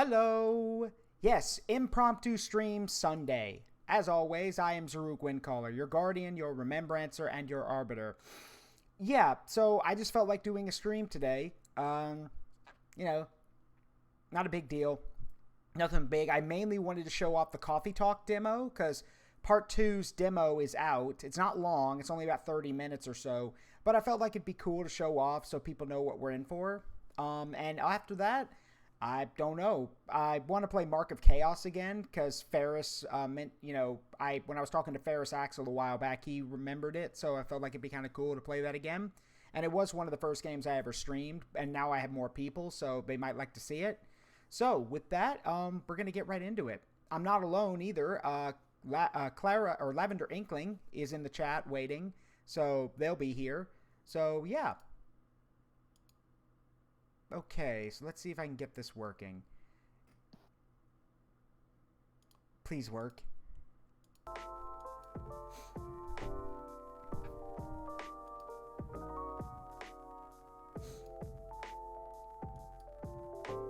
Hello! Yes, impromptu stream Sunday. As always, I am Zaruk Windcaller, your guardian, your remembrancer, and your arbiter. Yeah, so I just felt like doing a stream today. You know, not a big deal. Nothing big. I mainly wanted to show off the Coffee Talk demo, because Part 2's demo is out. It's not long. It's only about 30 minutes or so. But I felt like it'd be cool to show off so people know what we're in for. And after that, I don't know. I want to play Mark of Chaos again because Ferris when I was talking to Ferris Axel a while back, he remembered it, so I felt like it'd be kind of cool to play that again. And it was one of the first games I ever streamed, and now I have more people, so they might like to see it. So with that, we're gonna get right into it. I'm not alone either. Clara or Lavender Inkling is in the chat waiting, so they'll be here. So yeah. Okay, so let's see if I can get this working. Please work.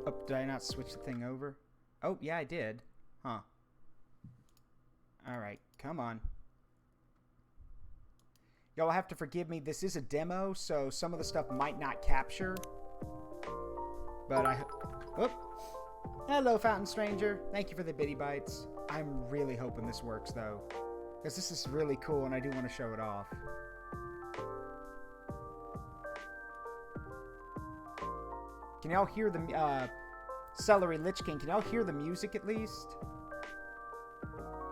Oh, did I not switch the thing over? Oh, yeah, I did. Huh. Alright, come on. Y'all have to forgive me. This is a demo, so some of the stuff might not capture. But Oop. Hello, Fountain Stranger. Thank you for the bitty bites. I'm really hoping this works, though. Because this is really cool, and I do want to show it off. Can y'all hear the, Celery Lich King, can y'all hear the music at least?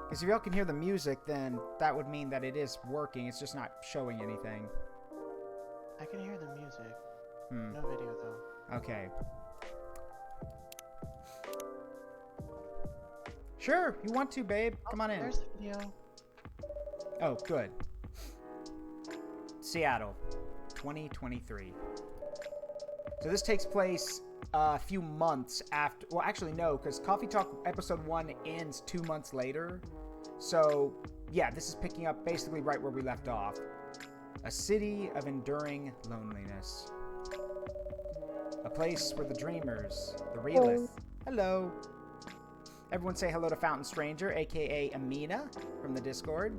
Because if y'all can hear the music, then that would mean that it is working. It's just not showing anything. I can hear the music. No video, though. Okay. Sure, you want to, babe. Come on in. There's the video. Oh, good. Seattle, 2023. So this takes place a few months after... Well, actually, no, because Coffee Talk Episode 1 ends 2 months later. So, yeah, this is picking up basically right where we left off. A city of enduring loneliness. A place where the dreamers, the realists... Hello. Everyone say hello to Fountain Stranger, a.k.a. Amina, from the Discord.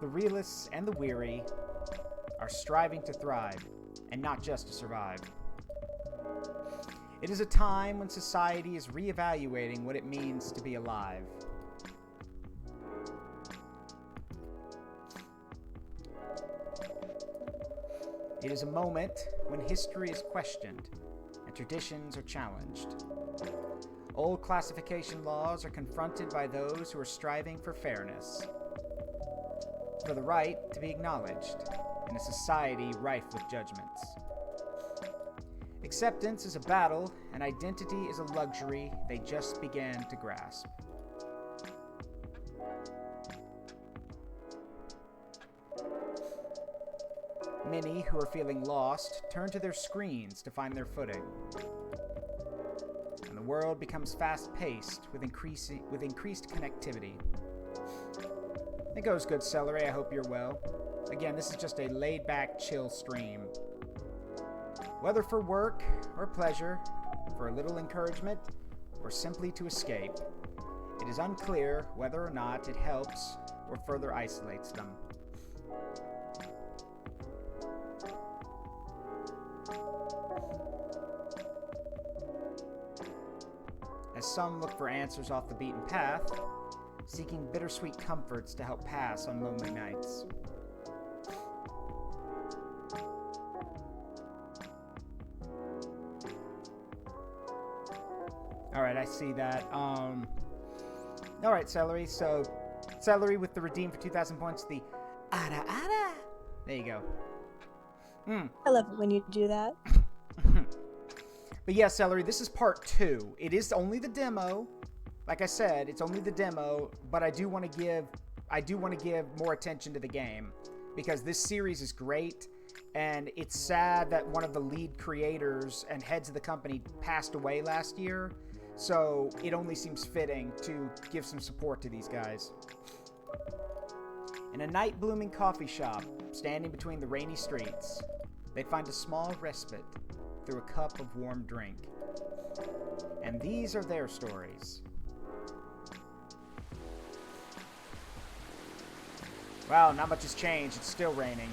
The realists and the weary are striving to thrive, and not just to survive. It is a time when society is reevaluating what it means to be alive. It is a moment when history is questioned and traditions are challenged. Old classification laws are confronted by those who are striving for fairness, for the right to be acknowledged in a society rife with judgments. Acceptance is a battle, and identity is a luxury they just began to grasp. Many who are feeling lost turn to their screens to find their footing. And the world becomes fast-paced with increased connectivity. It goes good, Celery. I hope you're well. Again, this is just a laid-back, chill stream. Whether for work or pleasure, for a little encouragement, or simply to escape, it is unclear whether or not it helps or further isolates them. As some look for answers off the beaten path, seeking bittersweet comforts to help pass on lonely nights. Alright, I see that. Alright, Celery. So, Celery with the redeem for 2,000 points. The Ada Ada. There you go. I love it when you do that. But yeah, Celery, this is part 2. It is only the demo. Like I said, it's only the demo, but I do want to give more attention to the game because this series is great, and it's sad that one of the lead creators and heads of the company passed away last year. So it only seems fitting to give some support to these guys. In a night-blooming coffee shop, standing between the rainy streets, they'd find a small respite through a cup of warm drink. And these are their stories. Well, not much has changed. It's still raining.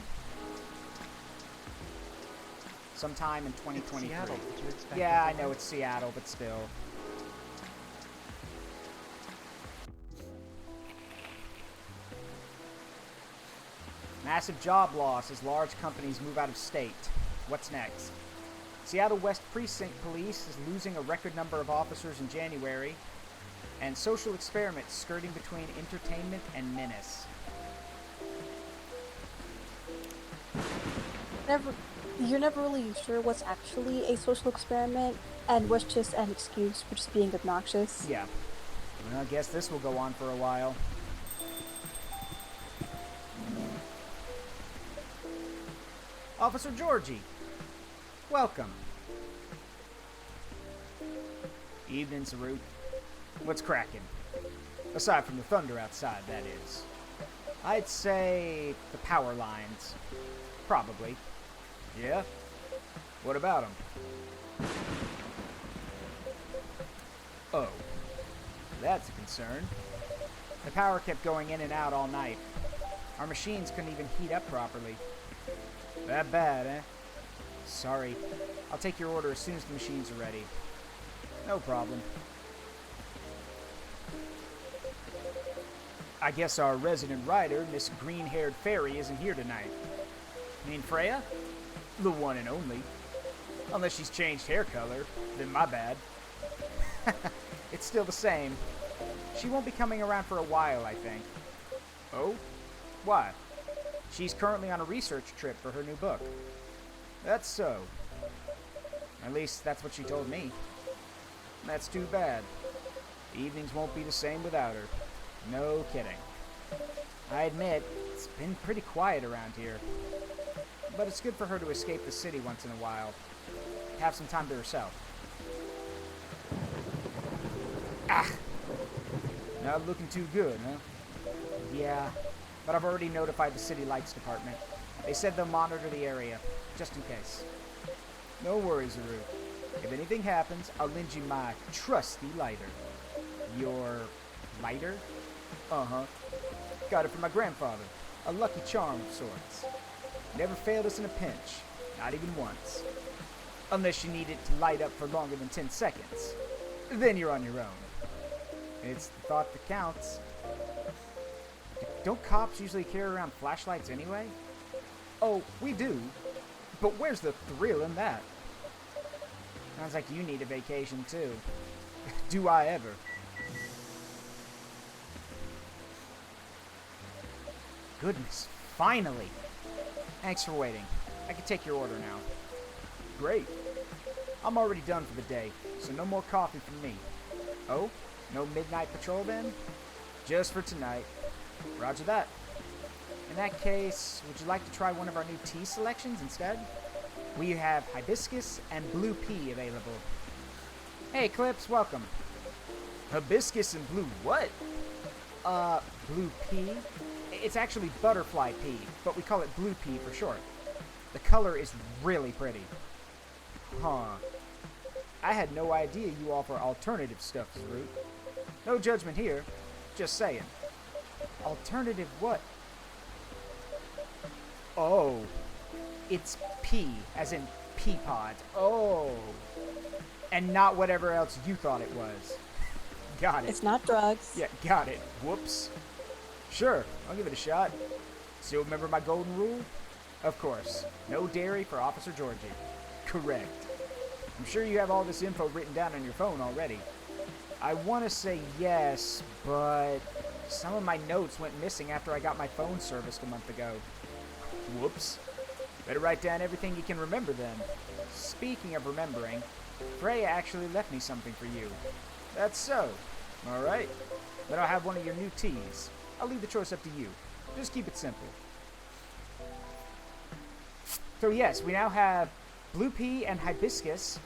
Sometime in 2023. It's Seattle. Did you expect Yeah, I that? know it's Seattle, but still. Massive job loss as large companies move out of state. What's next? Seattle West Precinct Police is losing a record number of officers in January, and social experiments skirting between entertainment and menace. You're never really sure what's actually a social experiment and what's just an excuse for just being obnoxious. Yeah. Well, I guess this will go on for a while. Officer Georgie, welcome. Evening, Zaruk. What's cracking? Aside from the thunder outside, that is. I'd say the power lines. Probably. Yeah? What about them? Oh. That's a concern. The power kept going in and out all night. Our machines couldn't even heat up properly. That bad, eh? Sorry. I'll take your order as soon as the machines are ready. No problem. I guess our resident rider, Miss Green-Haired Fairy, isn't here tonight. You mean Freya? The one and only. Unless she's changed hair color, then my bad. It's still the same. She won't be coming around for a while, I think. Oh? Why? She's currently on a research trip for her new book. That's so. At least that's what she told me. That's too bad. The evenings won't be the same without her. No kidding. I admit, it's been pretty quiet around here. But it's good for her to escape the city once in a while. Have some time to herself. Ah! Not looking too good, huh? Yeah, but I've already notified the city lights department. They said they'll monitor the area, just in case. No worries, Zaruk. If anything happens, I'll lend you my trusty lighter. Your lighter? Uh-huh. Got it from my grandfather. A lucky charm of sorts. Never failed us in a pinch. Not even once. Unless you need it to light up for longer than 10 seconds. Then you're on your own. It's the thought that counts. Don't cops usually carry around flashlights anyway? Oh, we do. But where's the thrill in that? Sounds like you need a vacation too. Do I ever? Goodness, finally! Thanks for waiting. I can take your order now. Great. I'm already done for the day, so no more coffee from me. Oh? No midnight patrol then? Just for tonight. Roger that. In that case, would you like to try one of our new tea selections instead? We have hibiscus and blue pea available. Hey, Clips, welcome. Hibiscus and blue what? Blue pea? It's actually butterfly pea, but we call it blue pea for short. The color is really pretty. Huh. I had no idea you offer alternative stuff, Zaruk. No judgment here. Just saying. Alternative what? Oh. It's pea, as in pea pod. Oh. And not whatever else you thought it was. Got it. It's not drugs. Yeah, got it. Whoops. Sure, I'll give it a shot. Still remember my golden rule? Of course. No dairy for Officer Georgie. Correct. I'm sure you have all this info written down on your phone already. I want to say yes, but some of my notes went missing after I got my phone serviced a month ago. Whoops. Better write down everything you can remember then. Speaking of remembering, Freya actually left me something for you. That's so. Alright. Then I'll have one of your new teas. I'll leave the choice up to you. Just keep it simple. So yes, we now have blue pea and hibiscus,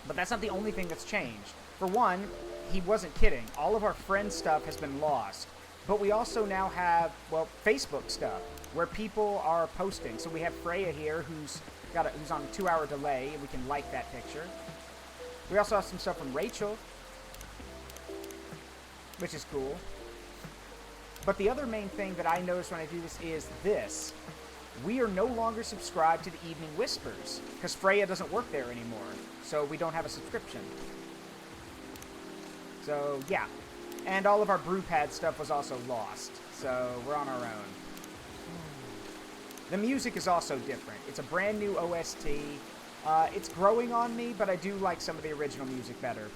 but that's not the only thing that's changed. For one, he wasn't kidding. All of our friend stuff has been lost. But we also now have, well, Facebook stuff, where people are posting. So we have Freya here, who's on a 2-hour delay, and we can like that picture. We also have some stuff from Rachel, which is cool. But the other main thing that I notice when I do this is this. We are no longer subscribed to the Evening Whispers, because Freya doesn't work there anymore, so we don't have a subscription. So, yeah. And all of our brewpad stuff was also lost, so we're on our own. The music is also different. It's a brand new OST. It's growing on me, but I do like some of the original music better.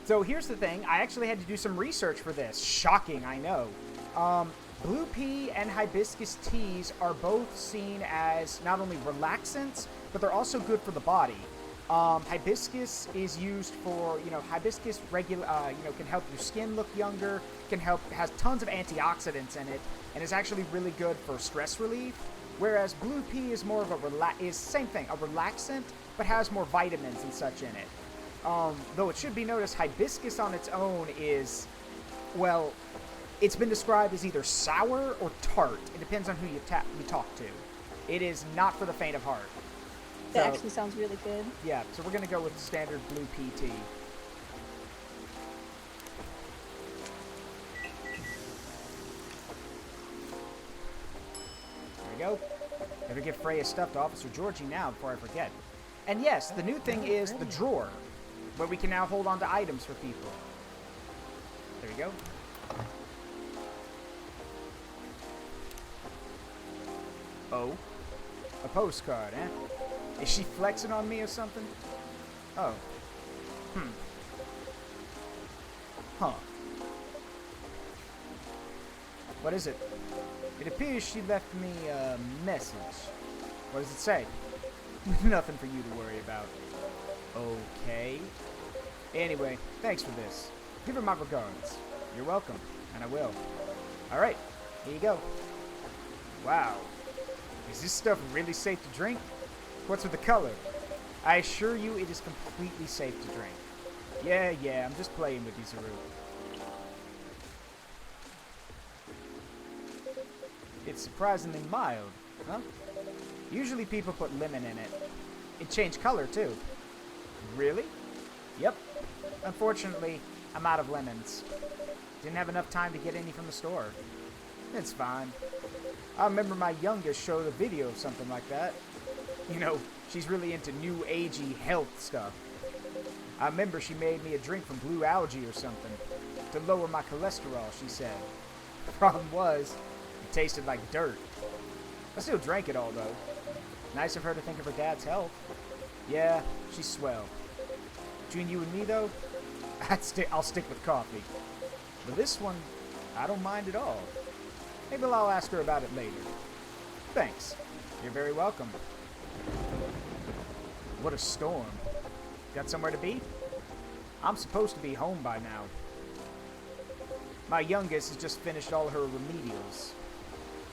So here's the thing. I actually had to do some research for this. Shocking, I know. Blue pea and hibiscus teas are both seen as not only relaxants, but they're also good for the body. Hibiscus is used for, hibiscus can help your skin look younger, has tons of antioxidants in it, and is actually really good for stress relief. Whereas blue pea is more of a same thing, a relaxant, but has more vitamins and such in it. Though it should be noticed, hibiscus on its own is, well, it's been described as either sour or tart. It depends on who you talk to. It is not for the faint of heart. That actually sounds really good. Yeah, so we're going to go with standard blue pea tea. There we go. Better give Freya stuff to Officer Georgie now before I forget. And yes, the new thing is the drawer, where we can now hold on to items for people. There we go. Oh. A postcard, eh? Is she flexing on me or something? Oh. Huh. What is it? It appears she left me a message. What does it say? Nothing for you to worry about. Okay. Anyway, thanks for this. Give her my regards. You're welcome, and I will. Alright, here you go. Wow. Is this stuff really safe to drink? What's with the color? I assure you it is completely safe to drink. Yeah, I'm just playing with you, Zaruk. It's surprisingly mild, huh? Usually people put lemon in it. It changed color, too. Really? Yep. Unfortunately, I'm out of lemons. Didn't have enough time to get any from the store. It's fine. I remember my youngest showed a video of something like that. You know, she's really into new agey health stuff. I remember she made me a drink from blue algae or something to lower my cholesterol, she said. The problem was, it tasted like dirt. I still drank it all, though. Nice of her to think of her dad's health. Yeah, she's swell. Between you and me, though, I'll stick with coffee. But this one, I don't mind at all. Maybe I'll ask her about it later. Thanks. You're very welcome. What a storm. Got somewhere to be? I'm supposed to be home by now. My youngest has just finished all her remedials.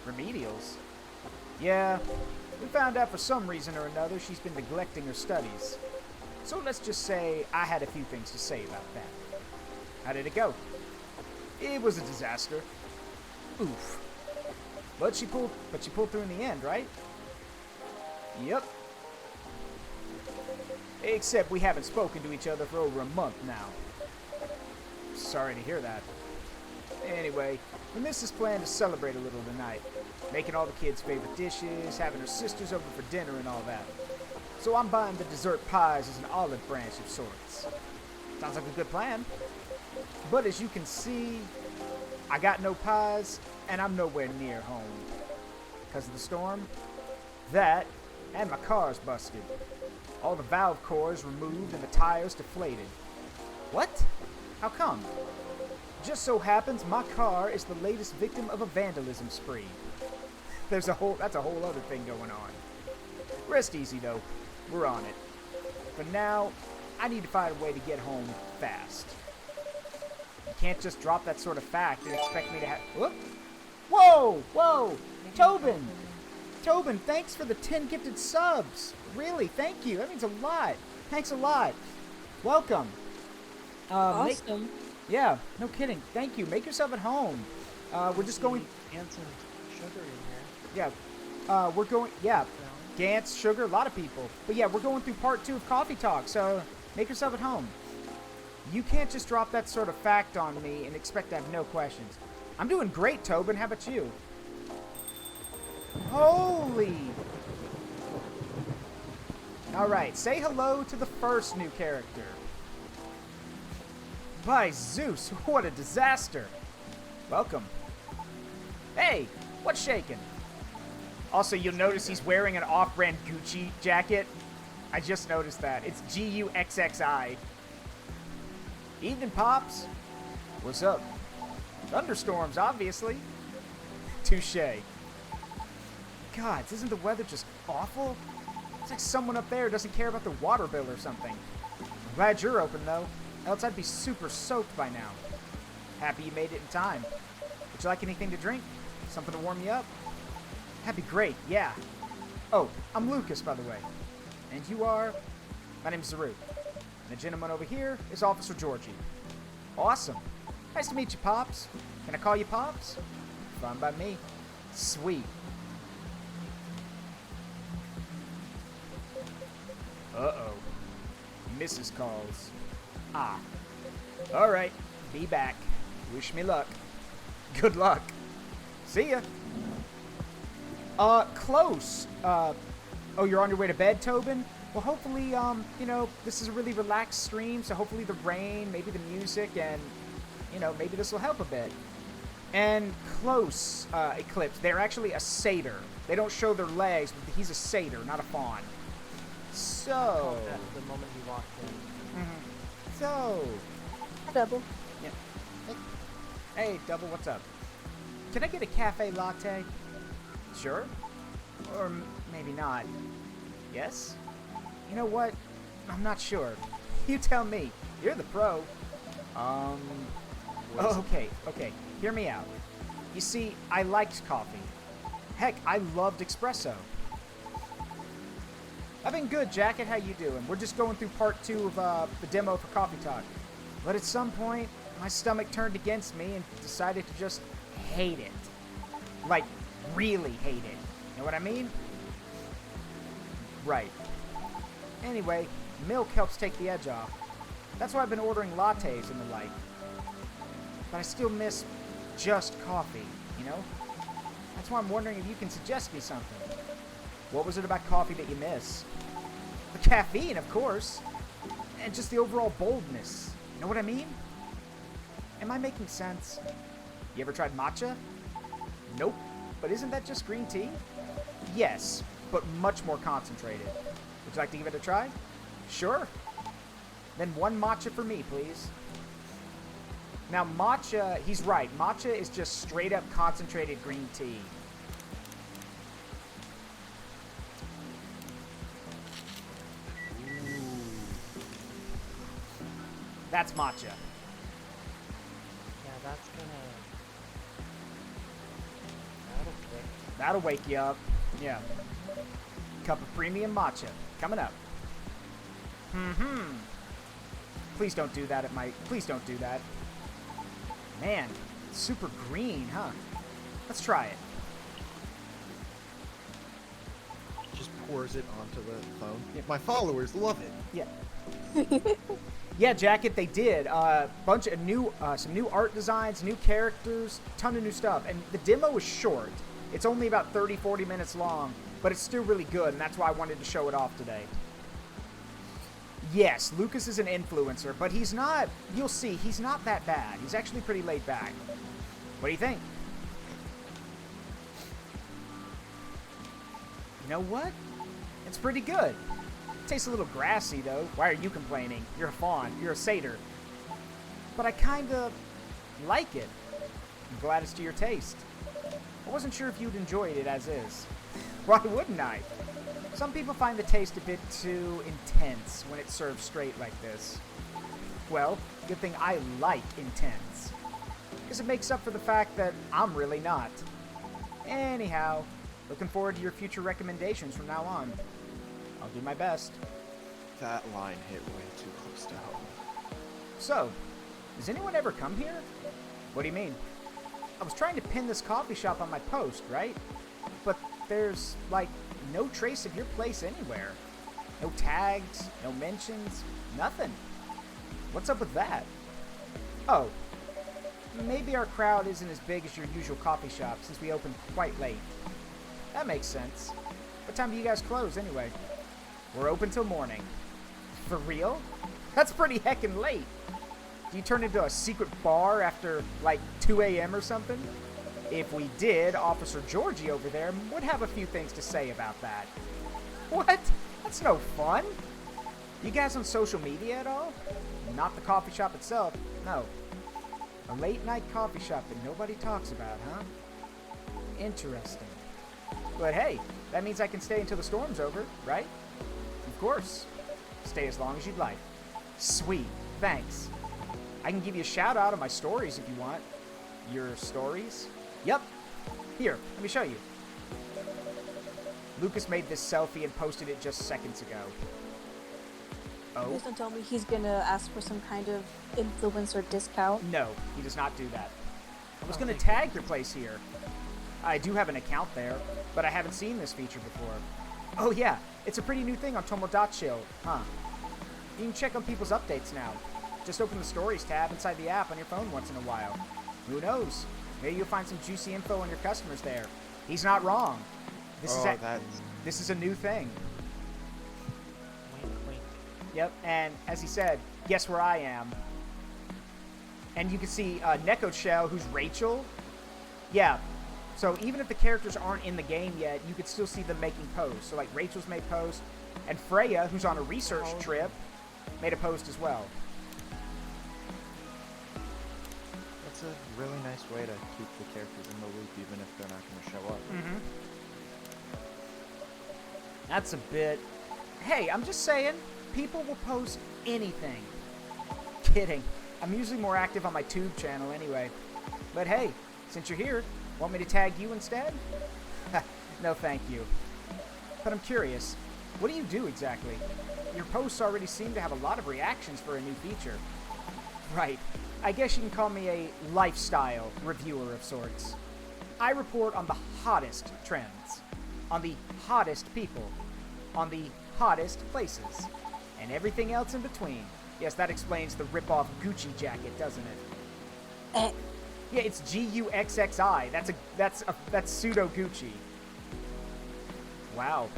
Remedials? Yeah, we found out for some reason or another she's been neglecting her studies. So let's just say I had a few things to say about that. How did it go? It was a disaster. Oof. But she pulled through in the end, right? Yep. Except we haven't spoken to each other for over a month now. Sorry to hear that. Anyway, the missus planned to celebrate a little tonight. Making all the kids' favorite dishes, having her sisters over for dinner and all that. So I'm buying the dessert pies as an olive branch of sorts. Sounds like a good plan. But as you can see, I got no pies, and I'm nowhere near home. Because of the storm, that, and my car's busted. All the valve cores removed and the tires deflated. What? How come? Just so happens my car is the latest victim of a vandalism spree. That's a whole other thing going on. Rest easy though. We're on it. For now, I need to find a way to get home fast. You can't just drop that sort of fact and expect me to have... Whoop! Whoa! Tobin! Tobin, thanks for the 10 gifted subs. Really, thank you. That means a lot. Thanks a lot. Welcome. Awesome. Yeah, no kidding. Thank you. Make yourself at home. We're just going... And some sugar in here. Yeah. We're going... Yeah. Gantz, Sugar, a lot of people. But yeah, we're going through part 2 of Coffee Talk, so make yourself at home. You can't just drop that sort of fact on me and expect to have no questions. I'm doing great, Tobin. How about you? Holy! Alright, say hello to the first new character. By Zeus, what a disaster. Welcome. Hey, what's shaking? Also, you'll notice he's wearing an off-brand Gucci jacket. I just noticed that. It's Guxxi. Evening, Pops. What's up? Thunderstorms, obviously. Touché. God, isn't the weather just awful? It's like someone up there doesn't care about their water bill or something. I'm glad you're open, though. Else I'd be super soaked by now. Happy you made it in time. Would you like anything to drink? Something to warm you up? That'd be great, yeah. Oh, I'm Lucas, by the way. And you are? My name's Zaruk. And the gentleman over here is Officer Georgie. Awesome. Nice to meet you, Pops. Can I call you Pops? Fine by me. Sweet. Uh-oh. Mrs. calls. Ah. Alright. Be back. Wish me luck. Good luck. See ya. Close. Oh, you're on your way to bed, Tobin? Well, hopefully, you know, this is a really relaxed stream, so hopefully the rain, maybe the music, and, you know, maybe this will help a bit. And close, Eclipse. They're actually a satyr. They don't show their legs, but he's a satyr, not a fawn. So... That's the moment he walked in. Mm-hmm. So... Double. Yeah. Hey, Double, what's up? Can I get a cafe latte? Sure. Or maybe not. Yes? You know what? I'm not sure. You tell me. You're the pro. Okay. Hear me out. You see, I liked coffee. Heck, I loved espresso. I've been good, Jacket. How you doing? We're just going through part 2 of the demo for Coffee Talk. But at some point, my stomach turned against me and decided to just hate it. Like, really hate it. You know what I mean? Right. Anyway, milk helps take the edge off. That's why I've been ordering lattes and the like. But I still miss just coffee, you know? That's why I'm wondering if you can suggest me something. What was it about coffee that you miss? The caffeine, of course. And just the overall boldness. You know what I mean? Am I making sense? You ever tried matcha? Nope. But isn't that just green tea? Yes, but much more concentrated. Would you like to give it a try? Sure. Then 1 matcha for me, please. Now, matcha, he's right. Matcha is just straight up concentrated green tea. That's matcha. Yeah, that's gonna... That'll wake you up. Yeah. Cup of premium matcha. Coming up. Please don't do that Please don't do that. Man, it's super green, huh? Let's try it. Just pours it onto the phone. Yeah, my followers love it. Yeah. Yeah, Jacket, they did. Bunch of new, some new art designs, new characters, ton of new stuff. And the demo was short. It's only about 30, 40 minutes long, but it's still really good, and that's why I wanted to show it off today. Yes, Lucas is an influencer, but he's not, you'll see, he's not that bad. He's actually pretty laid back. What do you think? You know what? It's pretty good. Tastes a little grassy, though. Why are you complaining? You're a fawn. You're a satyr. But I kinda like it. I'm glad it's to your taste. I wasn't sure if you'd enjoyed it as is. Why wouldn't I? Some people find the taste a bit too intense when it's served straight like this. Well, good thing I like intense. Because it makes up for the fact that I'm really not. Anyhow, looking forward to your future recommendations from now on. I'll do my best. That line hit way too close to home. So, does anyone ever come here? What do you mean? I was trying to pin this coffee shop on my post, right? But there's, like, no trace of your place anywhere. No tags, no mentions, nothing. What's up with that? Oh, maybe our crowd isn't as big as your usual coffee shop since we opened quite late. That makes sense. What time do you guys close anyway? We're open till morning. For real? That's pretty heckin' late. Do you turn into a secret bar after, like, 2 a.m. or something? If we did, Officer Georgie over there would have a few things to say about that. What? That's no fun. You guys on social media at all? Not the coffee shop itself, no. A late-night coffee shop that nobody talks about, huh? Interesting. But hey, that means I can stay until the storm's over, right? Of course. Stay as long as you'd like. Sweet. Thanks. I can give you a shout-out on my stories if you want. Your stories? Yep. Here, let me show you. Lucas made this selfie and posted it just seconds ago. Oh? Please don't tell me he's gonna ask for some kind of influencer discount. No, he does not do that. I was gonna tag your place here. I do have an account there, but I haven't seen this feature before. Oh yeah, it's a pretty new thing on Tomodachi, huh? You can check on people's updates now. Just open the Stories tab inside the app on your phone once in a while. Who knows? Maybe you'll find some juicy info on your customers there. He's not wrong. This is a new thing. Wink, wink. Yep, and as he said, guess where I am? And you can see Neko Shell, who's Rachel. Yeah, so even if the characters aren't in the game yet, you could still see them making posts. So like Rachel's made posts, and Freya, who's on a research trip, made a post as well. That's a really nice way to keep the characters in the loop, even if they're not going to show up. Mm-hmm. That's a bit... Hey, I'm just saying, people will post anything. Kidding. I'm usually more active on my tube channel anyway. But hey, since you're here, want me to tag you instead? No, thank you. But I'm curious, what do you do exactly? Your posts already seem to have a lot of reactions for a new feature. Right. I guess you can call me a lifestyle reviewer of sorts. I report on the hottest trends, on the hottest people, on the hottest places, and everything else in between. Yes, that explains the rip-off Gucci jacket, doesn't it? Yeah, it's Guxxi. That's pseudo Gucci. Wow.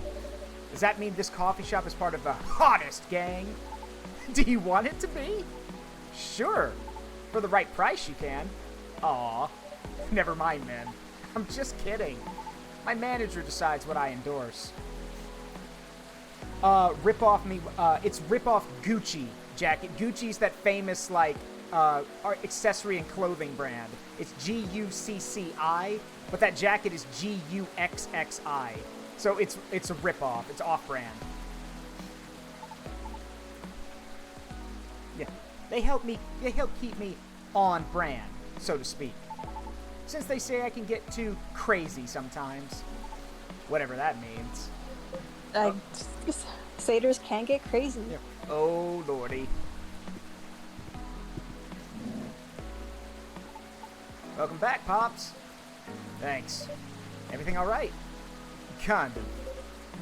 Does that mean this coffee shop is part of the hottest gang? Do you want it to be? Sure. For the right price, you can. Aw. Never mind, man. I'm just kidding. My manager decides what I endorse. It's rip-off Gucci jacket. Gucci's that famous, like, accessory and clothing brand. It's Gucci, but that jacket is Guxxi. So it's a rip-off. It's off-brand. Yeah. They help keep me on brand, so to speak. Since they say I can get too crazy sometimes. Whatever that means. Satyrs can get crazy. Yeah. Oh, lordy. Welcome back, Pops. Thanks. Everything all right? Kind of.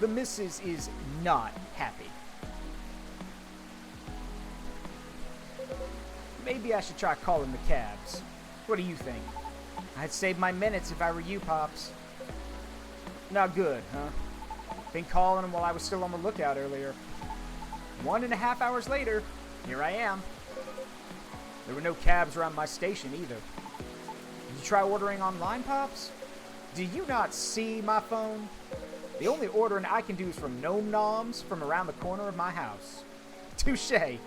The missus is not happy. Maybe I should try calling the cabs. What do you think? I'd save my minutes if I were you, Pops. Not good, huh? Been calling them while I was still on the lookout earlier. 1.5 hours later, here I am. There were no cabs around my station either. Did you try ordering online, Pops? Do you not see my phone? The only ordering I can do is from Gnome Noms from around the corner of my house. Touché.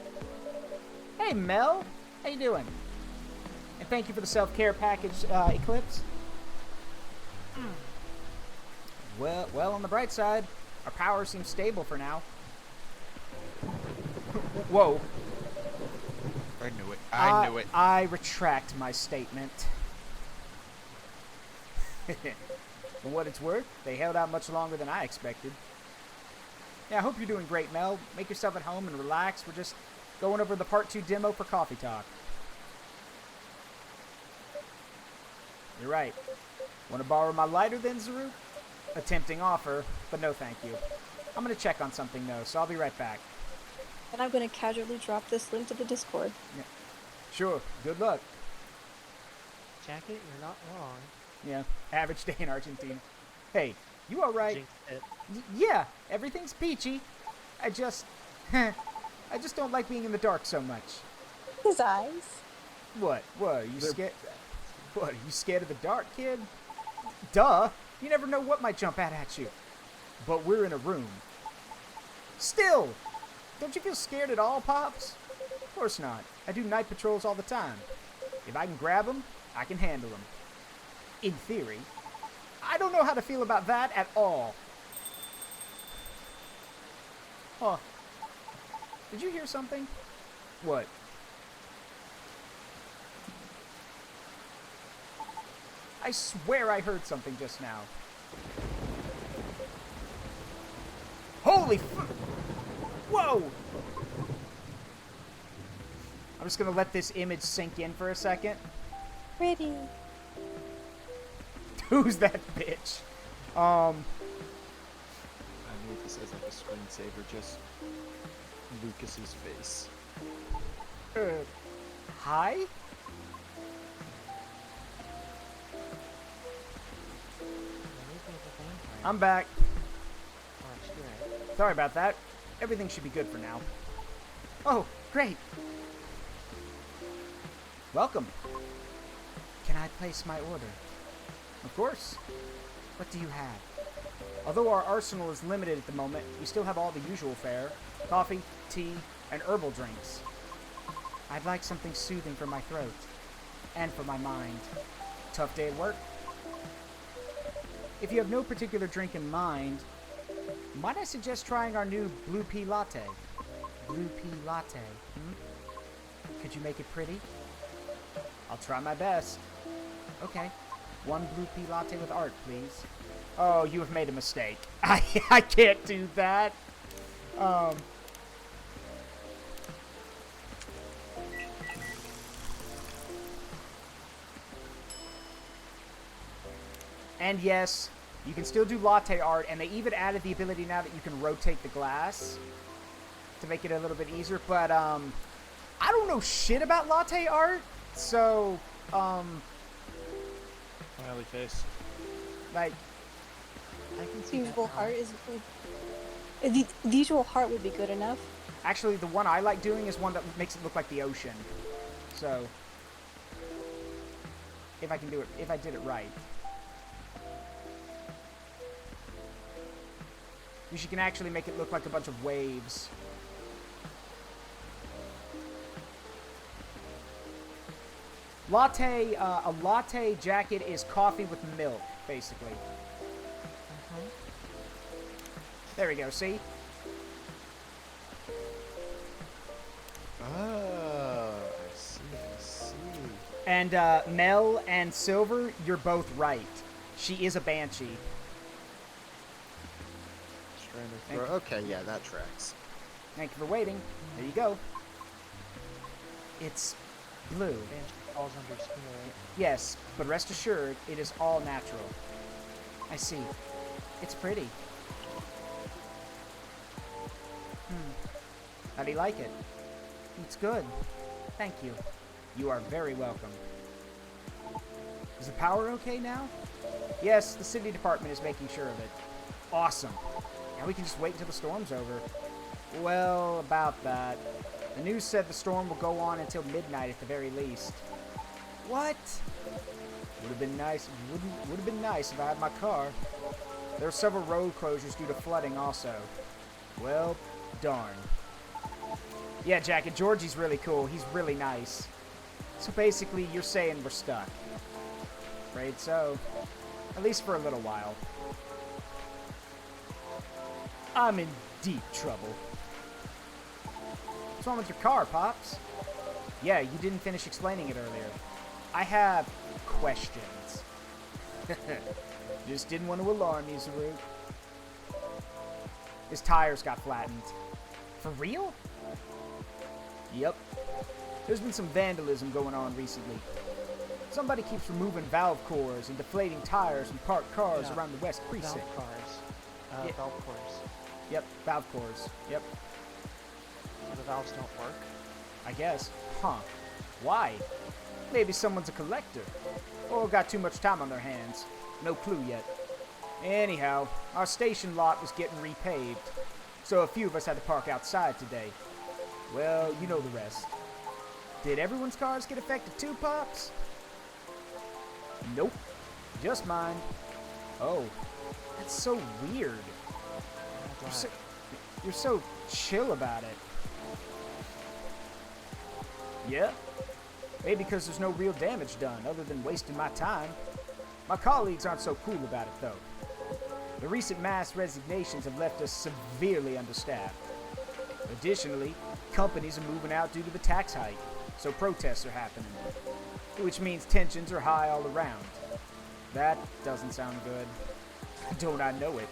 Hey, Mel. How you doing? And thank you for the self-care package, Eclipse. Well, on the bright side, our power seems stable for now. Whoa. I knew it. I knew it. I retract my statement. For what it's worth, they held out much longer than I expected. Yeah, I hope you're doing great, Mel. Make yourself at home and relax. We're just going over the Part 2 demo for Coffee Talk. You're right. Want to borrow my lighter then, Zaruk? a tempting offer, but no thank you. I'm gonna check on something though, so I'll be right back. And I'm gonna casually drop this link to the Discord. Yeah. Sure, good luck. Jacket, you're not wrong. Yeah, average day in Argentina. Hey, you alright? Jinxed it. Yeah, everything's peachy. I just don't like being in the dark so much. His eyes. What? Are you scared? What, are you scared of the dark, kid? Duh! You never know what might jump out at you. But we're in a room. Still! Don't you feel scared at all, Pops? Of course not. I do night patrols all the time. If I can grab them, I can handle them. In theory. I don't know how to feel about that at all. Huh. Did you hear something? What? I swear I heard something just now. Holy Whoa! I'm just gonna let this image sink in for a second. Pretty. Who's that bitch? I need this as like a screensaver, just Lucas's face. Hi? I'm back. Oh, sure. Sorry about that. Everything should be good for now. Oh, great. Welcome. Can I place my order? Of course. What do you have? Although our arsenal is limited at the moment, we still have all the usual fare. Coffee, tea, and herbal drinks. I'd like something soothing for my throat. And for my mind. Tough day at work? If you have no particular drink in mind, might I suggest trying our new blue pea latte? Blue pea latte, Could you make it pretty? I'll try my best. Okay. 1 blue pea latte with art, please. Oh, you have made a mistake. I can't do that. And yes, you can still do latte art, and they even added the ability now that you can rotate the glass to make it a little bit easier, but, I don't know shit about latte art, so, Smiley face. like, I can see Usual that now. heart is the usual heart would be good enough. actually, the one I like doing is one that makes it look like the ocean, so, if I can do it, if I did it right. You can actually make it look like a bunch of waves. Latte, a latte jacket is coffee with milk, basically. There we go, see? Oh, I see. And, Mel and Silver, you're both right. She is a banshee. Thank you. Okay, yeah, that tracks. Thank you for waiting. There you go. It's blue. Banshee falls under spirit. Yes, but rest assured, it is all natural. I see. It's pretty. How do you like it? It's good. Thank you. You are very welcome. Is the power okay now? Yes, the city department is making sure of it. Awesome. Now we can just wait until the storm's over. Well, about that. The news said the storm will go on until midnight at the very least. What? Would have been nice. Would have been nice if I had my car. There are several road closures due to flooding also. Well, darn. Yeah, Jacket, Georgie's really cool. He's really nice. So basically, you're saying we're stuck. Afraid so. At least for a little while. I'm in deep trouble. What's wrong with your car, Pops? Yeah, you didn't finish explaining it earlier. I have questions. Just didn't want to alarm you, Zaruk. His tires got flattened. For real? Yep. There's been some vandalism going on recently. Somebody keeps removing valve cores and deflating tires from parked cars Yeah. around the West Precinct. Valve cars. Yeah. Valve cores. Yep, valve cores. Yep, So the valves don't work? I guess. Huh. Why? Maybe someone's a collector. Or got too much time on their hands. No clue yet. Anyhow, our station lot was getting repaved, so a few of us had to park outside today. Well, you know the rest. Did everyone's cars get affected too, Pops? Nope. Just mine. Oh, that's so weird. You're so chill about it. Yeah. Maybe because there's no real damage done other than wasting my time. My colleagues aren't so cool about it, though. The recent mass resignations have left us severely understaffed. Additionally, companies are moving out due to the tax hike, so protests are happening, which means tensions are high all around. That doesn't sound good. Don't I know it?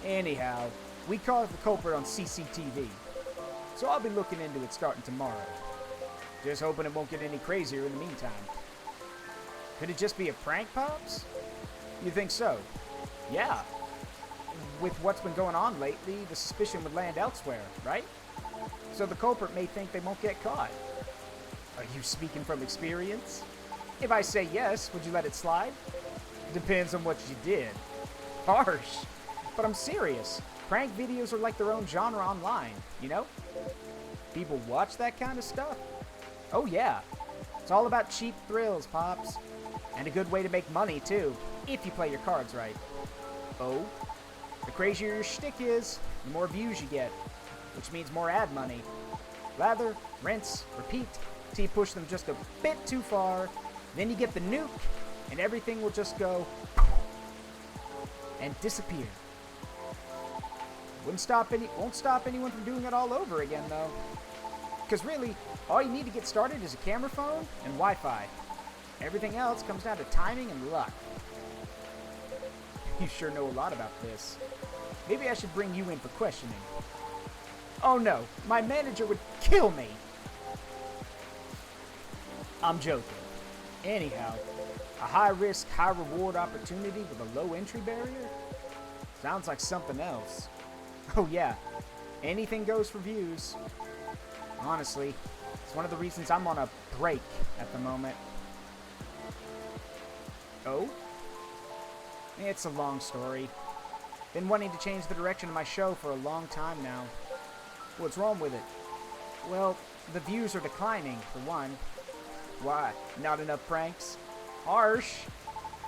Anyhow, we caught the culprit on CCTV, so I'll be looking into it starting tomorrow. Just hoping it won't get any crazier in the meantime. Could it just be a prank, Pops? You think so? Yeah. With what's been going on lately, the suspicion would land elsewhere, right? So the culprit may think they won't get caught. Are you speaking from experience? If I say yes, would you let it slide? Depends on what you did. Harsh. But I'm serious. Prank videos are like their own genre online, you know? People watch that kind of stuff. Oh yeah. It's all about cheap thrills, Pops. And a good way to make money, too, if you play your cards right. Oh? The crazier your shtick is, the more views you get, which means more ad money. Lather, rinse, repeat, till you push them just a bit too far, then you get the nuke, and everything will just go and disappear. Won't stop anyone from doing it all over again, though. Because really, all you need to get started is a camera phone and Wi-Fi. Everything else comes down to timing and luck. You sure know a lot about this. Maybe I should bring you in for questioning. Oh no, my manager would kill me. I'm joking. Anyhow, a high-risk, high-reward opportunity with a low entry barrier? Sounds like something else. Oh yeah, anything goes for views. Honestly, it's one of the reasons I'm on a break at the moment. Oh? It's a long story. Been wanting to change the direction of my show for a long time now. What's wrong with it? Well, the views are declining, for one. Why? Not enough pranks? Harsh.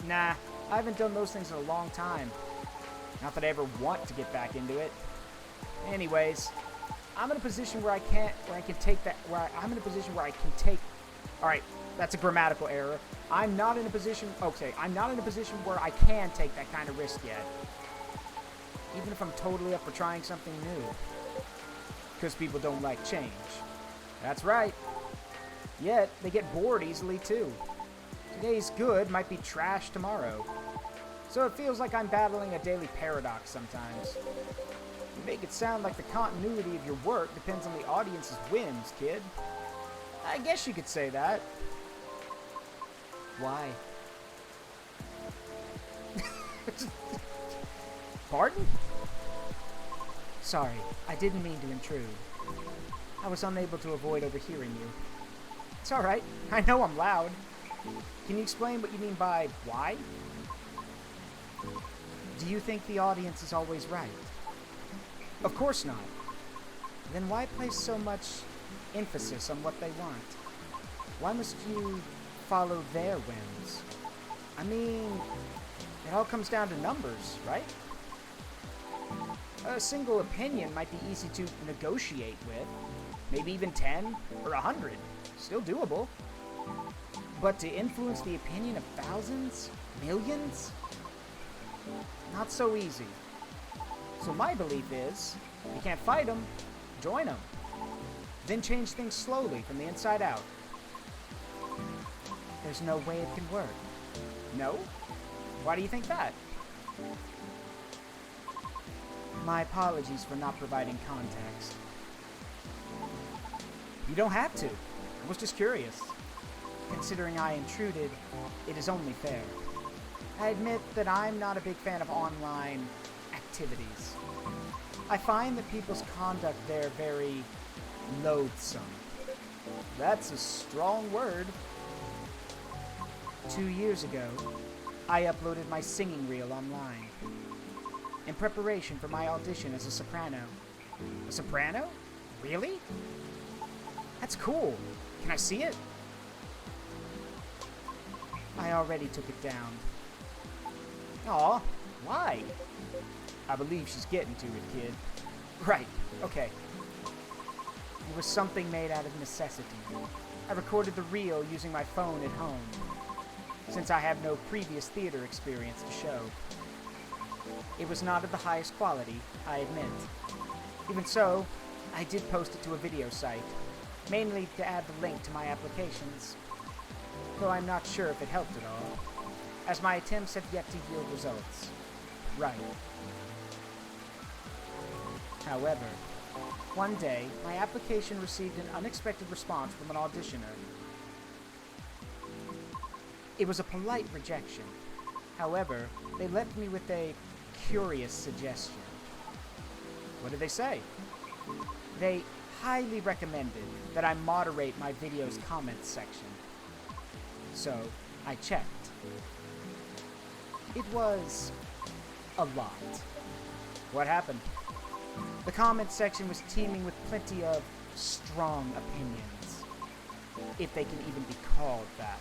Nah, I haven't done those things in a long time. Not that I ever want to get back into it. Anyways, I'm in a position where Alright, that's a grammatical error. I'm not in a position where I can take that kind of risk yet. Even if I'm totally up for trying something new. Because people don't like change. That's right. Yet, they get bored easily too. Today's good might be trash tomorrow. So it feels like I'm battling a daily paradox sometimes. You make it sound like the continuity of your work depends on the audience's whims, kid. I guess you could say that. Why? Pardon? Sorry, I didn't mean to intrude. I was unable to avoid overhearing you. It's alright, I know I'm loud. Can you explain what you mean by why? Do you think the audience is always right? Of course not. Then why place so much emphasis on what they want? Why must you follow their whims? I mean, it all comes down to numbers, right? A single opinion might be easy to negotiate with. Maybe even 10 or 100. Still doable. But to influence the opinion of thousands? Millions? Not so easy. So my belief is, you can't fight them, join them. Then change things slowly from the inside out. There's no way it can work. No? Why do you think that? My apologies for not providing context. You don't have to. I was just curious. considering I intruded, it is only fair. I admit that I'm not a big fan of online activities. I find that people's conduct there very loathsome. That's a strong word. 2 years ago, I uploaded my singing reel online in preparation for my audition as a soprano. A soprano? Really? That's cool. Can I see it? I already took it down. Aw, why? I believe she's getting to it, kid. Right, okay. It was something made out of necessity. I recorded the reel using my phone at home, since I have no previous theater experience to show. It was not of the highest quality, I admit. Even so, I did post it to a video site, mainly to add the link to my applications, though I'm not sure if it helped at all, as my attempts have yet to yield results. Right. However, one day, my application received an unexpected response from an auditioner. It was a polite rejection. However, they left me with a curious suggestion. What did they say? They highly recommended that I moderate my video's comments section. So, I checked. It was a lot. What happened? The comments section was teeming with plenty of strong opinions, if they can even be called that.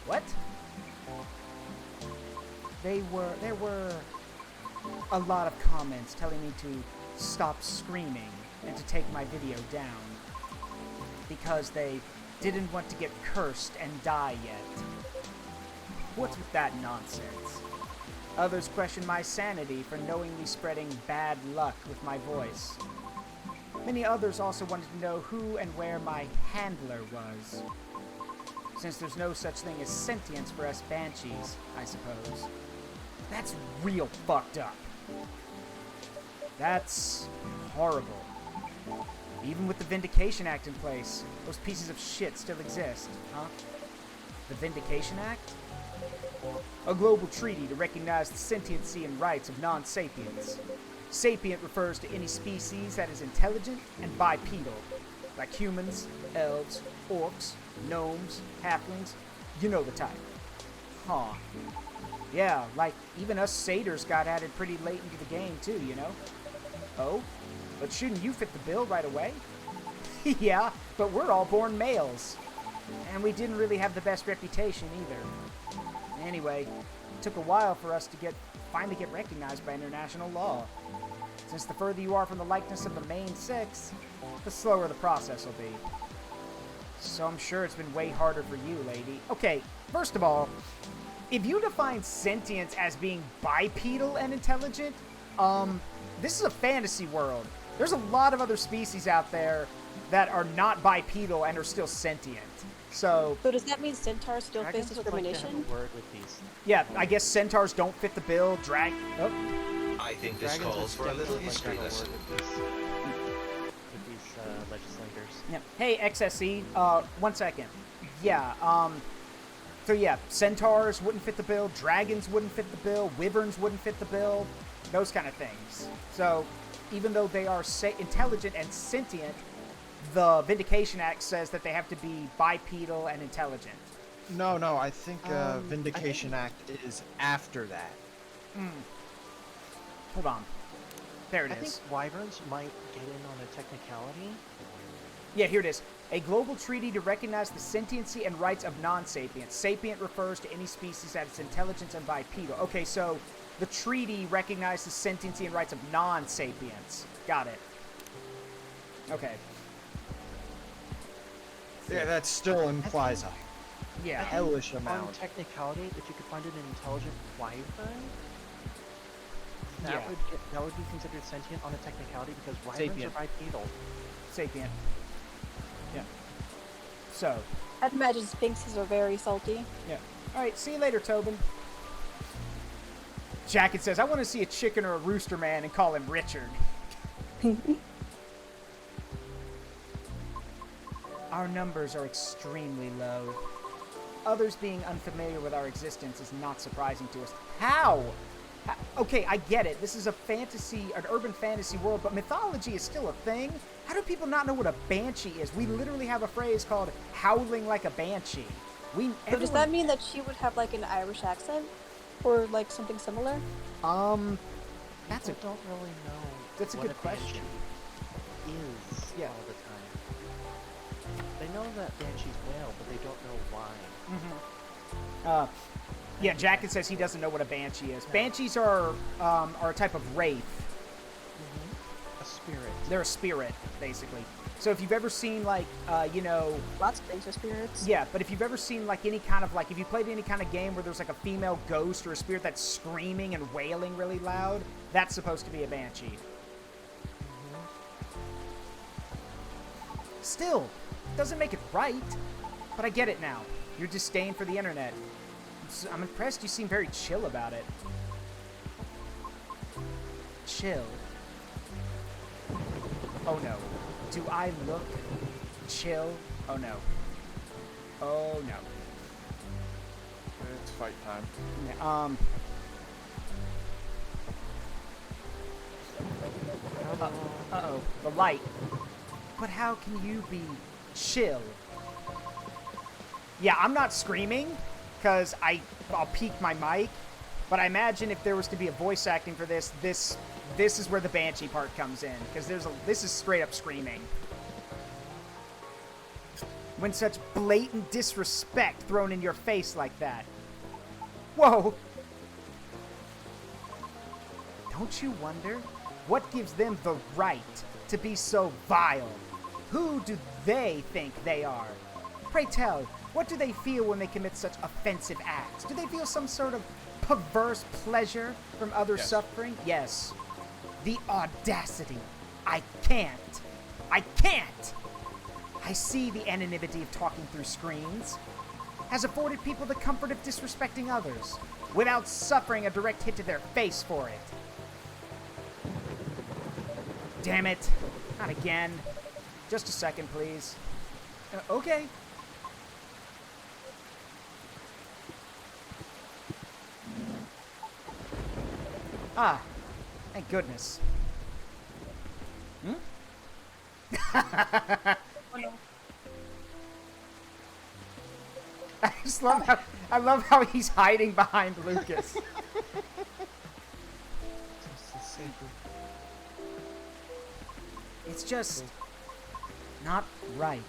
What? There were a lot of comments telling me to stop screaming and to take my video down because they didn't want to get cursed and die yet. What's with that nonsense? Others questioned my sanity for knowingly spreading bad luck with my voice. Many others also wanted to know who and where my handler was, since there's no such thing as sentience for us banshees, I suppose. That's real fucked up. That's horrible. Even with the Vindication Act in place, those pieces of shit still exist, huh? The Vindication Act? A global treaty to recognize the sentiency and rights of non-sapients. Sapient refers to any species that is intelligent and bipedal, like humans, elves, orcs, gnomes, halflings, you know the type. Huh. Yeah, like even us satyrs got added pretty late into the game too, you know? Oh? But shouldn't you fit the bill right away? Yeah, but we're all born males. And we didn't really have the best reputation either. Anyway, it took a while for us to finally get recognized by international law. Since the further you are from the likeness of the main six, the slower the process will be. So I'm sure it's been way harder for you, lady. Okay, first of all, if you define sentience as being bipedal and intelligent, this is a fantasy world. There's a lot of other species out there that are not bipedal and are still sentient. So does that mean centaurs still face discrimination? Like to have a word with these. Yeah, I guess centaurs don't fit the bill. Oh. I think this calls for a little history lesson. With these legislators. Yeah. Hey, XSE, 1 second. Yeah, so yeah, centaurs wouldn't fit the bill, dragons wouldn't fit the bill, wyverns wouldn't fit the bill, those kind of things. So, even though they are intelligent and sentient, the Vindication Act says that they have to be bipedal and intelligent. No, I think Vindication Act is after that. Hold on. There it is. I think wyverns might get in on a technicality. Yeah, here it is. A global treaty to recognize the sentiency and rights of non-sapients. Sapient refers to any species that is intelligent and bipedal. Okay, so the treaty recognizes sentiency and rights of non-sapients. Got it. Okay. Yeah, that still implies a hellish On amount. technicality, if you could find an intelligent wyvern, that Yeah. would be considered sentient on a technicality because wyverns Sapient. are bipedal. Sapient. Yeah. So. I'd imagine sphinxes are very salty. Yeah. Alright, see you later, Tobin. Jacket says, I want to see a chicken or a rooster man and call him Richard. Our numbers are extremely low. others being unfamiliar with our existence is not surprising to us. How? Okay, I get it. This is a fantasy, an urban fantasy world, but mythology is still a thing. How do people not know what a banshee is? We literally have a phrase called howling like a banshee. So does that mean that she would have like an Irish accent? Or like something similar? That's People don't really know. That's a good question. Is Yeah. all the time. They know that banshees wail, but they don't know why. Yeah, Jacket says he doesn't know what a banshee is. Banshees are a type of wraith. A spirit. They're a spirit, basically. So if you've ever seen, like, Lots of things are spirits. Yeah, but if you've ever seen, like, any kind of, like, if you played any kind of game where there's, like, a female ghost or a spirit that's screaming and wailing really loud, that's supposed to be a banshee. Still, doesn't make it right, but I get it now. Your disdain for the internet. I'm impressed you seem very chill about it. Chill. Oh no. Do I look chill? Oh no. Oh no. It's fight time. Yeah, uh-oh. The light. But how can you be chill? Yeah, I'm not screaming, because I'll peek my mic, but I imagine if there was to be a voice acting for this is where the banshee part comes in, because this is straight up screaming. When such blatant disrespect thrown in your face like that. Whoa! Don't you wonder what gives them the right to be so vile? Who do they think they are? Pray tell, what do they feel when they commit such offensive acts? Do they feel some sort of perverse pleasure from others' suffering? Yes. The audacity. I can't. I can't! I see the anonymity of talking through screens has afforded people the comfort of disrespecting others without suffering a direct hit to their face for it. Damn it. Not again. Just a second, please. Okay. Ah, thank goodness. Hmm? Oh, no. I love how he's hiding behind Lucas. It's just not right.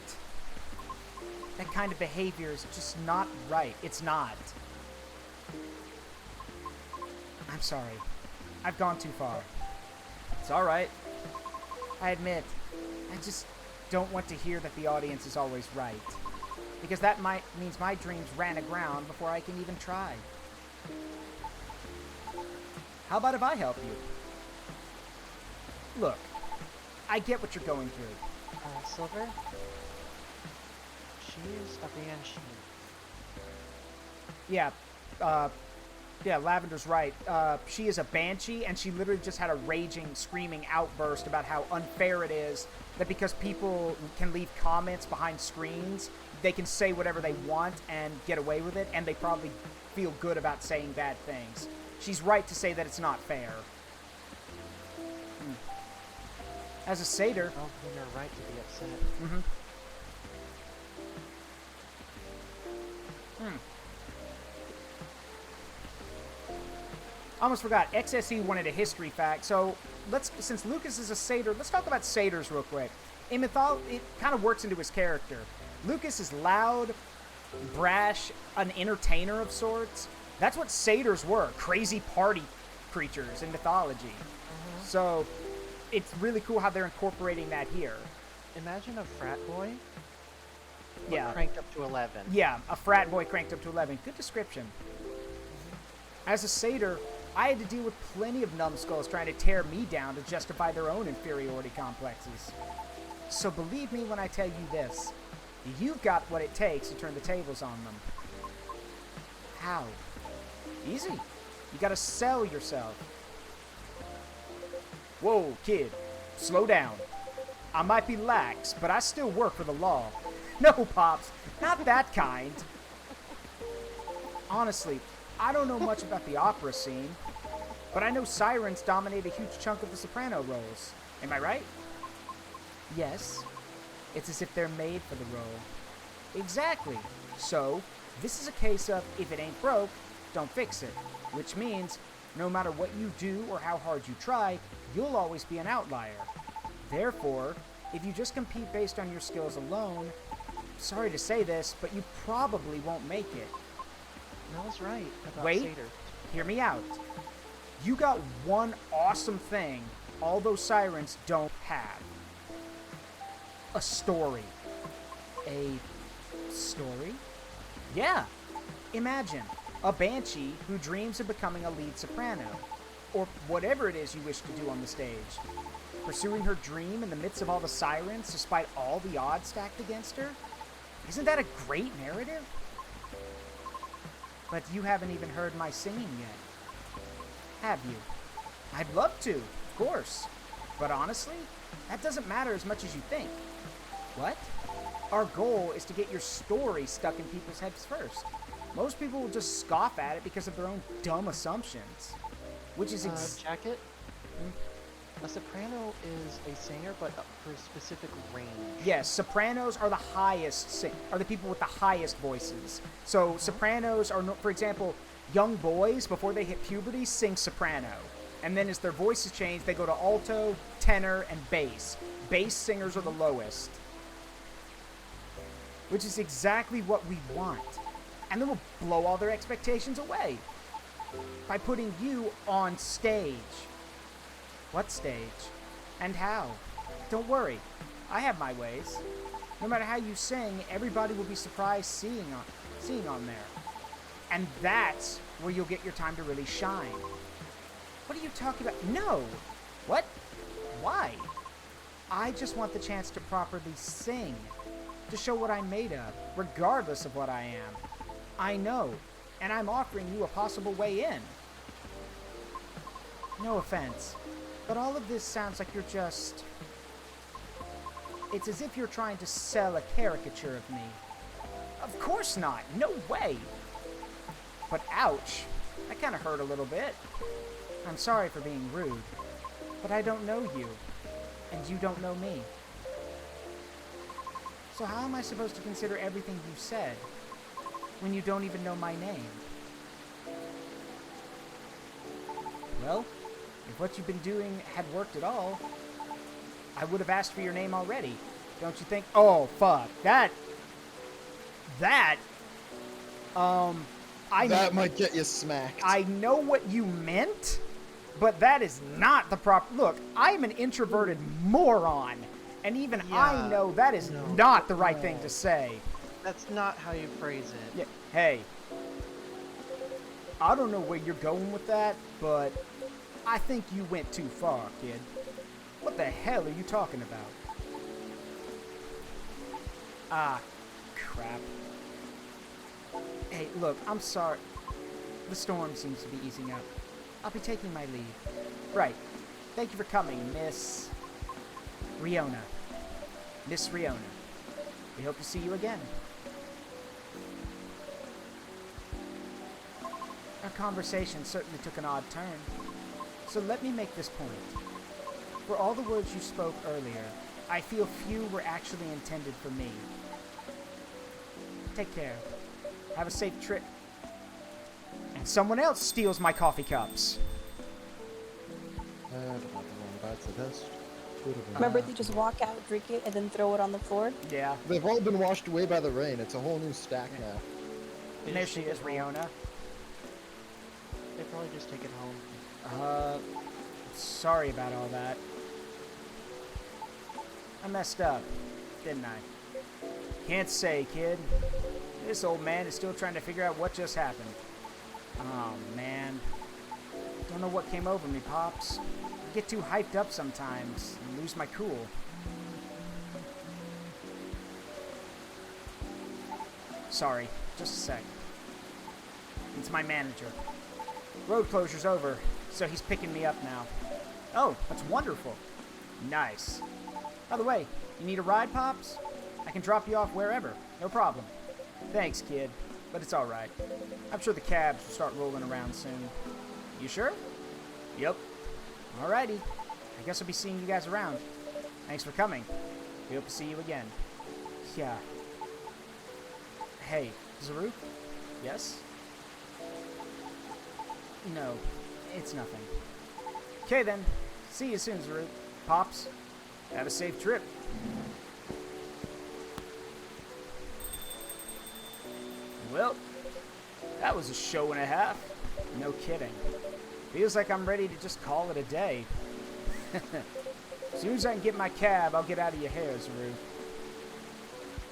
That kind of behavior is just not right. It's not. I'm sorry. I've gone too far. It's alright. I admit, I just don't want to hear that the audience is always right. Because that means my dreams ran aground before I can even try. How about if I help you? Look, I get what you're going through. Silver? She is a banshee. Yeah, Lavender's right. She is a banshee, and she literally just had a raging, screaming outburst about how unfair it is that because people can leave comments behind screens, they can say whatever they want and get away with it, and they probably feel good about saying bad things. She's right to say that it's not fair. As a satyr... Oh, you're right to be upset. Almost forgot. XSE wanted a history fact, so since Lucas is a satyr, let's talk about satyrs real quick. In mythology, it kind of works into his character. Lucas is loud, brash, an entertainer of sorts. That's what satyrs were, crazy party creatures in mythology. So it's really cool how they're incorporating that here. Imagine a frat boy Yeah. cranked up to 11. Yeah, a frat boy cranked up to 11. Good description. As a satyr, I had to deal with plenty of numbskulls trying to tear me down to justify their own inferiority complexes. So believe me when I tell you this. You've got what it takes to turn the tables on them. How? Easy. You gotta sell yourself. Whoa, kid. Slow down. I might be lax, but I still work for the law. No, Pops. Not that kind. Honestly, I don't know much about the opera scene, but I know sirens dominate a huge chunk of the soprano roles. Am I right? Yes. It's as if they're made for the role. Exactly. So, this is a case of if it ain't broke, don't fix it. Which means, no matter what you do or how hard you try, you'll always be an outlier. Therefore, if you just compete based on your skills alone, sorry to say this, but you probably won't make it. Mel's right about Wait, Satyr. hear me out. You got one awesome thing all those sirens don't have. A story. A story? Yeah. Imagine a banshee who dreams of becoming a lead soprano, or whatever it is you wish to do on the stage. Pursuing her dream in the midst of all the sirens despite all the odds stacked against her? Isn't that a great narrative? But you haven't even heard my singing yet. Have you? I'd love to, of course. But honestly, that doesn't matter as much as you think. What? Our goal is to get your story stuck in people's heads first. Most people will just scoff at it because of their own dumb assumptions. Which is Jacket? A soprano is a singer, but for a specific range. Yes, sopranos are the highest, are the people with the highest voices. So sopranos are, for example, young boys, before they hit puberty, sing soprano. And then as their voices change, they go to alto, tenor, and bass. Bass singers are the lowest. Which is exactly what we want. And then we'll blow all their expectations away. By putting you on stage. What stage? And how? Don't worry. I have my ways. No matter how you sing, everybody will be surprised seeing on there. And that's where you'll get your time to really shine. What are you talking about? No! What? Why? I just want the chance to properly sing. To show what I'm made of, regardless of what I am. I know, and I'm offering you a possible way in. No offense, but all of this sounds like you're just... It's as if you're trying to sell a caricature of me. Of course not, no way! But ouch, that kind of hurt a little bit. I'm sorry for being rude, but I don't know you, and you don't know me. So how am I supposed to consider everything you said when you don't even know my name? Well, if what you've been doing had worked at all, I would have asked for your name already. Don't you think? Oh, fuck. That might get you smacked. I know what you meant, but that is not the proper... Look, I'm an introverted moron. And even I know that is not the right thing to say. That's not how you phrase it. Yeah, hey, I don't know where you're going with that, but I think you went too far, kid. What the hell are you talking about? Ah, crap. Hey, look, I'm sorry. The storm seems to be easing up. I'll be taking my leave. Right. Thank you for coming, Miss Riona. Miss Riona. We hope to see you again. Our conversation certainly took an odd turn. So let me make this point. For all the words you spoke earlier, I feel few were actually intended for me. Take care. Have a safe trip. And someone else steals my coffee cups. That's a test. Remember, they just walk out, drink it, and then throw it on the floor? Yeah. They've all been washed away by the rain. It's a whole new stack now. And there she is, Riona. They probably just take it home. Sorry about all that. I messed up, didn't I? Can't say, kid. This old man is still trying to figure out what just happened. Oh, man. Don't know what came over me, Pops. I get too hyped up sometimes and lose my cool. Sorry, just a sec. It's my manager. Road closure's over, so he's picking me up now. Oh, that's wonderful. Nice. By the way, you need a ride, Pops? I can drop you off wherever. No problem. Thanks, kid. but it's alright. I'm sure the cabs will start rolling around soon. You sure? Yep. Alrighty. I guess I'll be seeing you guys around. Thanks for coming. We hope to see you again. Yeah. Hey, Zaruk? Yes? No, it's nothing. Okay then. See you soon, Zaruk. Pops, have a safe trip. Well, that was a show and a half. No kidding. Feels like I'm ready to just call it a day. As soon as I can get my cab, I'll get out of your hair, Zaruk.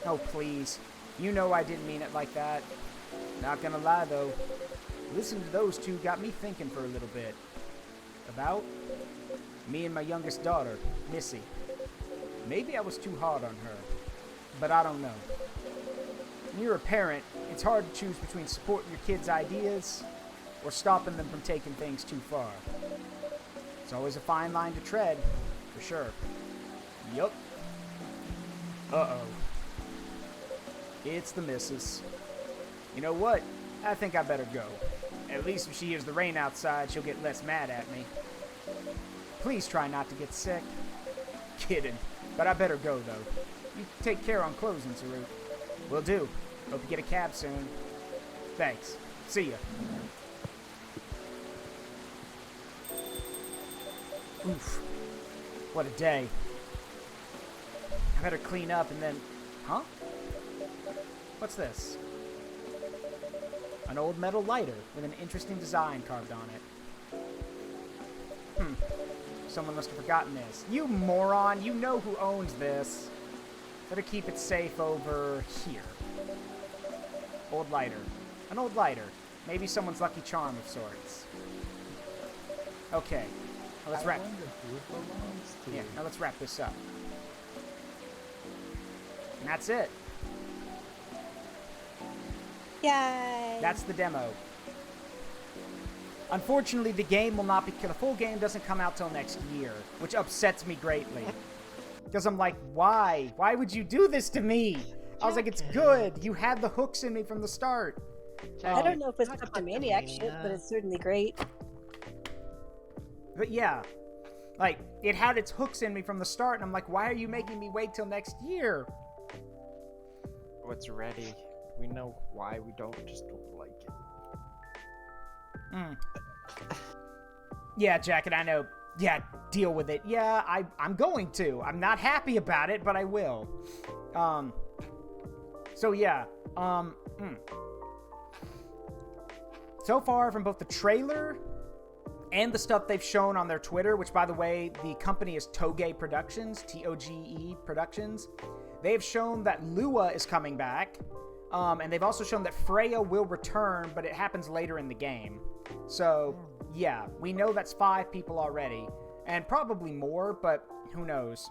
Oh, please. You know I didn't mean it like that. Not gonna lie, though. Listening to those two got me thinking for a little bit. About me and my youngest daughter, Missy. Maybe I was too hard on her, but I don't know. When you're a parent, it's hard to choose between supporting your kids' ideas or stopping them from taking things too far. It's always a fine line to tread, for sure. Yup. Uh-oh. It's the missus. You know what? I think I better go. At least if she hears the rain outside, she'll get less mad at me. Please try not to get sick. Kidding. But I better go, though. You take care on closing, Zaruk. Will do. Hope you get a cab soon. Thanks. See ya. Oof. What a day. I better clean up and then... Huh? What's this? An old metal lighter with an interesting design carved on it. Someone must have forgotten this. You moron! You know who owns this. Better keep it safe over here. Old lighter. An old lighter. Maybe someone's lucky charm of sorts. Okay. Now let's wrap. Yeah, now let's wrap this up. And that's it. Yay! That's the demo. Unfortunately, the game will not be... The full game doesn't come out till next year, which upsets me greatly. Because I'm like, why? Why would you do this to me? I was like, it's good. You had the hooks in me from the start. I don't know if it's kleptomaniac shit, but it's certainly great. But yeah, like, it had its hooks in me from the start, and I'm like, why are you making me wait till next year? Oh, it's ready. We know why we don't like it. Yeah, Jacket, I know. Yeah, deal with it. Yeah, I'm going to. I'm not happy about it, but I will. So yeah, So far, from both the trailer and the stuff they've shown on their Twitter, which, by the way, the company is Toge Productions, T-O-G-E Productions, they've shown that Lua is coming back, and they've also shown that Freya will return, but it happens later in the game. So, yeah, we know that's 5 people already, and probably more, but who knows.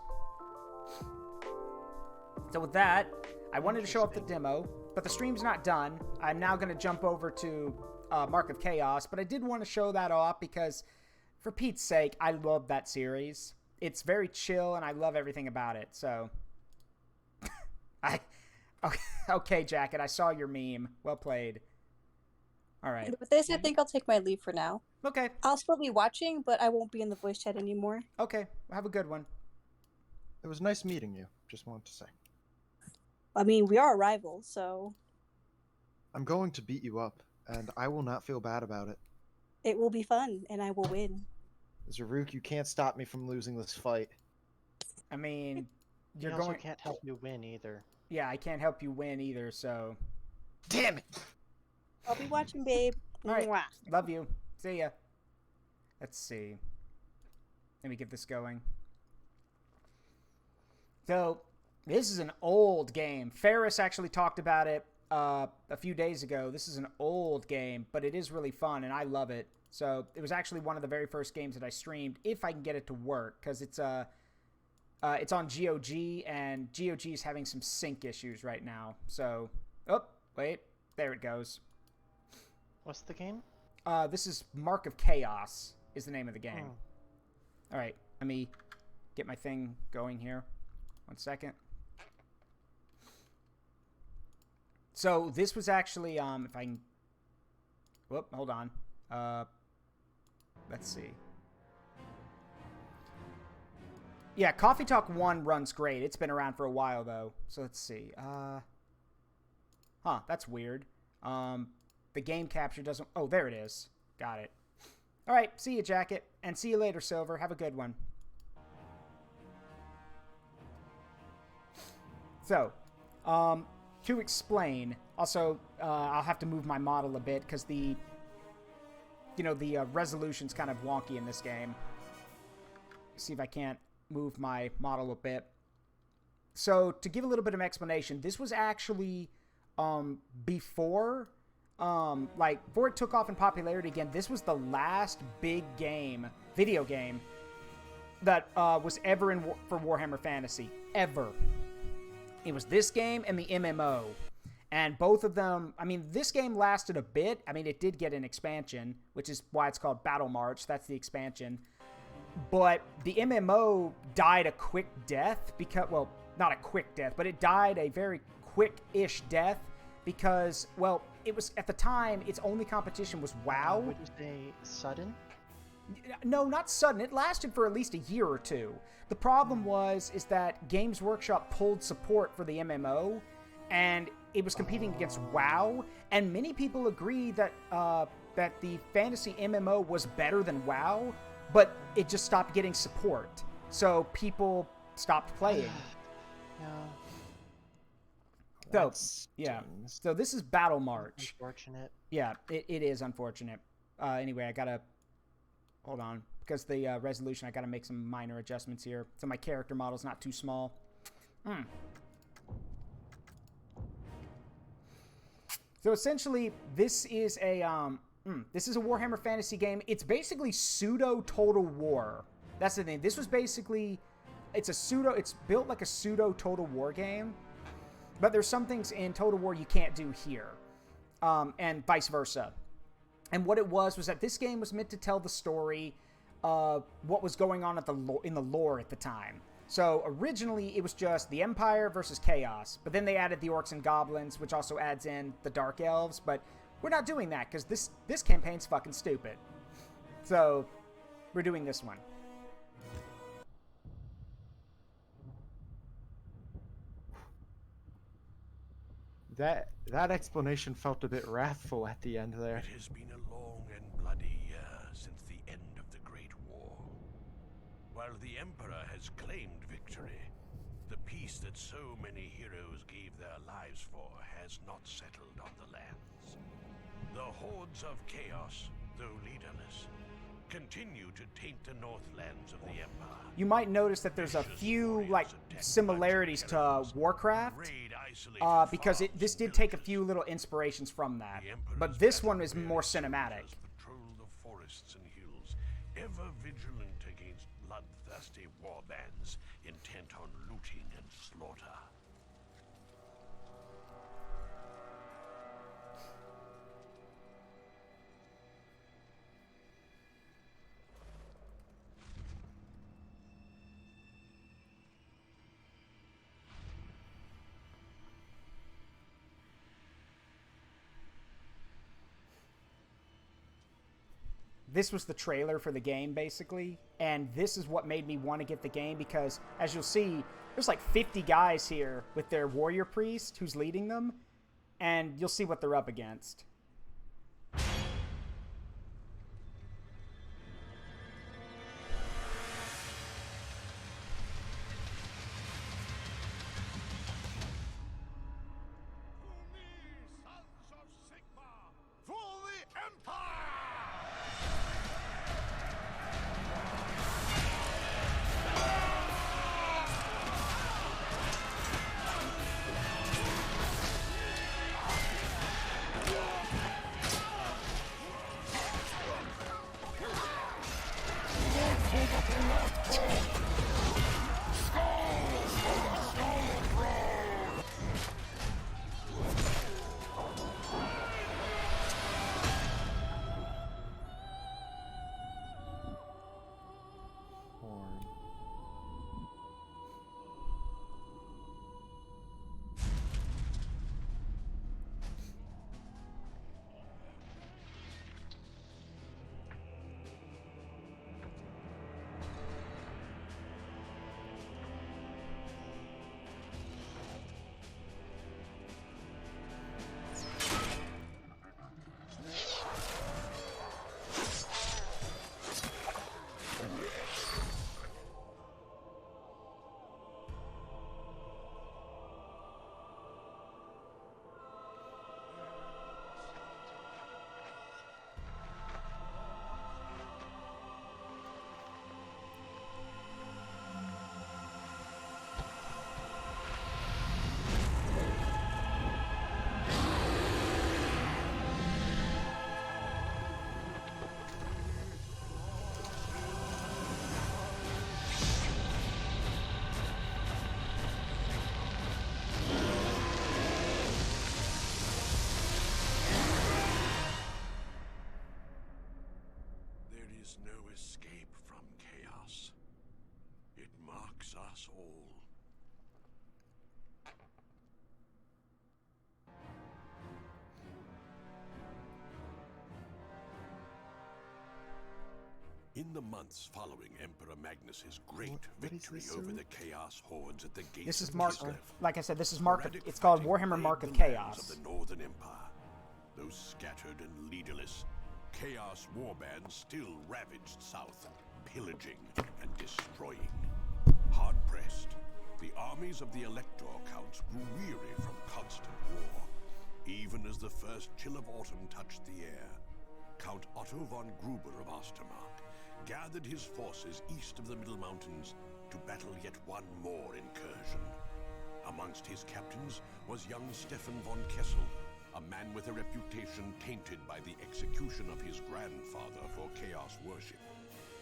So with that, I wanted to show off the demo, but the stream's not done. I'm now going to jump over to Mark of Chaos, but I did want to show that off because, for Pete's sake, I love that series. It's very chill, and I love everything about it, so... Okay, Jacket, I saw your meme. Well played. Alright. And with this, I think I'll take my leave for now. Okay. I'll still be watching, but I won't be in the voice chat anymore. Okay, well, have a good one. It was nice meeting you, just wanted to say. I mean, we are rivals, so... I'm going to beat you up, and I will not feel bad about it. It will be fun, and I will win. Zaruk, you can't stop me from losing this fight. I mean, You also can't help you win either. Yeah, I can't help you win either, so... Damn it! I'll be watching, babe. Alright, Mwah. love you. See ya. Let's see. Let me get this going. So, this is an old game. Ferris actually talked about it a few days ago. This is an old game, but it is really fun, and I love it. So, it was actually one of the very first games that I streamed, if I can get it to work, because it's on GOG, and GOG is having some sync issues right now. So, oh, wait, there it goes. What's the game? This is Mark of Chaos is the name of the game. All right, let me get my thing going here. 1 second. So this was actually, if I can, whoop, hold on. Let's see. Yeah, Coffee Talk 1 runs great. It's been around for a while, though. So let's see. That's weird. The game capture doesn't... Oh, there it is. Got it. All right, see you, Jacket. And see you later, Silver. Have a good one. So, to explain... Also, I'll have to move my model a bit, because the resolution's kind of wonky in this game. See if I can't move my model a bit. So, to give a little bit of explanation, this was actually, before it took off in popularity again, this was the last big video game, that was ever for Warhammer Fantasy. Ever. It was this game and the MMO. And both of them, I mean, this game lasted a bit. I mean, it did get an expansion, which is why it's called Battle March. That's the expansion. But the MMO died a quick death because, well, not a quick death, but it died a very quick-ish death because, well, it was, at the time, its only competition was WoW. Would you say sudden? No, not sudden. It lasted for at least a year or two. The problem is that Games Workshop pulled support for the MMO, and it was competing against WoW, and many people agree that that the fantasy MMO was better than WoW, but it just stopped getting support. So people stopped playing. Yeah. So, yeah. So this is Battle March. Unfortunate. Yeah, it is unfortunate. Anyway, I gotta... Hold on. Because the resolution, I gotta make some minor adjustments here. So my character model's not too small. So essentially, this is a Warhammer Fantasy game. It's basically pseudo Total War. That's the thing. This was basically, it's built like a pseudo Total War game, but there's some things in Total War you can't do here, and vice versa. And what it was that this game was meant to tell the story of what was going on in the lore at the time. So originally it was just the Empire versus Chaos, but then they added the Orcs and Goblins, which also adds in the Dark Elves, but we're not doing that because this campaign's fucking stupid. So we're doing this one. That explanation felt a bit wrathful at the end there. It has been a long and bloody year since the end of the Great War. While the Emperor has claimed victory, the peace that so many heroes gave their lives for has not settled on the lands. The hordes of chaos, though leaderless, continue to taint the northlands of the Empire. You might notice that there's a few similarities to Warcraft, because this did take a few little inspirations from that. But this one is more cinematic. Patrol the forests and hills, ever vigilant against bloodthirsty warbands intent on looting and slaughter. This was the trailer for the game, basically, and this is what made me want to get the game because, as you'll see, there's like 50 guys here with their warrior priest who's leading them, and you'll see what they're up against. us all. In the months following Emperor Magnus's great victory over the Chaos Hordes at the gates This is of Mark. Kislev, Like I said, this is Mark. sporadic It's called fighting Warhammer Mark of plagued the lands Chaos. of the Northern Empire. Though scattered and leaderless, Chaos warbands still ravaged south, pillaging and destroying. Hard-pressed, the armies of the Elector Counts grew weary from constant war. Even as the first chill of autumn touched the air, Count Otto von Gruber of Ostermark gathered his forces east of the Middle Mountains to battle yet one more incursion. Amongst his captains was young Stefan von Kessel, a man with a reputation tainted by the execution of his grandfather for chaos worship,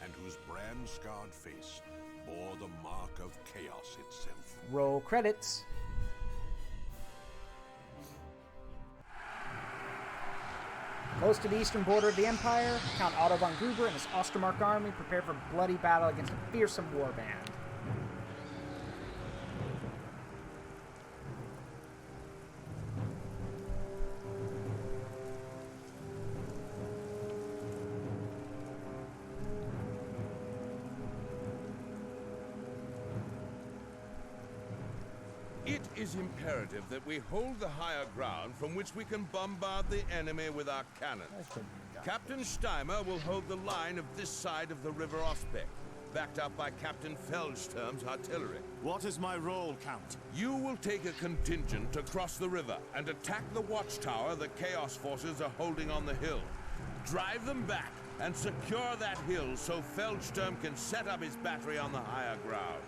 and whose brand-scarred face bore the mark of chaos itself. Roll credits. Close to the eastern border of the Empire, Count Otto von Gruber and his Ostermark army prepared for bloody battle against a fearsome warband. It is imperative that we hold the higher ground from which we can bombard the enemy with our cannons. Captain Steimer will hold the line of this side of the River Ospek, backed up by Captain Feldsturm's artillery. What is my role, Count? You will take a contingent across the river and attack the watchtower the Chaos forces are holding on the hill. Drive them back and secure that hill so Feldsturm can set up his battery on the higher ground.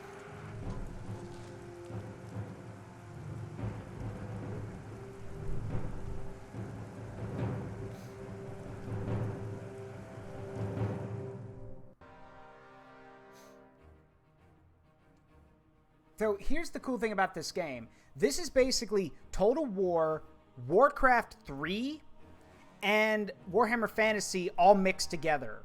So here's the cool thing about this game. This is basically Total War, Warcraft 3, and Warhammer Fantasy all mixed together.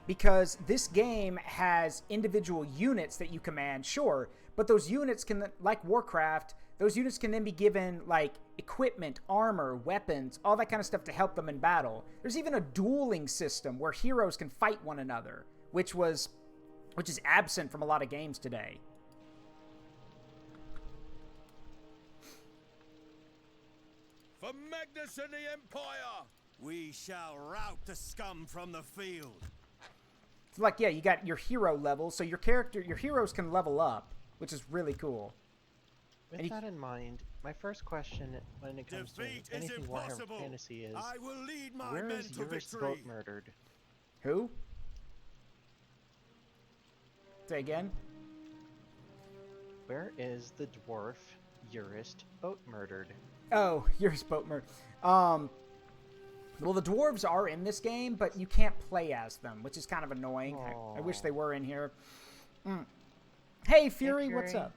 Because this game has individual units that you command, sure, but those units can, like Warcraft, those units can then be given, like, equipment, armor, weapons, all that kind of stuff to help them in battle. There's even a dueling system where heroes can fight one another, which is absent from a lot of games today. For Magnus and the Empire! We shall rout the scum from the field. It's like, yeah, you got your hero level, so your heroes can level up, which is really cool. With that in mind, my first question when it comes Defeat to anything Warhammer Fantasy is, I will lead my where men is to Eurus victory. Boat murdered? Who? Say again? Where is the dwarf Eurus Boat murdered? Oh, Eurus Boat murdered. Well, the dwarves are in this game, but you can't play as them, which is kind of annoying. I wish they were in here. Hey, Fury, what's up?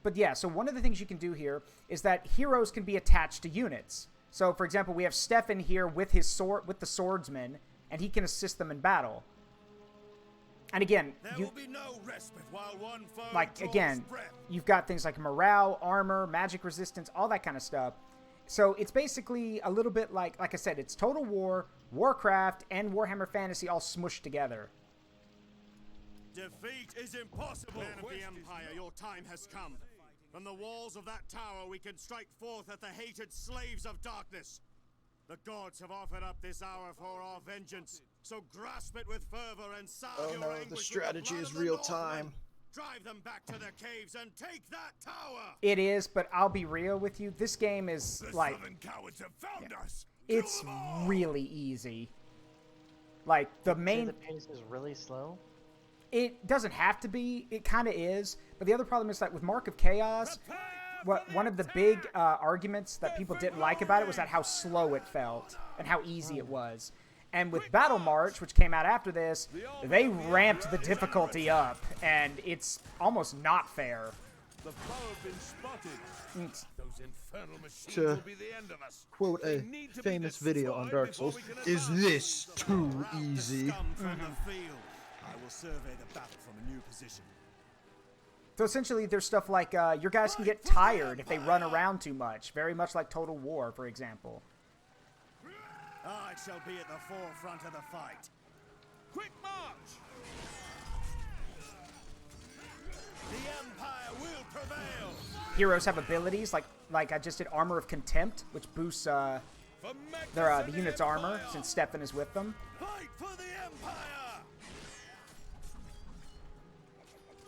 But yeah, so one of the things you can do here is that heroes can be attached to units. So, for example, we have Stefan here with his sword, with the swordsman, and he can assist them in battle. And again, There will be no respite while one foe like, draws again, breath. you've got things like morale, armor, magic resistance, all that kind of stuff. So it's basically a little bit like I said, it's Total War, Warcraft, and Warhammer Fantasy all smushed together. Defeat is impossible. Men of the Empire, your time has come. From the walls of that tower, we can strike forth at the hated slaves of darkness. The gods have offered up this hour for our vengeance, so grasp it with fervor and salve Oh your no, anguish the with strategy blood is of the real Northmen. time. Drive them back to their caves and take that tower. It is, but I'll be real with you. This game is like, Southern cowards have found us. it's really easy. Like the main, The pace is really slow. it doesn't have to be. It kind of is, but the other problem is that with Mark of Chaos, one of the big arguments that people didn't like about it was that how slow it felt and how easy it was. And with Battle March, which came out after this, they ramped the difficulty up, and it's almost not fair. The foe have been spotted. Those infernal machines To will be the end of us. Quote They a need to be famous video on destroyed Dark before Souls, we can is advance. this too Rout the easy? scum from the field. I will survey the battle from a new position. So essentially, there's stuff like your guys can get tired if they run around too much. Very much like Total War, for example. I shall be at the forefront of the fight. Quick march! The Empire will prevail. Heroes have abilities like I just did Armor of Contempt, which boosts the unit's armor since Stefan is with them. Fight for the Empire.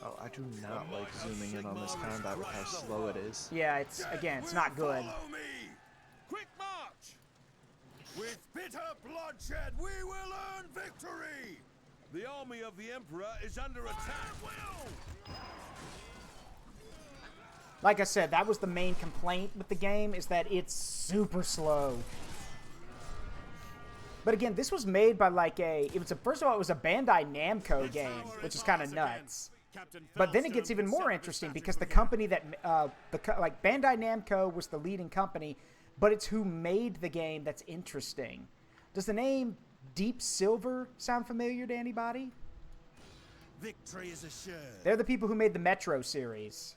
Oh, I do not like zooming in on this combat with how slow it is. Yeah, it's not good. Follow me. Quick march! With bitter bloodshed, we will earn victory. The army of the Emperor is under attack. Like I said, that was the main complaint with the game, is that it's super slow. But again, this was made by first of all, it was a Bandai Namco game, which is kind of nuts. But then it gets even more interesting because the company that, Bandai Namco was the leading company, but it's who made the game that's interesting. Does the name Deep Silver sound familiar to anybody? Victory is assured. They're the people who made the Metro series.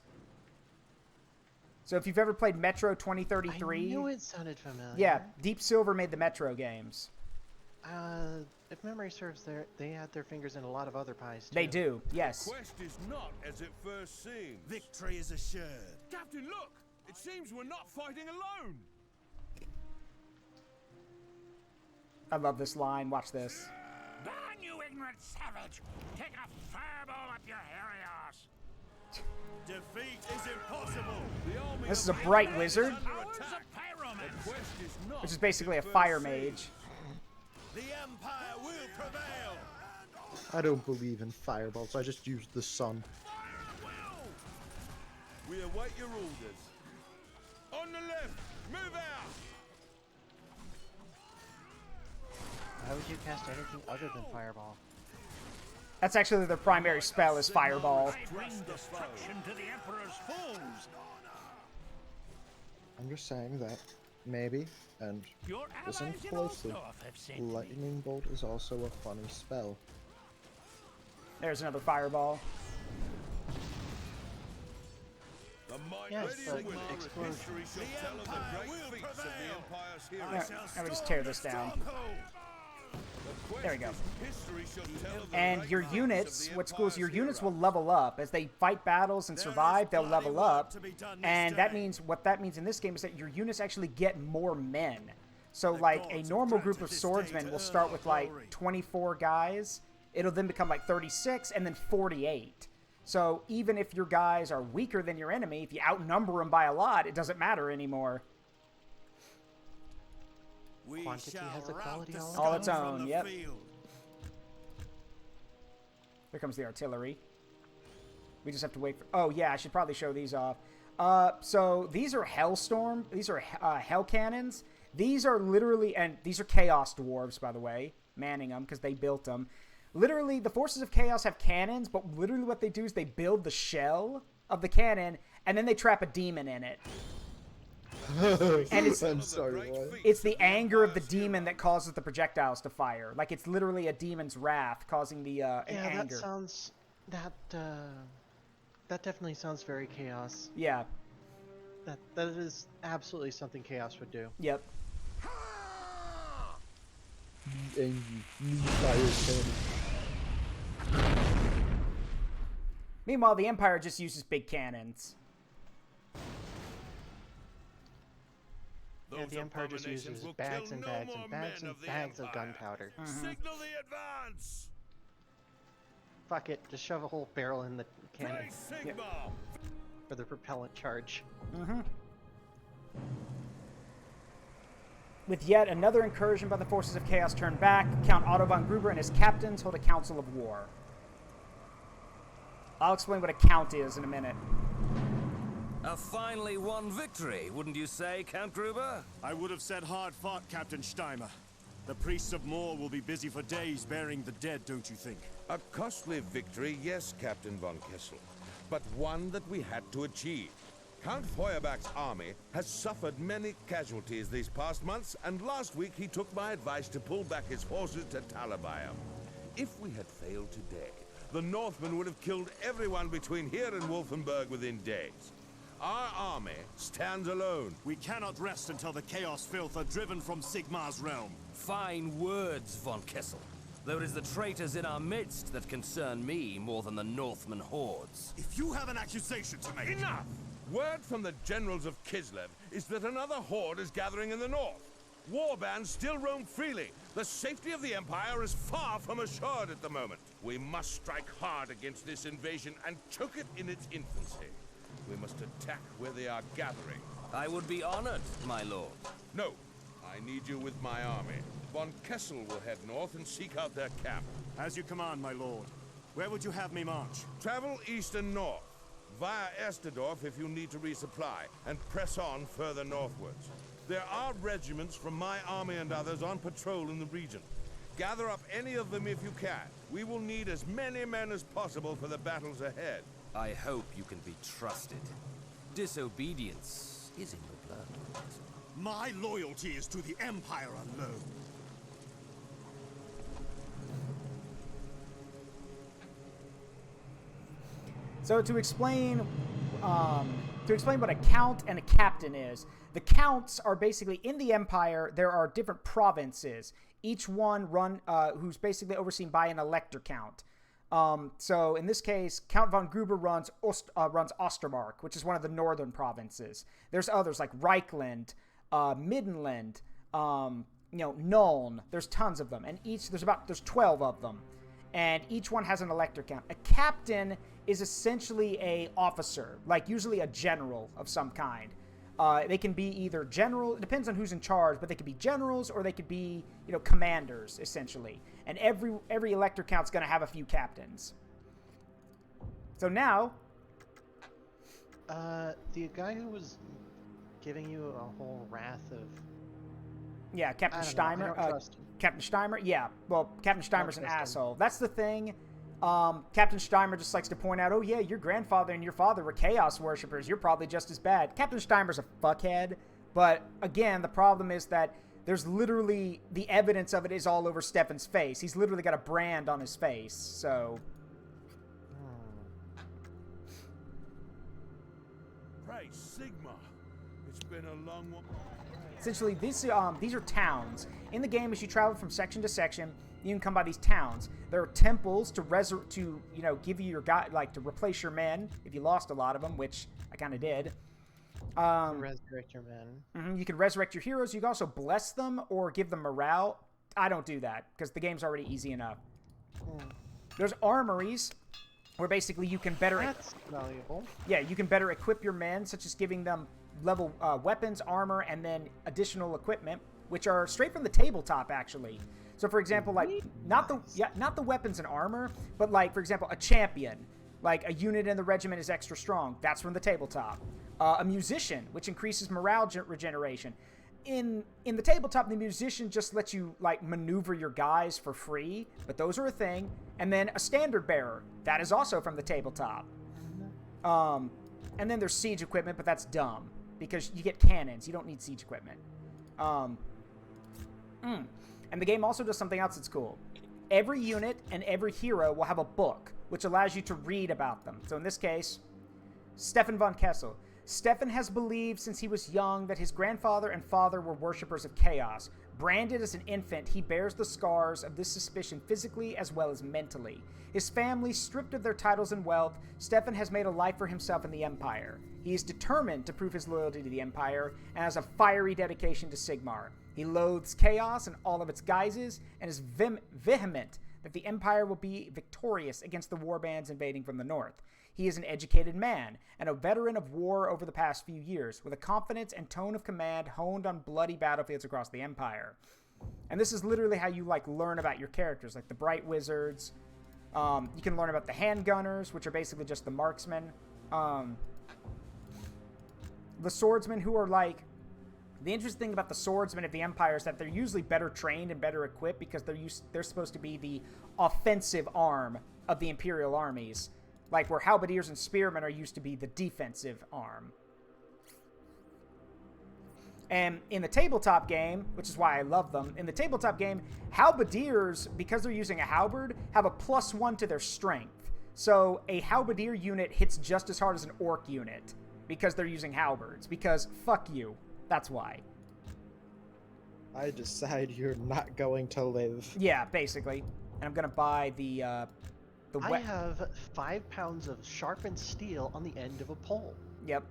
So if you've ever played Metro 2033... I knew it sounded familiar. Yeah, Deep Silver made the Metro games. If memory serves, they had their fingers in a lot of other pies, too. They do, yes. The quest is not as it first seems. Victory is assured. Captain, look! It seems we're not fighting alone! I love this line. Watch this. Burn, you ignorant savage! Take a fireball up your hairy arse! Defeat is impossible. The army This is of a the bright Emperor is wizard, under Hours attack. of pyromancy! The quest is not which is basically a as it fire first mage. seems. The Empire will prevail. I don't believe in fireballs. I just use the sun. We await your orders. On the left, move out! Why would you cast anything other than Fireball? That's actually their primary spell is Fireball. I bring destruction to the Emperor's foes! I'm just saying that maybe, and Your listen allies in closely, Ostdorf have sent me. lightning bolt is also a funny spell. There's another Fireball. The might Yes, ready but and willing. explosion. History shall tell of the great feats of the Empire's heroes. Alright, let me just tear this down. The quest There we go. is history shall tell of the And great your feats units, of the what's cool is your Empire's units will heroes. level up. As they fight battles and survive, they'll level up. And that means, what that means in this game is that your units actually get more men. So like a normal group of swordsmen will start with like 24 guys. It'll then become like 36 and then 48. So even if your guys are weaker than your enemy, if you outnumber them by a lot, it doesn't matter anymore. We Quantity shall has a rout quality the all its scum own, from the yep. field. Here comes the artillery. We just have to wait for... Oh, yeah, I should probably show these off. So these are Hellstorm. These are Hell Cannons. These are literally... And these are Chaos Dwarves, by the way. Manning them, because they built them. Literally, the Forces of Chaos have cannons, but literally what they do is they build the shell of the cannon, and then they trap a demon in it. And I'm sorry, what? it's the anger of the demon that causes the projectiles to fire. Like, it's literally a demon's wrath causing the an Yeah, anger. that sounds... That definitely sounds very Chaos. Yeah. That is absolutely something Chaos would do. Yep. And you fire cannon. Meanwhile, the Empire just uses big cannons. Yeah, Those the Empire just abominations uses will bags kill and no bags more and bags men and of the bags of Empire. gunpowder. Signal the advance! Fuck it, just shove a whole barrel in the cannon Great Sigma! for the propellant charge. With yet another incursion by the Forces of Chaos turned back, Count Otto von Gruber and his captains hold a council of war. I'll explain what a count is in a minute. A finely won victory, wouldn't you say, Count Gruber? I would have said hard fought, Captain Steimer. The priests of Moor will be busy for days burying the dead, don't you think? A costly victory, yes, Captain von Kessel, but one that we had to achieve. Count Feuerbach's army has suffered many casualties these past months, and last week he took my advice to pull back his forces to Talabayam. if we had failed today, the Northmen would have killed everyone between here and Wolfenburg within days. Our army stands alone. We cannot rest until the Chaos Filth are driven from Sigmar's realm. Fine words, von Kessel. Though it is the traitors in our midst that concern me more than the Northman hordes. If you have an accusation to make... Enough! Word from the generals of Kislev is that another horde is gathering in the north. Warbands still roam freely. The safety of the Empire is far from assured at the moment. We must strike hard against this invasion and choke it in its infancy. We must attack where they are gathering. I would be honored, my lord. No, I need you with my army. Von Kessel will head north and seek out their camp. As you command, my lord. Where would you have me march? Travel east and north, via Esterdorf if you need to resupply, and press on further northwards. There are regiments from my army and others on patrol in the region. Gather up any of them if you can. We will need as many men as possible for the battles ahead. I hope you can be trusted. Disobedience is in your blood. My loyalty is to the Empire alone. So to explain what a count and a captain is, the counts are basically in the Empire. There are different provinces, each one who's basically overseen by an elector count. So in this case, Count von Gruber runs Ostermark, which is one of the northern provinces. There's others like Reichland, Middenland, Nuln. There's tons of them, and there's 12 of them, and each one has an elector count. A captain is essentially a officer, like usually a general of some kind. They can be either general, it depends on who's in charge, but they could be generals or they could be, commanders, essentially. And every elector count's going to have a few captains. So now... the guy who was giving you a whole wrath of... Yeah, Captain Steimer. Captain Steimer? Yeah, well, Captain Steimer's an asshole. That's the thing. Captain Steimer just likes to point out, oh yeah, your grandfather and your father were Chaos worshippers. You're probably just as bad. Captain Steimer's a fuckhead, but again, the problem is that there's literally, the evidence of it is all over Stefan's face. He's literally got a brand on his face, so... Praise Sigma. It's been a long one. Essentially, these are towns. In the game, as you travel from section to section, you can come by these towns. There are temples to give you your to replace your men if you lost a lot of them, which I kind of did. Resurrect your men. You can resurrect your heroes. You can also bless them or give them morale. I don't do that because the game's already easy enough. There's armories where basically you can better... That's valuable. Yeah, you can better equip your men, such as giving them level weapons, armor, and then additional equipment, which are straight from the tabletop, actually. So, for example, not the weapons and armor, but for example, a champion, a unit in the regiment is extra strong. That's from the tabletop. A musician, which increases morale regeneration. In the tabletop, the musician just lets you maneuver your guys for free, but those are a thing. And then a standard bearer, that is also from the tabletop. And then there's siege equipment, but that's dumb because you get cannons. You don't need siege equipment. And the game also does something else that's cool. Every unit and every hero will have a book, which allows you to read about them. So in this case, Stefan von Kessel. Stefan has believed since he was young that his grandfather and father were worshippers of chaos. Branded as an infant, he bears the scars of this suspicion physically as well as mentally. His family stripped of their titles and wealth, Stefan has made a life for himself in the Empire. He is determined to prove his loyalty to the Empire and has a fiery dedication to Sigmar. He loathes chaos and all of its guises and is vehement that the Empire will be victorious against the warbands invading from the north. He is an educated man and a veteran of war over the past few years, with a confidence and tone of command honed on bloody battlefields across the Empire. And this is literally how you learn about your characters, like the Bright Wizards. You can learn about the Handgunners, which are basically just the marksmen. The Swordsmen, who are the interesting thing about the Swordsmen of the Empire is that they're usually better trained and better equipped because they're supposed to be the offensive arm of the Imperial armies. Where halberdiers and spearmen are used to be the defensive arm. And in the tabletop game, which is why I love them, in the tabletop game, halberdiers, because they're using a halberd, have a +1 to their strength. So a halberdier unit hits just as hard as an orc unit because they're using halberds. Because fuck you. That's why. I decide you're not going to live. Yeah, basically. And I'm gonna buy the I have 5 pounds of sharpened steel on the end of a pole. Yep.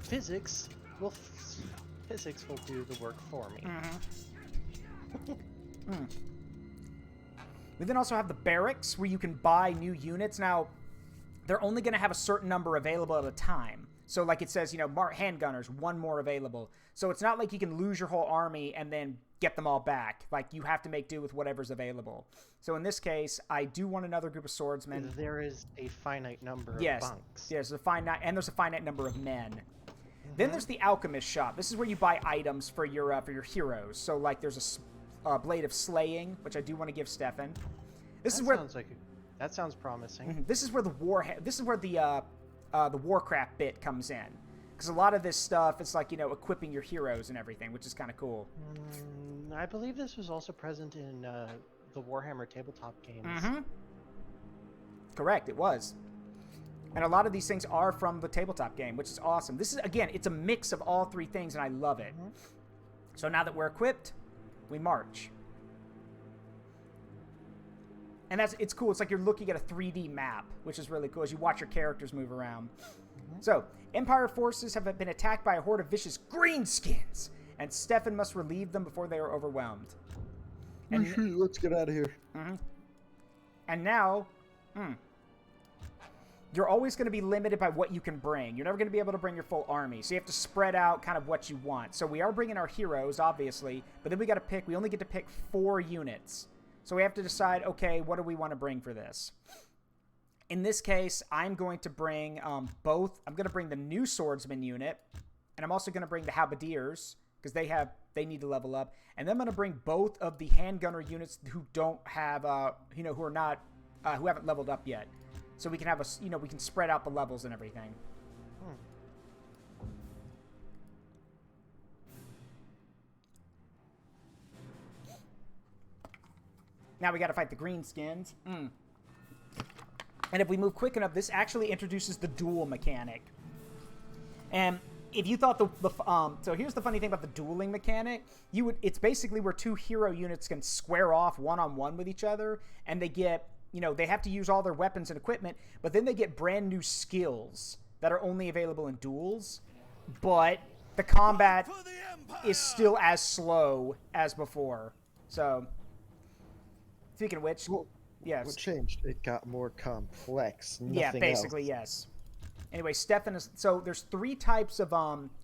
Physics will do the work for me. We then also have the barracks where you can buy new units. Now, they're only going to have a certain number available at a time. So, like it says, you know, handgunners, 1 more available. So it's not like you can lose your whole army and then get them all back. Like, you have to make do with whatever's available. So in this case, I do want another group of swordsmen. There is a finite number of yes, bunks. Yes, there's a finite number of men. Then there's the alchemist shop. This is where you buy items for your heroes. So like there's a blade of slaying, which I do want to give Stefan. This is where that sounds promising. This is where the Warcraft bit comes in, because a lot of this stuff is like, you know, equipping your heroes and everything, which is kind of cool. I believe this was also present in the Warhammer tabletop games. Correct, it was. And a lot of these things are from the tabletop game, which is awesome. This is, again, it's a mix of all 3 things, and I love it. So now that we're equipped, we march. And it's cool. It's like you're looking at a 3D map, which is really cool as you watch your characters move around. So, Empire forces have been attacked by a horde of vicious greenskins, and Stefan must relieve them before they are overwhelmed. And let's get out of here. And now, you're always going to be limited by what you can bring. You're never going to be able to bring your full army, so you have to spread out kind of what you want. So we are bringing our heroes, obviously, but then we got to pick. We only get to pick 4 units. So we have to decide, okay, what do we want to bring for this? In this case, I'm going to bring both. I'm going to bring the new swordsman unit, and I'm also going to bring the halberdiers, because they need to level up. And then I'm going to bring both of the handgunner units who don't have, who haven't leveled up yet. So we can have we can spread out the levels and everything. Now we got to fight the greenskins. And if we move quick enough, this actually introduces the duel mechanic. And if you thought so here's the funny thing about the dueling mechanic. It's basically where 2 hero units can square off one-on-one with each other, and they get, they have to use all their weapons and equipment, but then they get brand new skills that are only available in duels. But the combat is still as slow as before. So, speaking of which, yes. What changed? It got more complex. Yeah, basically, yes. Anyway, Stefan is... So, there's 3 types of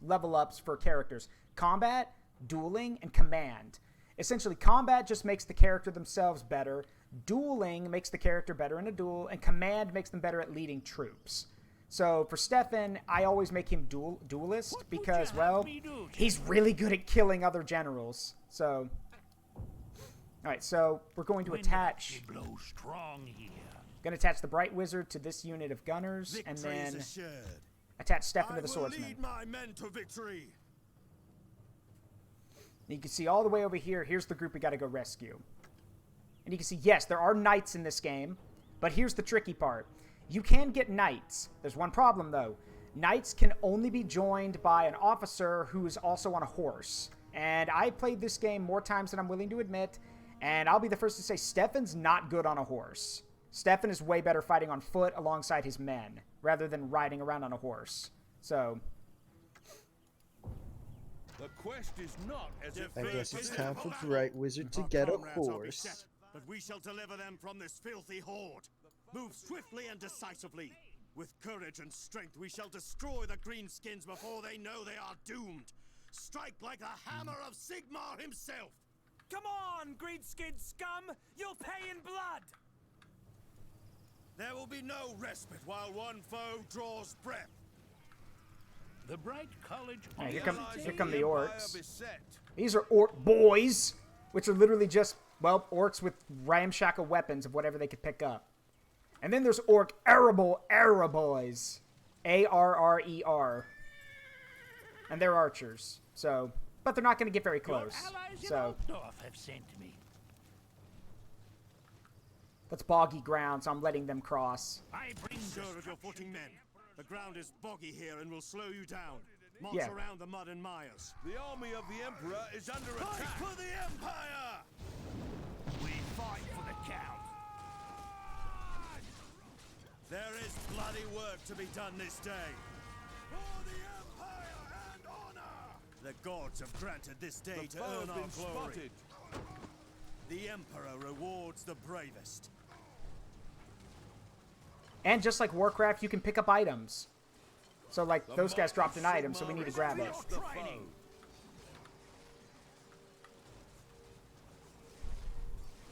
level ups for characters. Combat, dueling, and command. Essentially, combat just makes the character themselves better. Dueling makes the character better in a duel. And command makes them better at leading troops. So, for Stefan, I always make him duelist because, well, he's really good at killing other generals. So... Alright, so we're going to attach... Going to attach the Bright Wizard to this unit of gunners, and then attach Stefan to the swordsman. Lead my men to victory. And you can see all the way over here, here's the group we got to go rescue. And you can see, yes, there are knights in this game, but here's the tricky part. You can get knights. There's one problem, though. Knights can only be joined by an officer who is also on a horse. And I played this game more times than I'm willing to admit, and I'll be the first to say Stefan's not good on a horse. Stefan is way better fighting on foot alongside his men, rather than riding around on a horse. So... The quest is not as if I guess it's time for Bright Wizard to get a horse. But we shall deliver them from this filthy horde. Move swiftly and decisively. With courage and strength, we shall destroy the greenskins before they know they are doomed. Strike like the hammer of Sigmar himself. Come on, greenskin scum! You'll pay in blood! There will be no respite while one foe draws breath. The Bright College... Right, here come the orcs. These are orc boys, which are literally just, well, orcs with ramshackle weapons of whatever they could pick up. And then there's orc Arreboys. A-R-R-E-R. And they're archers, so... But they're not going to get very close. Your allies So... in Altdorf have sent me. That's boggy ground, so I'm letting them cross. I bring Sure of your footing, men. The ground is boggy here and will slow you down. March Yeah. around the mud and mires. The army of the Emperor is under attack. For the Empire! We fight for the Count. There is bloody work to be done this day. For the Empire and honor! The gods have granted this day The to foe earn have our been glory. spotted. The Emperor rewards the bravest. And just like Warcraft, you can pick up items. So, like, The those guys might dropped of an item, so we need to grab it. Sigmar is the foe.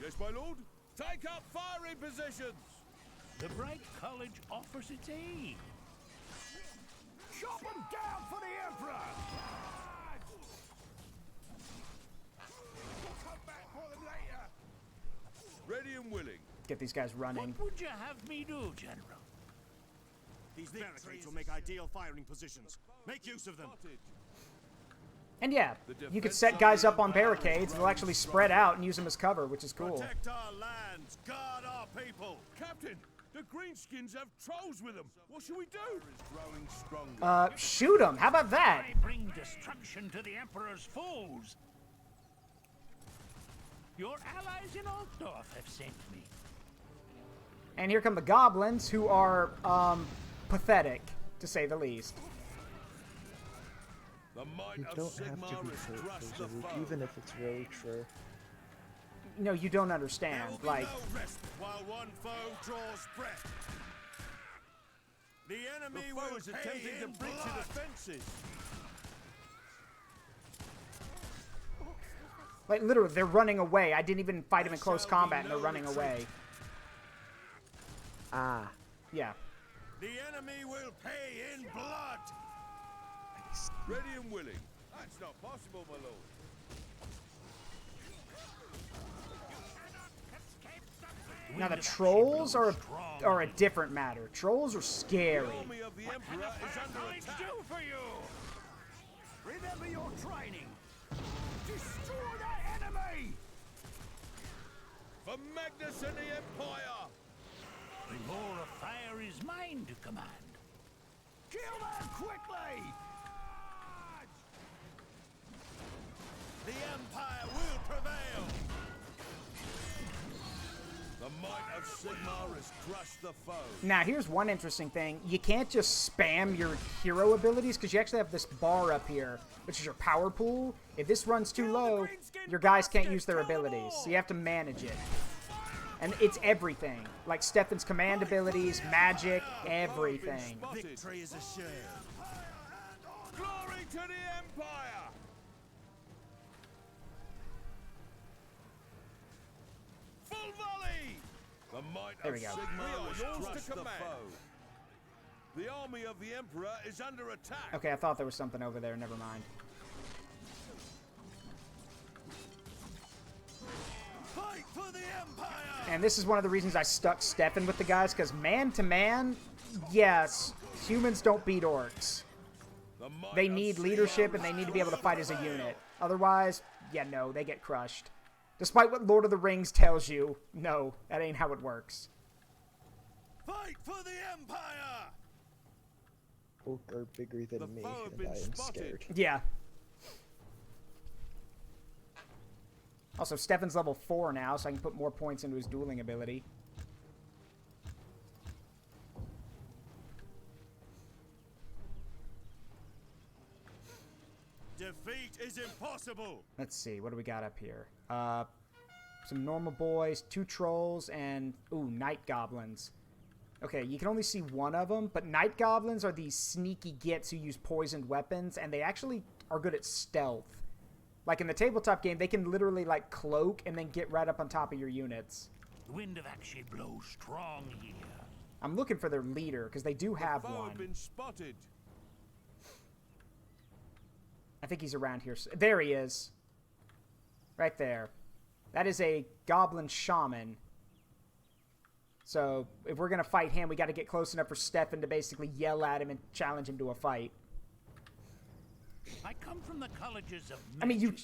Yes, my lord. Take up firing positions. The Bright College offers its aid. Chop them down for the Emperor! We'll come back for them later. Ready and willing. Get these guys running. What would you have me do, General? These barricades will make ideal firing positions. Make use of them. And yeah, you could set guys up on barricades, and they'll actually spread out and use them as cover, which is cool. Protect our lands. Guard our people. Captain, the Greenskins have trolls with them. What should we do? Is growing stronger. Shoot them. How about that? I bring destruction to the Emperor's foes. Your allies in Altdorf have sent me. And here come the goblins, who are, pathetic, to say the least. The might You of don't have to Sigmar be is hurtful, thrust the Zaruk, foe. even if it's really true. No, you don't understand. There will be Like, no rest while one foe draws breath. The The enemy foe will is pay attempting to in breach the blood. defenses. like literally, they're running away. I didn't even fight them in close combat, and they're running away. Ah. Yeah. The enemy will pay in blood. Ready and willing. That's not possible, my lord. Now the trolls are a different matter. Trolls are scary. The army of the Emperor is under attack. Do for you. Remember your training. Destroy that enemy. For Magnus and the Empire. The law of fire is mine to command. Kill them quickly. The Empire will prevail. The might of Sigmar has crushed the foe. Now, here's one interesting thing. You can't just spam your hero abilities, because you actually have this bar up here, which is your power pool. If this runs too low, your guys can't use their abilities, so you have to manage it. And it's everything. Like Stefan's command abilities, magic, everything. Victory is assured. Glory to the Empire! Full volley! The might There of we go. Sigmar has crushed the foe. The army of the Emperor is under attack. Okay, I thought there was something over there. Never mind. Fight for the Empire. And this is one of the reasons I stuck Stefan with the guys, because man-to-man, yes, humans don't beat orcs. The might They of need Sigmar leadership, and they need to be able to fight as a unit. Otherwise, yeah, no, they get crushed. Despite what Lord of the Rings tells you, no, that ain't how it works. Fight for the Empire. Folk are bigger than The me, foe have and been I am spotted. scared. Yeah. Also, Stefan's level 4 now, so I can put more points into his dueling ability. Defeat is impossible. Let's see, what do we got up here? Some normal boys, 2 trolls, and, ooh, night goblins. Okay, you can only see one of them, but night goblins are these sneaky gits who use poisoned weapons, and they actually are good at stealth. Like in the tabletop game, they can literally like cloak and then get right up on top of your units. The wind of action blows strong here. I'm looking for their leader, because they do have The foe one. have been spotted. I think he's around here. There he is. Right there. That is a goblin shaman. So, if we're going to fight him, we got to get close enough for Stefan to basically yell at him and challenge him to a fight. I come from the colleges of I mean,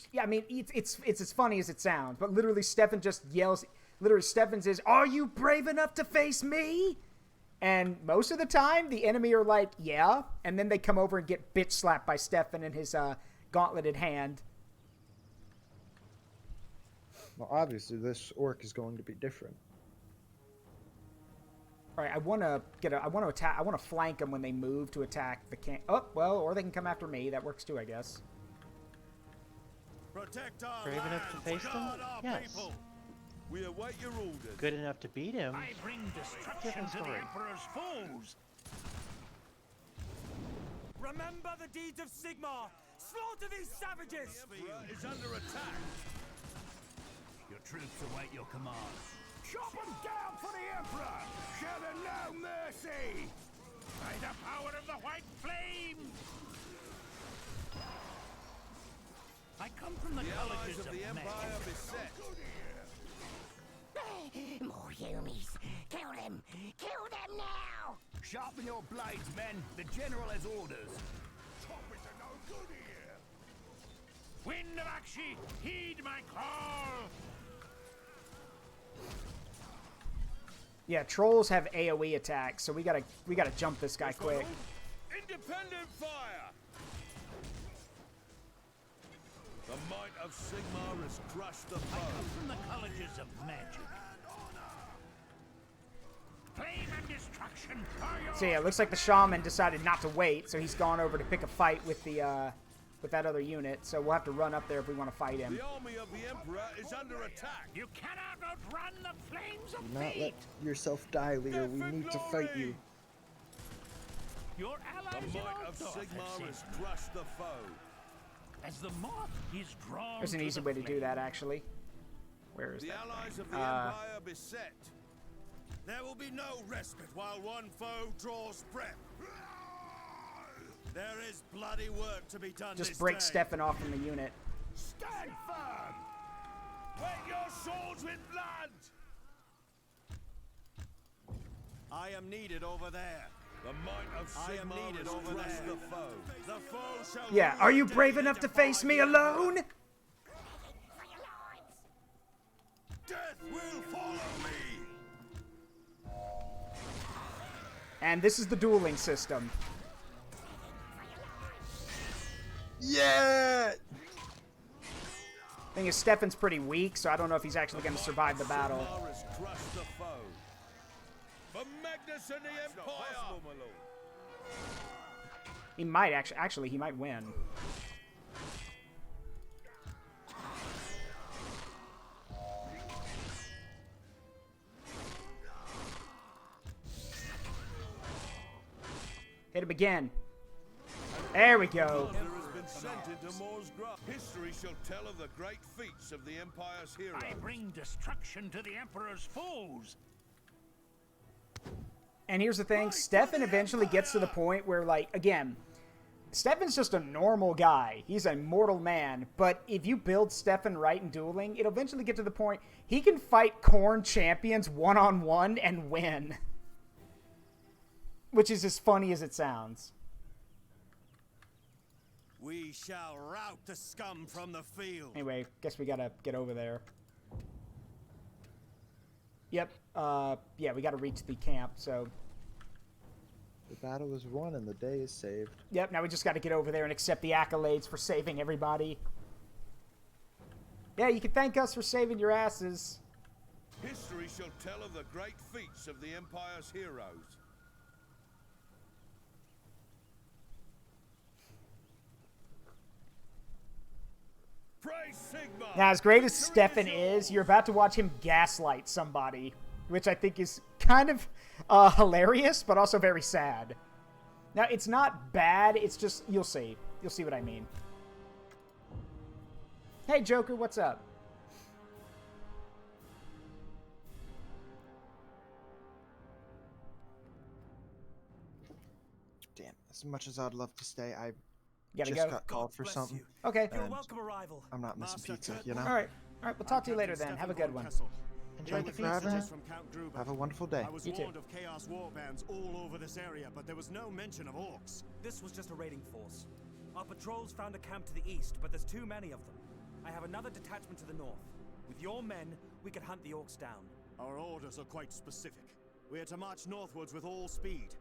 it's as funny as it sounds, but literally Stefan just yells. Literally, Stefan says, "Are you brave enough to face me?" And most of the time, the enemy are like, "Yeah," and then they come over and get bitch slapped by Stefan in his gauntleted hand. Well, obviously, this orc is going to be different. All right, I want to attack. I want to flank them when they move to attack the camp. Oh, well, or they can come after me. That works too, I guess. Protect our Brave enough to face them? Yes. We await your orders. Good enough to beat him? I bring destruction Different to the story. Emperor's foes. Remember the deeds of Sigmar! Slaughter these savages! The Emperor is under attack. Your troops await your command. Chop them down for the Emperor! Show them no mercy! By the power of the White Flame! I come from the The allies colleges of the Empire magic. beset. More humans! Kill them! Kill them now! Sharpen your blades, men. The General has orders. Toppers are no good here! Wind of Akshi, heed my call! Yeah, trolls have AoE attacks, so we gotta jump this guy quick. Independent fire! The might of Sigmar has crushed the I foe. come from the colleges of magic. Flame and destruction are yours. So yeah, it looks like the shaman decided not to wait, so he's gone over to pick a fight with the with that other unit. So we'll have to run up there if we want to fight him. The army of the Emperor is under attack. You cannot outrun the flames of Do not fate. let yourself die, leader. We need to fight you. Your The allies in might of Altdorf have Sigmar seen has me. crushed the foe. As the moth is drawn There's an to easy the way to do flame. that, actually. Where is The that allies thing? of the Empire beset. There will be no respite while one foe draws breath. There is bloody work to be done Just this break day. Stefan off from the unit. Stand firm! Wet your swords with blood! I am needed over there. The might of I am Sigmar needed has over crushed there. the foe. The foe shall Yeah, are you brave enough to face me alone? Death will follow me! And this is the dueling system. Yeah! Thing is, Stefan's pretty weak, so I don't know if he's actually going to survive the battle. Sigmar has crushed the foe. For Magnus and the Empire! He might actually he might win. Hit him again. There we go. There has been sent into Mor's Grove. History shall tell of the great feats of the Empire's heroes. I bring destruction to the Emperor's foes. And here's the thing, Stefan eventually gets to the point where, like, again, Stefan's just a normal guy. He's a mortal man. But if you build Stefan right in dueling, it'll eventually get to the point he can fight Khorne champions one-on-one and win. Which is as funny as it sounds. We shall rout the scum from the field. Anyway, guess we gotta get over there. Yep, yeah, we gotta reach the camp, so... The battle is won and the day is saved. Yep, now we just gotta get over there and accept the accolades for saving everybody. Yeah, you can thank us for saving your asses. History shall tell of the great feats of the Empire's heroes. Praise Sigmar! Now, as great as Stefan is, you're about to watch him gaslight somebody, which I think is kind of hilarious, but also very sad. Now, it's not bad, it's just, you'll see. You'll see what I mean. Hey, Joker, what's up? Damn, as much as I'd love to stay, I Gotta just go? got called for something. Okay. and I'm not missing pizza, you know? Alright, we'll talk to you later then. Have a good one. Enjoy the Thank you for having pizza. me. Have a wonderful day. I was You too. warned of chaos warbands all over this area, but there was no mention of orcs. This was just a raiding force. Our patrols found a camp to the east, but there's too many of them. I have another detachment to the north. With your men, we can hunt the orcs down. Our orders are quite specific. We are to march northwards with all speed.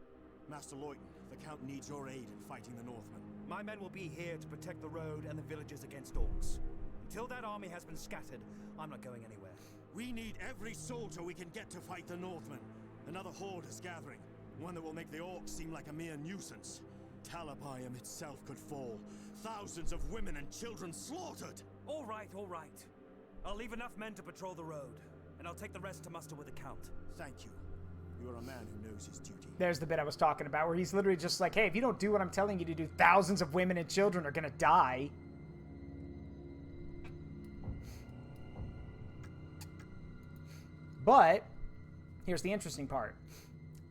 Master Leuton, the Count needs your aid in fighting the Northmen. My men will be here to protect the road and the villages against orcs. Until that army has been scattered, I'm not going anywhere. We need every soldier we can get to fight the Northmen. Another horde is gathering, one that will make the orcs seem like a mere nuisance. Talabayam itself could fall. Thousands of women and children slaughtered! All right, all right. I'll leave enough men to patrol the road, and I'll take the rest to muster with the Count. Thank you. You are a man who knows his duty. There's the bit I was talking about, where he's literally just like, hey, if you don't do what I'm telling you to do, thousands of women and children are gonna die. But, here's the interesting part.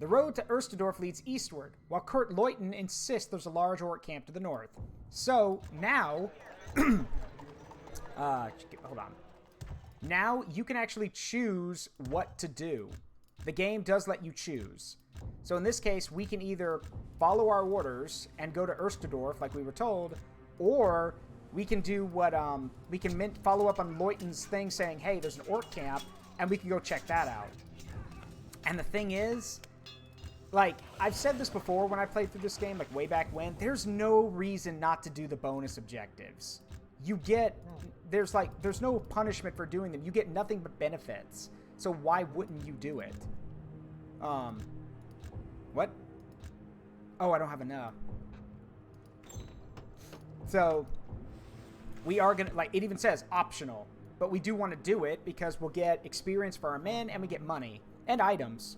The road to Erstedorf leads eastward, while Kurt Leuton insists there's a large orc camp to the north. So, now... hold on. Now, you can actually choose what to do. The game does let you choose. So in this case, we can either follow our orders and go to Erstedorf, like we were told, or we can do what, we can follow up on Leuton's thing saying, hey, there's an orc camp, and we can go check that out. And the thing is, like, I've said this before when I played through this game, like way back when, there's no reason not to do the bonus objectives. You get, there's no punishment for doing them. You get nothing but benefits. So why wouldn't you do it? What? Oh, I don't have enough. So, we are gonna, like, it even says optional. But we do want to do it because we'll get experience for our men and we get money. And items.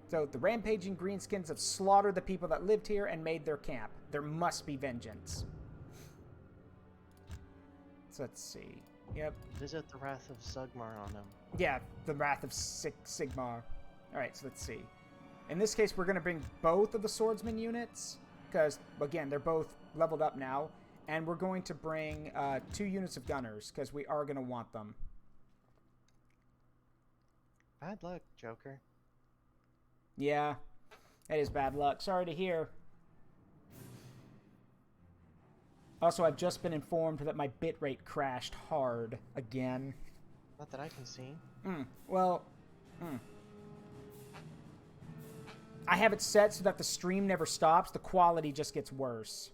So, the rampaging greenskins have slaughtered the people that lived here and made their camp. There must be vengeance. So, let's see. Yep. Visit the Wrath of Sigmar on him. Yeah, the Wrath of Sigmar. Alright, so let's see. In this case, we're going to bring both of the swordsman units. Because, again, they're both leveled up now. And we're going to bring 2 units of gunners. Because we are going to want them. Bad luck, Joker. Yeah, that is bad luck. Sorry to hear. Also, I've just been informed that my bitrate crashed hard again. Not that I can see. I have it set so that the stream never stops. The quality just gets worse.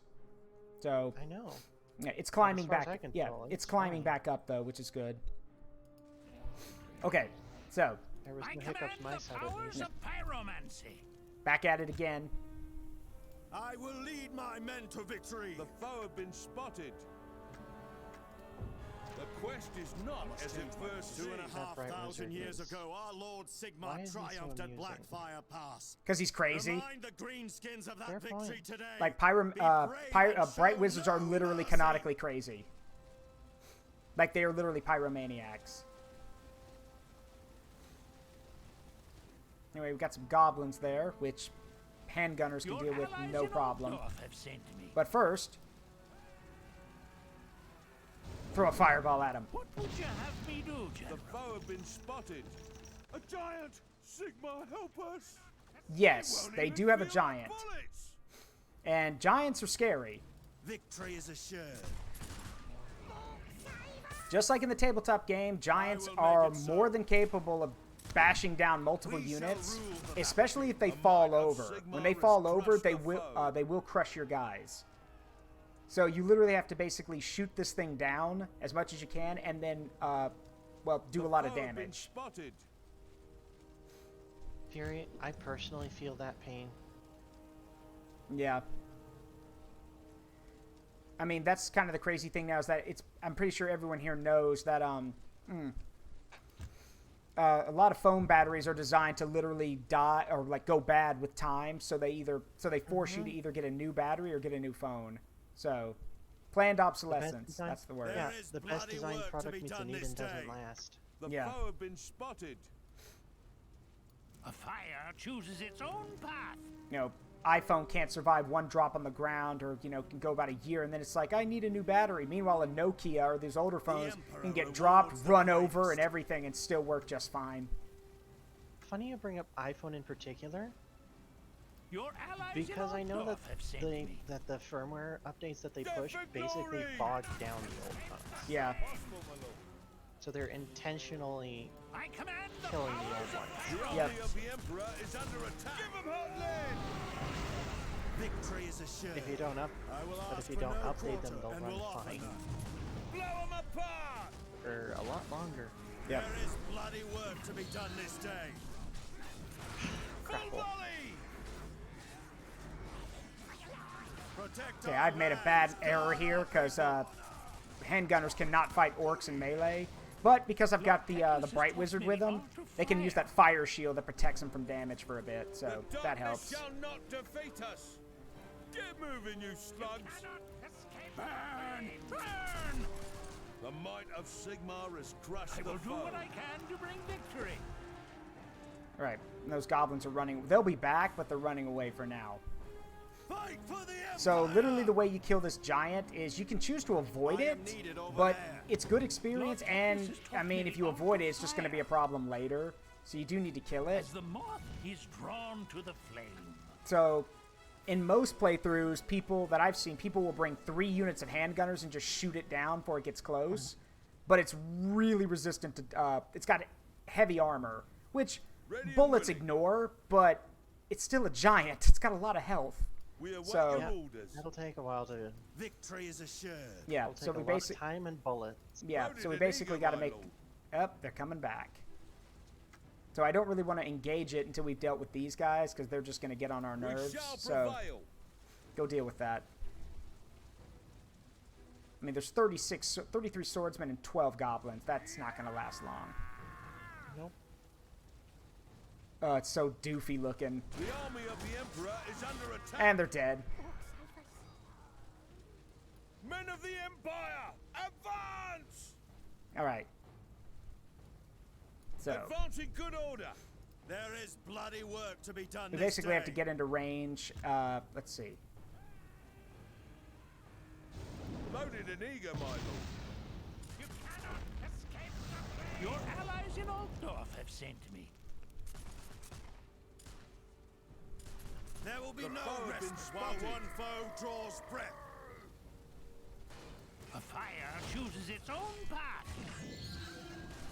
So I know. Yeah, it's climbing as far as back. I can Yeah, tell, it's climbing back up though, which is good. Okay, so There was no hiccups my side of the pyromancy. back at it again. I will lead my men to victory. The foe have been spotted. The quest is not as it first seemed. 2,500 years ago, our Lord Sigmar triumphed at Blackfire Pass. Because he's crazy. Remind the greenskins of that victory today. Like, Bright Wizards are literally canonically crazy. Like, they are literally pyromaniacs. Anyway, we've got some goblins there, which handgunners can deal with no problem. But first, throw a fireball at him. What would you have me do, General? The foe have been spotted. A giant! Sigmar, help us! Yes, they do have a giant. Bullets. And giants are scary. Victory is assured. Just like in the tabletop game, giants are more than capable of bashing down multiple units, especially if they fall over. When they fall over, they will crush your guys. So you literally have to basically shoot this thing down as much as you can, and then, well, do a lot of damage. Fury, I personally feel that pain. Yeah. I mean, that's kind of the crazy thing now is that I'm pretty sure everyone here knows that, a lot of phone batteries are designed to literally die or like go bad with time. So they force you to either get a new battery or get a new phone. So planned obsolescence. That's the word. Yeah, the best designed product meets a need and doesn't last. The foe have been spotted. A fire chooses its own path. You know, iPhone can't survive one drop on the ground, or, you know, can go about a year, and then it's like, I need a new battery. Meanwhile, a Nokia or these older phones can get dropped, run over, and everything, and still work just fine. Funny you bring up iPhone in particular. Your allies Because in I know that Altdorf have sent me. the firmware updates that they push basically bog down the old ones. Yeah. So they're intentionally I command the killing the powers old of ones. The army of the Emperor is under attack. Give them hot lead! Victory is assured. If you don't but if you don't update them, they'll run fine Blow them apart! for a lot longer. Yep. There is bloody work to be done this day. Full Crackle. volley! Protect Okay, our I've made a bad error here because handgunners cannot fight orcs in melee. But because I've got the Bright Wizard with them, they can use that fire shield that protects them from damage for a bit, so The that darkness helps. shall not defeat us. Get moving, you slugs! Burn! Burn! The might of Sigmar has crushed I the will do foe. what I can to bring victory. Alright, those goblins are running. They'll be back, but they're running away for now. Fight for the Empire! So literally the way you kill this giant is you can choose to avoid I am it, needed over but there. it's good experience, and I mean, if you avoid it, it's just going to be a problem later. So you do need to kill it. As the moth is drawn to the flame. So in most playthroughs, people that I've seen, people will bring 3 units of handgunners and just shoot it down before it gets close. But it's really resistant to, it's got heavy armor, which bullets ignore, but it's still a giant. It's got a lot of health. We await So- your Yeah, orders. that'll take a while to. Victory is assured. Yeah, It'll take so a we lot of basically, time and bullets. yeah, Loaded so we and basically eager, got to my make, lord. they're coming back. So I don't really want to engage it until we've dealt with these guys, because they're just going to get on our We nerves. shall So prevail. go deal with that. I mean, there's 33 swordsmen and 12 goblins. That's not going to last long. Nope. Oh, it's so doofy looking. The army of the Emperor is under attack. And they're dead. Men of the Empire, advance! All right. So Advance in good order. There is bloody work to be done we this basically have to day. get into range. Let's see. Loaded and eager, my lord. You cannot escape the flame. Your allies in Altdorf have sent me. There will be The no foe has rest been while spotted. one foe draws breath. A fire chooses its own path.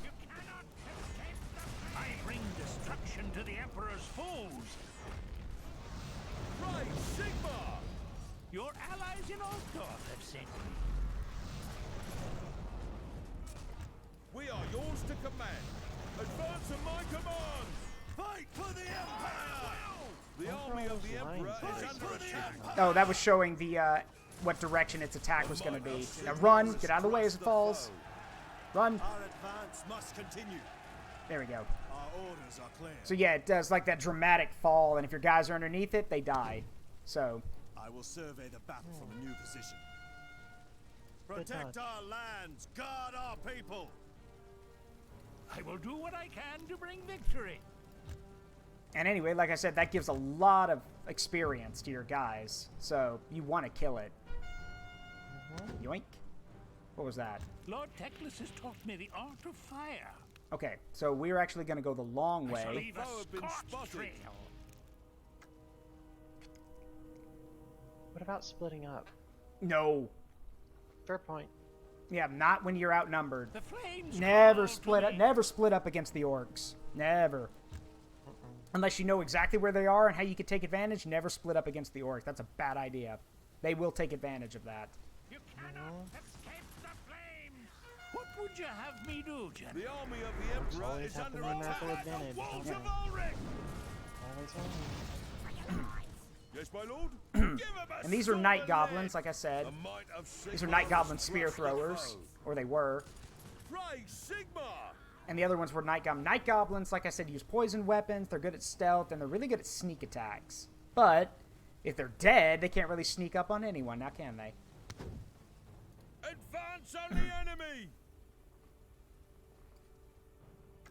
You cannot escape the flame. I bring destruction to the Emperor's foes. Right, Sigmar! Your allies in Altdorf have sent me. We are yours to command. Advance at my command. Fight for the Empire! The army of the Emperor is under attack. Oh, that was showing the what direction its attack was going to be. Now run, get out of the way as it falls. Run. Our advance must continue. There we go. Our orders are clear. So yeah, it does like that dramatic fall, and if your guys are underneath it, they die. So I will survey the battle from a new position. Good Protect touch. our lands, guard our people. I will do what I can to bring victory. and anyway, like I said, that gives a lot of experience to your guys. So you want to kill it. Yoink. What was that? Lord Teclis has taught me the art of fire. Okay, so we're actually going to go the long I shall way. leave a Foe have been scorched spotted. trail. What about splitting up? No. Fair point. Yeah, not when you're outnumbered. The flames Never call to split up. me. Never split up against the orcs. Never. Unless you know exactly where they are and how you could take advantage, never split up against the orcs. That's a bad idea. They will take advantage of that. You cannot escape the flames. What would you have me do, General? The army of the Emperor always is have under the numerical attack. advantage, The walls don't of they? Ulrich. Always on. Yes, my lord. Give him a And these are sword night and goblins, leg. like I said. The might of These are Sigmar night goblin has spear crushed the throwers. foe. Or they were. Right, Sigmar. And the other ones were night goblins. Night goblins, like I said, use poison weapons. They're good at stealth, and they're really good at sneak attacks. But if they're dead, they can't really sneak up on anyone, now can they? Advance on the enemy.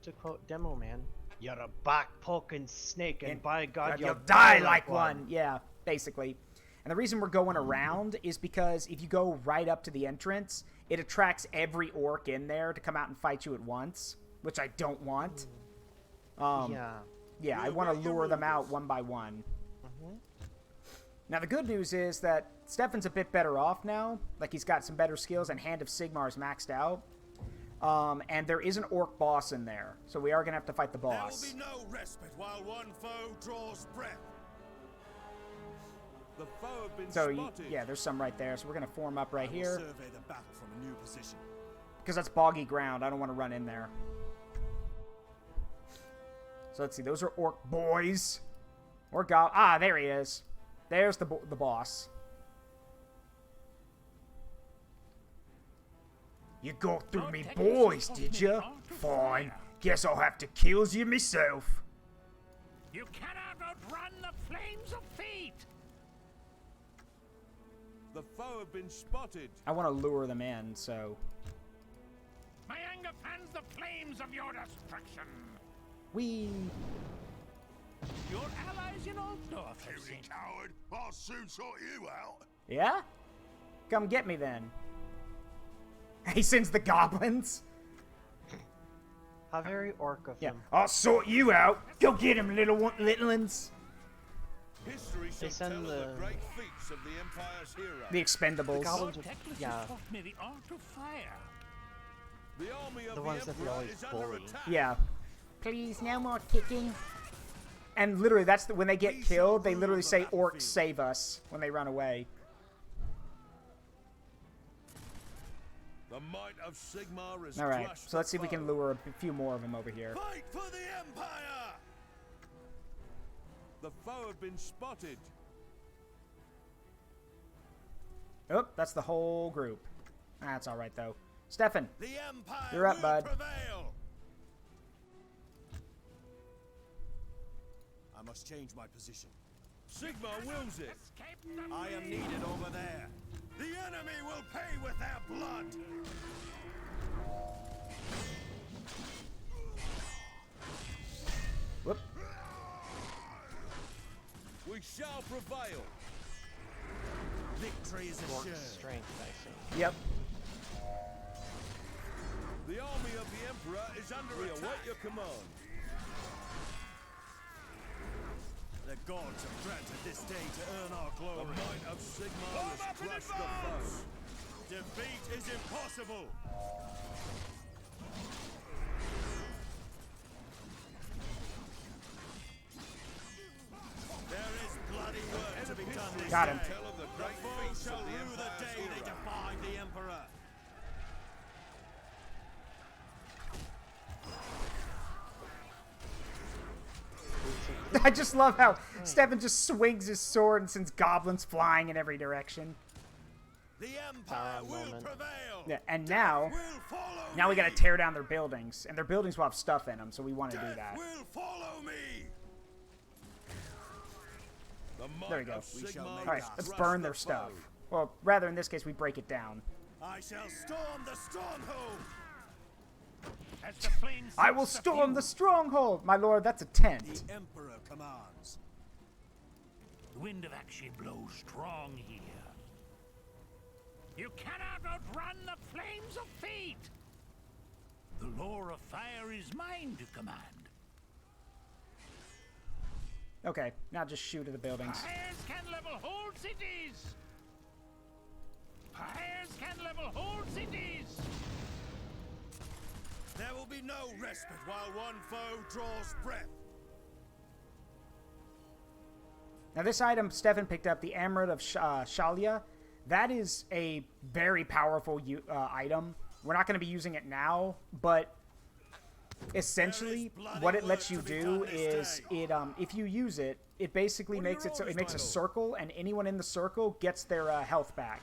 To quote Demo Man, you're a back-poking snake, and by God, you'll die like one. Yeah, basically. And the reason we're going around is because if you go right up to the entrance, it attracts every orc in there to come out and fight you at once, which I don't want. Yeah. Yeah, I want to lure them out one by one. Now, the good news is that Stefan's a bit better off now. Like, he's got some better skills, and Hand of Sigmar is maxed out. And there is an orc boss in there, so we are going to have to fight the boss. There will be no respite while one foe draws breath. The foe have been So, spotted. yeah, there's some right there. So we're going to form up right here. Survey the battle from a new position. Because that's boggy ground. I don't want to run in there. So let's see. Those are orc boys. Or go. Ah, there he is. There's the boss. You got through me boys, did you? Fine. Guess I'll have to kill you myself. You cannot outrun the flames of fate. The foe have been spotted. I want to lure them in, so... My anger fans the flames of your destruction. Whee! Your allies in Altdorf have You coward! I'll soon sort you out. Yeah? Come get me then. He sends the goblins. How very orc of Yeah. him. I'll sort you out. Go get him, little ones. History They shall send tell of the- the great feats of the Empire's heroes. The Expendables. The goblins Lord are, Teclis yeah, has taught me the art of fire. The army of the the ones that they Emperor always is under bully. attack. Yeah. Please, no more kicking. And literally, that's when they get killed, they literally say, orcs save us, when they run away. The might of Sigmar is Alright, crushed so let's see if we the can foe. lure a few more of them over here. Fight for the Empire! The foe have been spotted. Oh, that's the whole group. That's alright, though. Stefan, The Empire you're up, will bud. prevail! I must change my position. Sigmar wills it. I am needed over there. The enemy will pay with their blood. Whoop. We shall prevail. Victory is orc assured. strength, I see. Yep. The army of the Emperor is under attack. We await your command. The gods have granted this day to earn our The glory. might of Sigmar has crushed the foe. Defeat is impossible. There is bloody work to be done this Got him. day. Tell of the The great foe feats shall of the rue the Empire's day they hero. defied the Emperor. I just love how Stefan just swings his sword and sends goblins flying in every direction. The Empire will moment. prevail. Yeah, and now, Will follow we me. gotta tear down their buildings. And their buildings will have stuff in them, so we want to do Death that. will follow me. The might There we go. of We shall Sigmar make Alright, us let's crushed burn the their stuff. foe. Well, rather, in this case, we break it down. I shall storm the stronghold. As the flames I will sense storm the fuel, stronghold! My lord, that's a tent. The Emperor commands. The wind of action blows strong here. You cannot outrun the flames of fate. The lore of fire is mine to command. Okay, now just shoot at the buildings. Fires can level whole cities. Fires can level whole cities. There will be no respite while one foe draws breath. Now this item Stefan picked up, the Amulet of Shalia, that is a very powerful item. We're not going to be using it now, but essentially what it lets you do is it if you use it, it basically makes it so it makes a circle, and anyone in the circle gets their health back.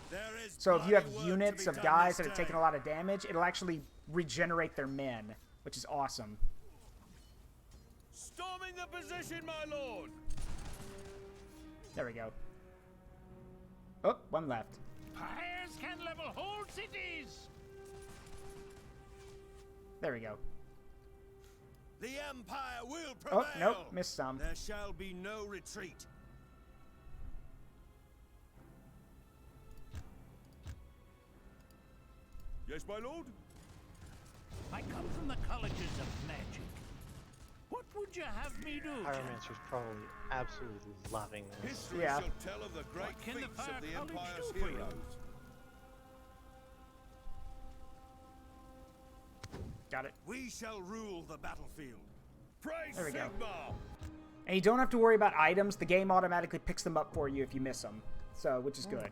So if you have units of guys that have taken a lot of damage, it'll actually regenerate their men, which is awesome. Storming the position, my lord. There we go. Oh, one left. Fires can level whole cities. There we go. The Empire will prevail. Oh, nope, missed some. There shall be no retreat. Yes, my lord. I come from the colleges of magic. What would you have me do? Pyromancer's probably absolutely loving this. History Yeah. shall tell of the great What can the feats Fire of the College Empire's do for you? heroes. Got it. We shall rule the battlefield. Praise There we go. Sigmar! And you don't have to worry about items. The game automatically picks them up for you if you miss them. So, which is good.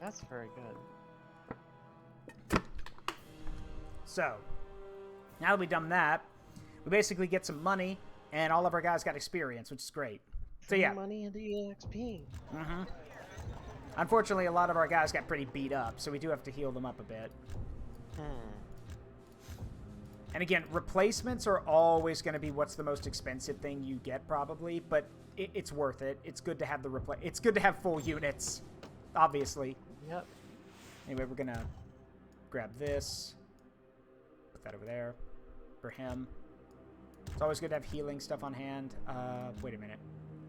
That's very good. So, now that we've done that, we basically get some money, and all of our guys got experience, which is great. So yeah. Money into EXP. Mm-hmm. Unfortunately, a lot of our guys got pretty beat up, so we do have to heal them up a bit. And again, replacements are always going to be what's the most expensive thing you get, probably, but it's worth it. It's good to have the It's good to have full units, obviously. Yep. Anyway, we're gonna grab this. Put that over there for him. It's always good to have healing stuff on hand. Wait a minute.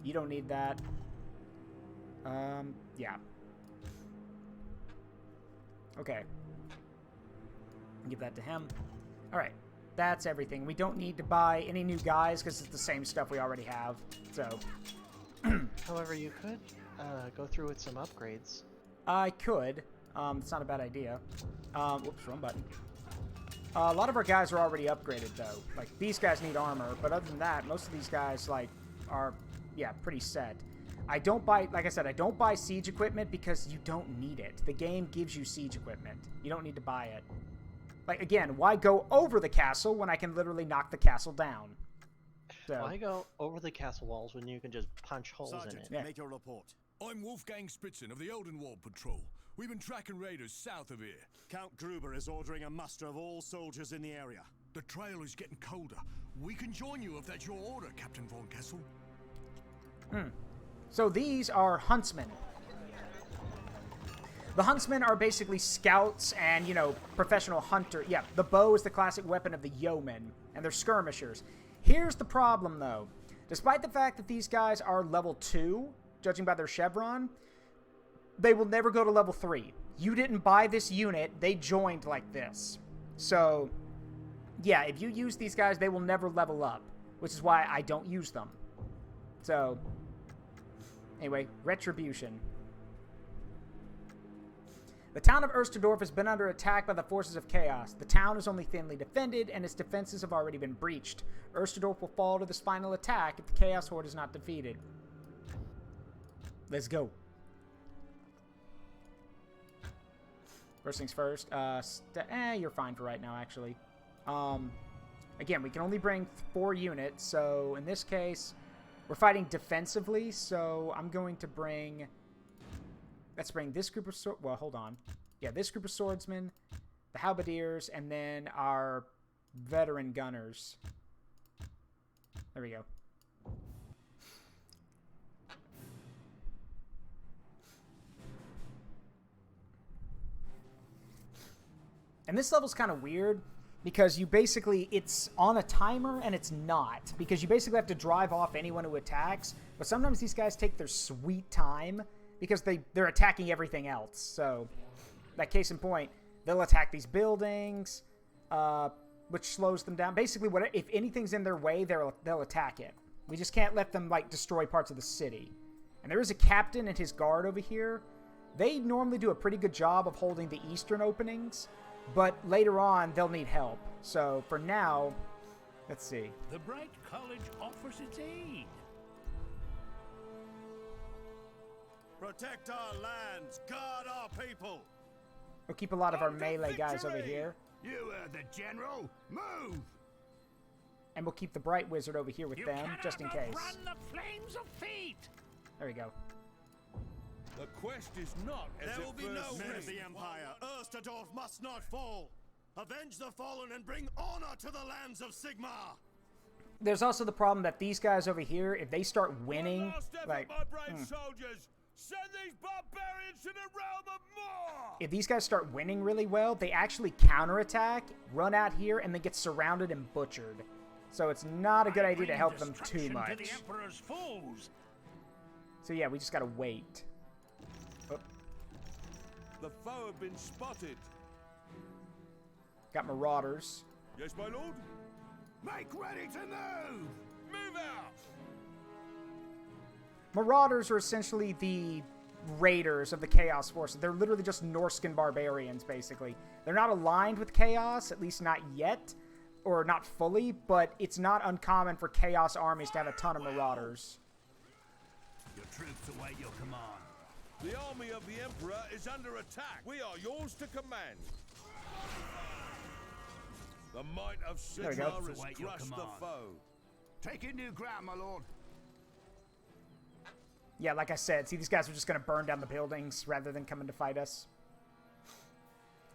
You don't need that. Yeah. Okay. Give that to him. Alright. That's everything. We don't need to buy any new guys because it's the same stuff we already have. So. However, you could go through with some upgrades. I could. It's not a bad idea. Whoops, wrong button. A lot of our guys are already upgraded, though. Like, these guys need armor, but other than that, most of these guys, like, are, yeah, pretty set. I don't buy, like I said, I don't buy siege equipment because you don't need it. The game gives you siege equipment. You don't need to buy it. Like, again, why go over the castle when I can literally knock the castle down? So. Why go over the castle walls when you can just punch holes Sergeant, in it? Yeah. make your report. I'm Wolfgang Spitzen of the Eldenwald Patrol. We've been tracking raiders south of here. Count Gruber is ordering a muster of all soldiers in the area. The trail is getting colder. We can join you if that's your order, Captain Von Kessel. So these are huntsmen. The huntsmen are basically scouts and, you know, professional hunter. Yeah, the bow is the classic weapon of the yeomen, and they're skirmishers. Here's the problem, though. Despite the fact that these guys are level 2, judging by their chevron, they will never go to level 3. You didn't buy this unit, they joined like this. So, yeah, if you use these guys, they will never level up, which is why I don't use them. So, anyway, Retribution. The town of Erstedorf has been under attack by the forces of chaos. The town is only thinly defended, and its defenses have already been breached. Erstedorf will fall to this final attack if the Chaos Horde is not defeated. Let's go. First things first. You're fine for right now, actually. Again, we can only bring 4 units, so in this case, we're fighting defensively, so I'm going to bring... Let's bring this group of well, hold on. Yeah, this group of swordsmen, the halberdiers, and then our veteran gunners. There we go. And this level's kind of weird because you basically, it's on a timer and it's not. Because you basically have to drive off anyone who attacks. But sometimes these guys take their sweet time because they're attacking everything else. So, that case in point, they'll attack these buildings, which slows them down. Basically, if anything's in their way, they'll attack it. We just can't let them, like, destroy parts of the city. And there is a captain and his guard over here. They normally do a pretty good job of holding the eastern openings, but later on, they'll need help. So, for now, let's see. The Bright College offers its aid. Protect our lands, guard our people. We'll keep a lot of our melee guys over here. You heard the general. Move. And we'll keep the Bright Wizard over here with them, just in case. Run the flames of fate. There we go. The quest is not as There will it be first no men of seemed. the Empire. Erstedorf must not fall. Avenge the fallen and bring honor to the lands of Sigmar. There's also the problem that these guys over here, if they start winning, Last effort, like, my brave soldiers. Send these barbarians to the realm of Moor! if these guys start winning really well, they actually counterattack, run out here, and then get surrounded and butchered. So it's not a good idea to help them too much. To the Emperor's foes. So yeah, we just gotta wait. Oh, The foe have been spotted. got marauders. Yes, my lord? Make ready to move! Move out! Marauders are essentially the raiders of the Chaos Forces. They're literally just Norscan barbarians, basically. They're not aligned with Chaos, at least not yet, or not fully, but it's not uncommon for Chaos armies to have a ton of Marauders. Your troops await your command. The army of the Emperor is under attack. We are yours to command. The might of There we go. Sigmar has crushed the foe. Taking new ground, my lord. Yeah, like I said, see, these guys are just going to burn down the buildings rather than coming to fight us.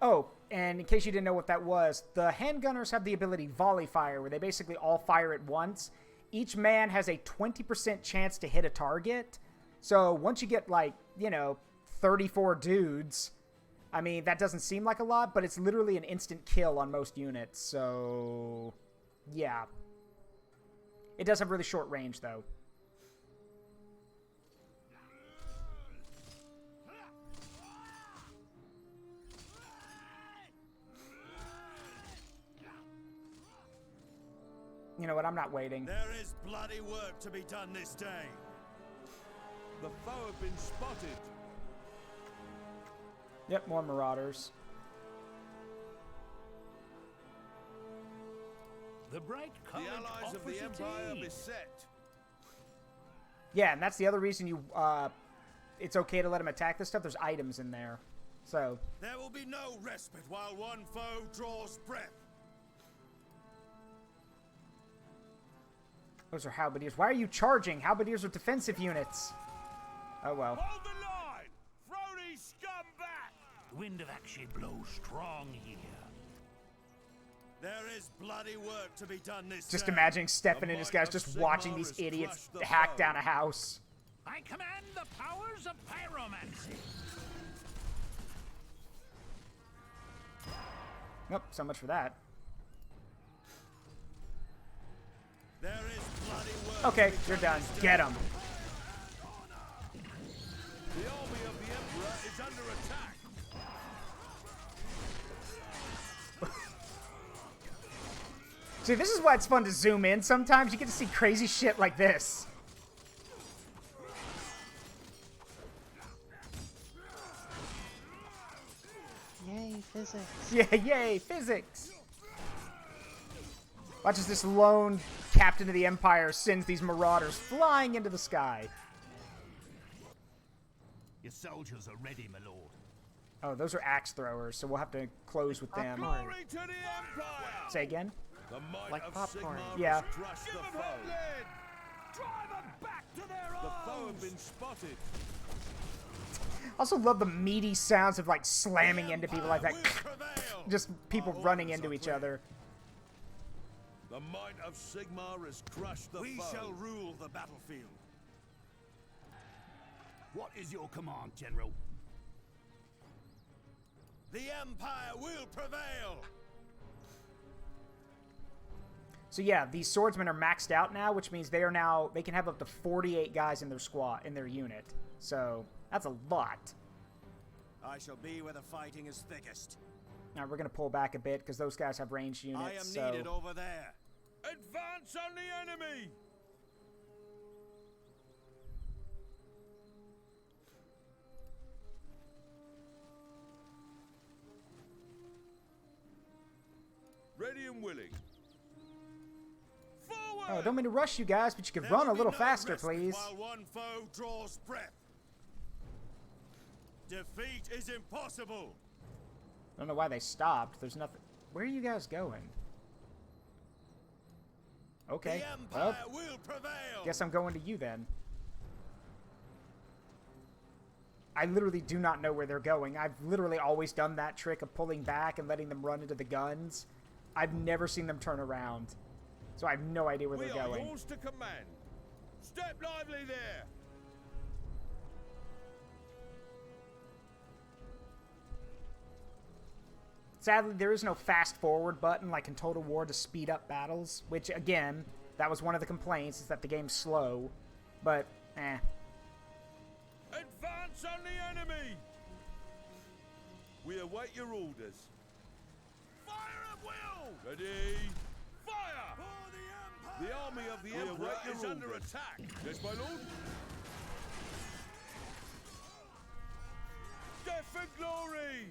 Oh, and in case you didn't know what that was, the handgunners have the ability volley fire, where they basically all fire at once. Each man has a 20% chance to hit a target. So once you get, like, you know, 34 dudes, I mean, that doesn't seem like a lot, but it's literally an instant kill on most units. So, yeah. It does have really short range, though. You know what? I'm not waiting. There is bloody work to be done this day. The foe have been spotted. Yep, more Marauders. The bright The colored allies of the Empire tea. beset. Yeah, and that's the other reason you, it's okay to let them attack this stuff. There's items in there. So. There will be no respite while one foe draws breath. Those are halberdiers. Why are you charging? Halberdiers are defensive units. Oh, well. Hold the line! Throw these scum back! The wind of action blows strong here. There is bloody work to be done this Just day. imagining Stefan and his guys just watching these idiots hack down a house. I command the powers of pyromancy. Nope, so much for that. There is bloody work. Okay, you're done. Get him. The army of the Emperor is under attack. See, this is why it's fun to zoom in. Sometimes you get to see crazy shit like this. Yay, physics. Yeah, yay, physics. Watch as this lone captain of the Empire sends these Marauders flying into the sky. Your soldiers are ready, my lord. Oh, those are axe throwers, so we'll have to close with them. Glory to the Empire! Say again? The might Like of popcorn. Sigmar Yeah. has crushed the foe. Drive them back to their The foe have been spotted. Also love the meaty sounds of like slamming into people like that. Just people running into each other. The might of Sigmar has crushed the We foe. shall rule the battlefield. What is your command, General? The Empire will prevail. So yeah, these swordsmen are maxed out now, which means they can have up to 48 guys in their squad, in their unit. So that's a lot. I shall be where the fighting is thickest. Now we're gonna pull back a bit because those guys have ranged units. I am needed over there. Advance on the enemy! Ready and willing. Forward! Oh, don't mean to rush you guys, but you could run a little faster, please. While one foe draws breath. Defeat is impossible. I don't know why they stopped. There's nothing. Where are you guys going? Okay. The Well, Empire will prevail. guess I'm going to you then. I literally do not know where they're going. I've literally always done that trick of pulling back and letting them run into the guns. I've never seen them turn around. So I have no idea where they're We are going. yours to command. Step lively there. Sadly, there is no fast forward button like in Total War to speed up battles, which, again, that was one of the complaints, is that the game's slow. But, eh. Advance on the enemy! We await your orders. Fire at will! Ready? Fire! The army of the Emperor is under attack. Yes, my lord. Death and glory!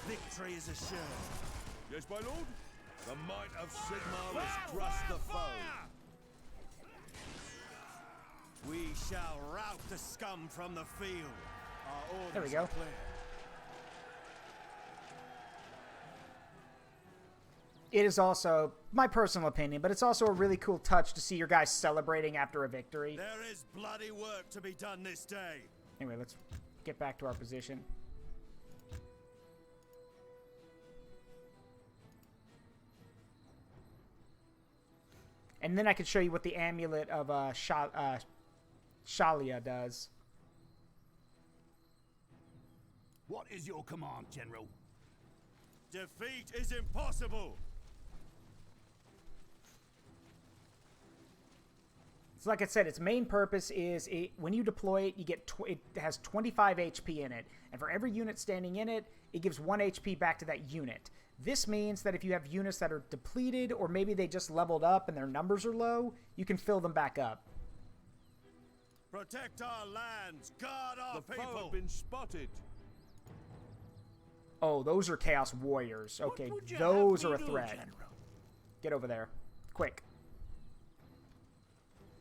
Victory is assured. Yes, my lord. The might of Sigmar has crushed the foe. We shall rout the scum from the field. Our orders There we go. are clear. It is also my personal opinion, but it's also a really cool touch to see your guys celebrating after a victory. There is bloody work to be done this day. Anyway, let's get back to our position. And then I can show you what the amulet of Shalia does. What is your command, General? Defeat is impossible. So like I said, its main purpose is when you deploy it, you get it has 25 HP in it, and for every unit standing in it, it gives 1 HP back to that unit. This means that if you have units that are depleted, or maybe they just leveled up and their numbers are low, you can fill them back up. Protect our lands, guard our The people. foe have been spotted. Oh, those are Chaos Warriors. Okay, What would you those have are me a do, threat. General? Get over there. Quick.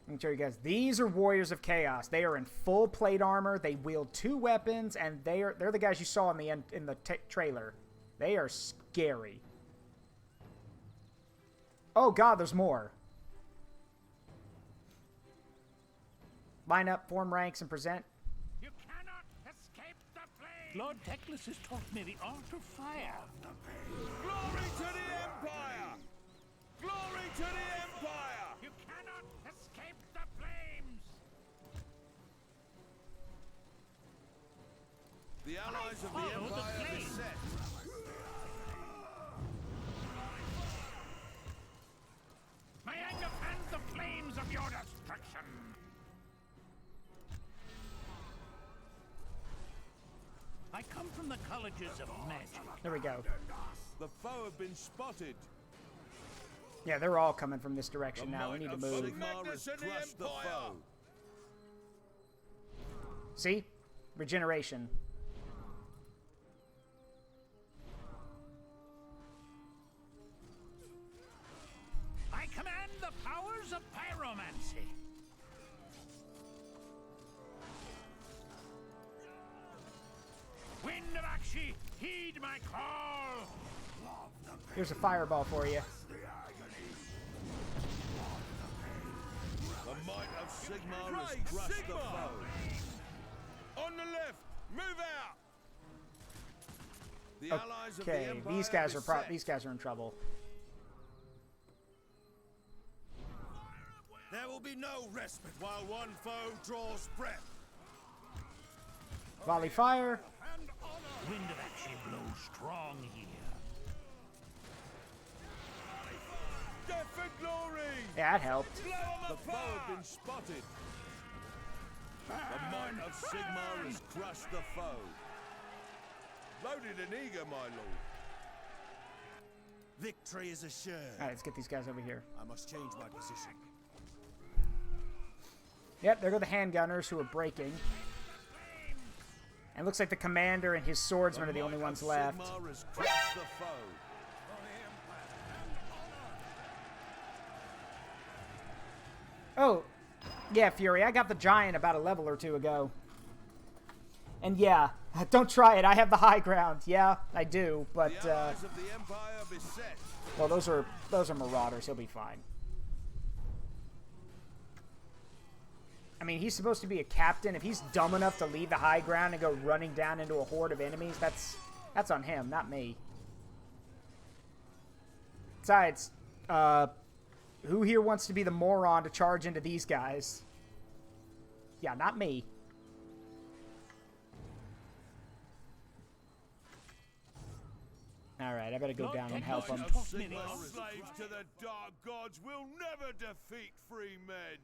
Let me show you guys. These are Warriors of Chaos. They are in full plate armor. They wield 2 weapons, and they're the guys you saw in the trailer. They are scary. Oh god, there's more. Line up, form ranks, and present. You cannot escape the flames! Lord Teclis has taught me the art of fire. Glory to the Empire! Glory to the Empire! You cannot escape the flames! The allies of the Follow the Empire are flames. beset. May I defend the flames of your destruction! I come from the colleges of magic. There we go. The foe have been spotted. Yeah, they're all coming from this direction The now. We might need to of move. Sigmar has crushed the foe. See? Regeneration. I command the powers of pyromancy. Wind of Akshi, heed my call! Here's a fireball for you. The might of Sigmar has crushed the foe. On the left, move out. The allies of the Okay, Empire these guys are beset. these guys are in trouble. There will be no respite while one foe draws breath. Volley fire. Wind of Akshi blows strong here. Death and glory! Yeah, that helped. The foe have been spotted. The might of Sigmar has crushed the foe. Loaded and eager, my lord. Victory is assured. Alright, let's get these guys over here. I must change my position. Yep, there go the handgunners who are breaking. And it looks like the commander and his swordsmen are the only ones left. Sigmar has crushed the foe. Oh, yeah, Fury, I got the giant about a level or two ago. And yeah, don't try it, I have the high ground. Yeah, I do, but, The allies of the Empire beset. well, those are marauders, he'll be fine. I mean, he's supposed to be a captain. If he's dumb enough to leave the high ground and go running down into a horde of enemies, that's on him, not me. Besides, who here wants to be the moron to charge into these guys? Yeah, not me. Alright, I better go down and help him. Sigmar slaves to the dark gods will never defeat free men.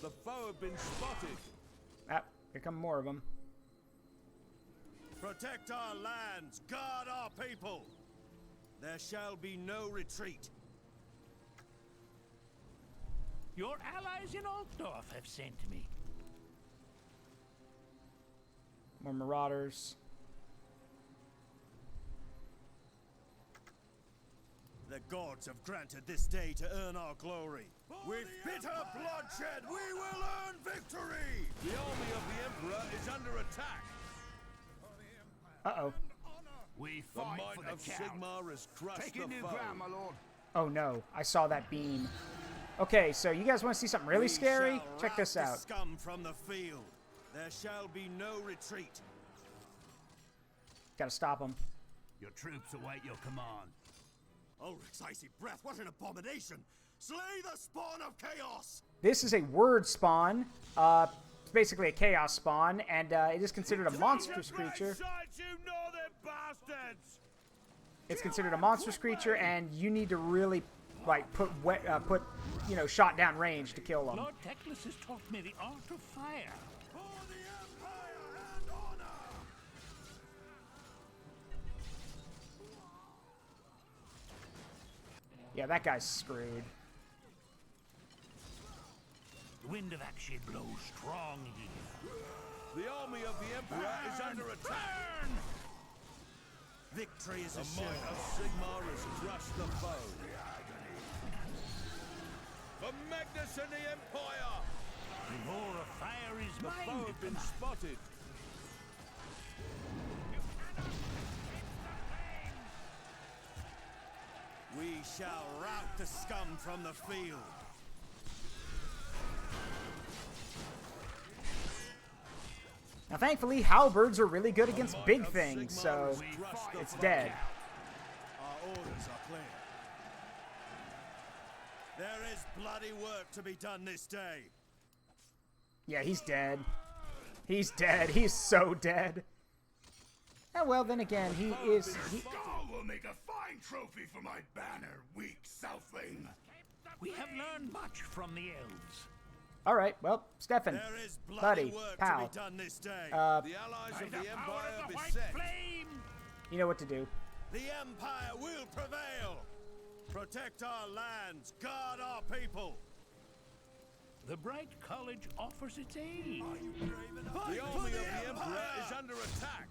The foe have been spotted. Ah, here come more of them. Protect our lands, guard our people. There shall be no retreat. Your allies in Altdorf have sent me. More marauders. The gods have granted this day to earn our glory. With bitter bloodshed, we will earn victory! The army of the Emperor is under attack. Uh-oh. We The fight might for the of count. Sigmar has crushed Taking the new foe. ground, my lord. Oh no, I saw that beam. Okay, so you guys want to see something really scary? Check this out. Scum from the field. There shall be no retreat. Gotta stop them. Your troops await your command. Ulrich's icy breath, what an abomination! Slay the spawn of chaos! This is a word spawn. It's basically a chaos spawn, and it is considered a monstrous creature. You northern bastards! It's considered a monstrous creature, and you need to really, like, put you know, shot down range to kill them. Lord Teclis has taught me the art of fire. For the Empire and honor! Yeah, that guy's screwed. The wind of action blows strong here. The army of the Emperor is under attack. Victory is The assured. might of Sigmar has crushed the foe. For Magnus and the Empire! The roar of fire is The mine. foe have been spotted. We shall rout the scum from the field. Now, thankfully, halberds are really good against big things, so it's dead. Our orders are clear. There is bloody work to be done this day. Yeah, he's dead. He's dead. He's so dead. Oh, well, then again, he is... Skull will make a fine trophy for my banner, weak southling. We have learned much from the elves. All right, well, Stefan, There is bloody buddy, work pal, to be done this day. The allies of the Power Empire of the white beset. flame. you know what to do. The Empire will prevail. Protect our lands, guard our people. The Bright College offers its aid. The army of the Emperor is under attack.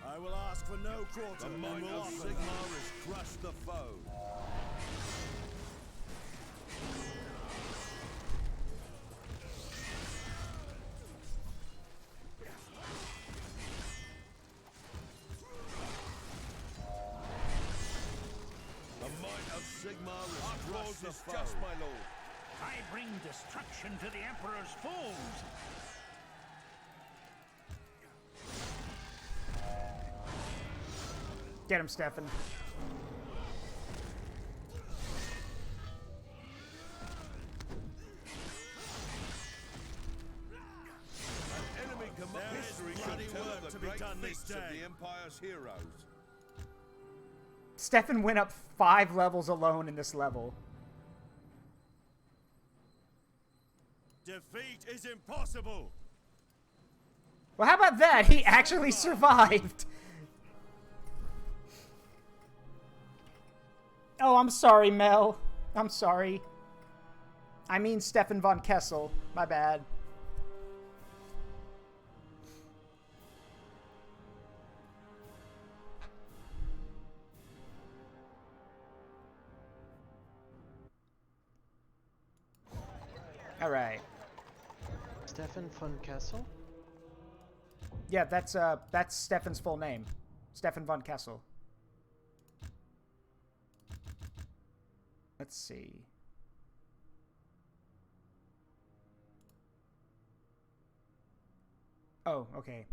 I will ask for no quarter. The and might will of offer Sigmar none. has crushed the foe. The might of Sigmar has crushed the foe. Just, my lord. I bring destruction to the Emperor's foes. Get him, Stefan. Enemy command. There is History bloody should tell work of to the be great done this feats of day. the Empire's heroes. Stefan went up 5 levels alone in this level. Defeat is impossible. Well, how about that? He actually survived. Oh, I'm sorry, Mel. I'm sorry. I mean Stefan von Kessel. My bad. All right. Stefan von Kessel? Yeah, that's Stefan's full name. Stefan von Kessel. Let's see. Oh, okay.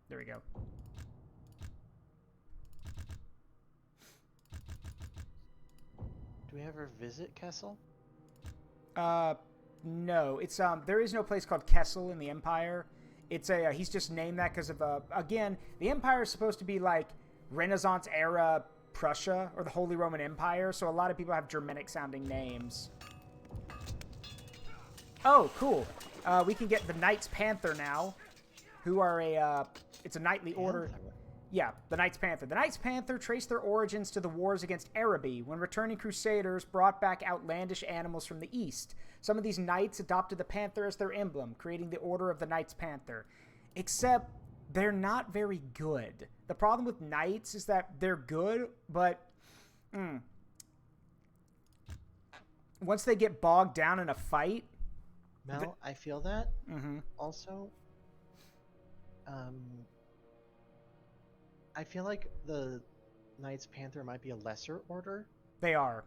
There we go. Do we ever visit Kessel? No. It's there is no place called Kessel in the Empire. It's a he's just named that because of again, the Empire is supposed to be like Renaissance era Prussia or the Holy Roman Empire, so a lot of people have Germanic sounding names. Oh, cool. We can get the Knights Panther now, who are it's a knightly order. Yeah, the Knights Panther. The Knights Panther trace their origins to the wars against Araby, when returning crusaders brought back outlandish animals from the east. Some of these knights adopted the panther as their emblem, creating the Order of the Knights Panther. Except, they're not very good. The problem with knights is that they're good, but once they get bogged down in a fight... Mel, I feel that. Mm-hmm. Also, I feel like the Knights Panther might be a lesser order. They are.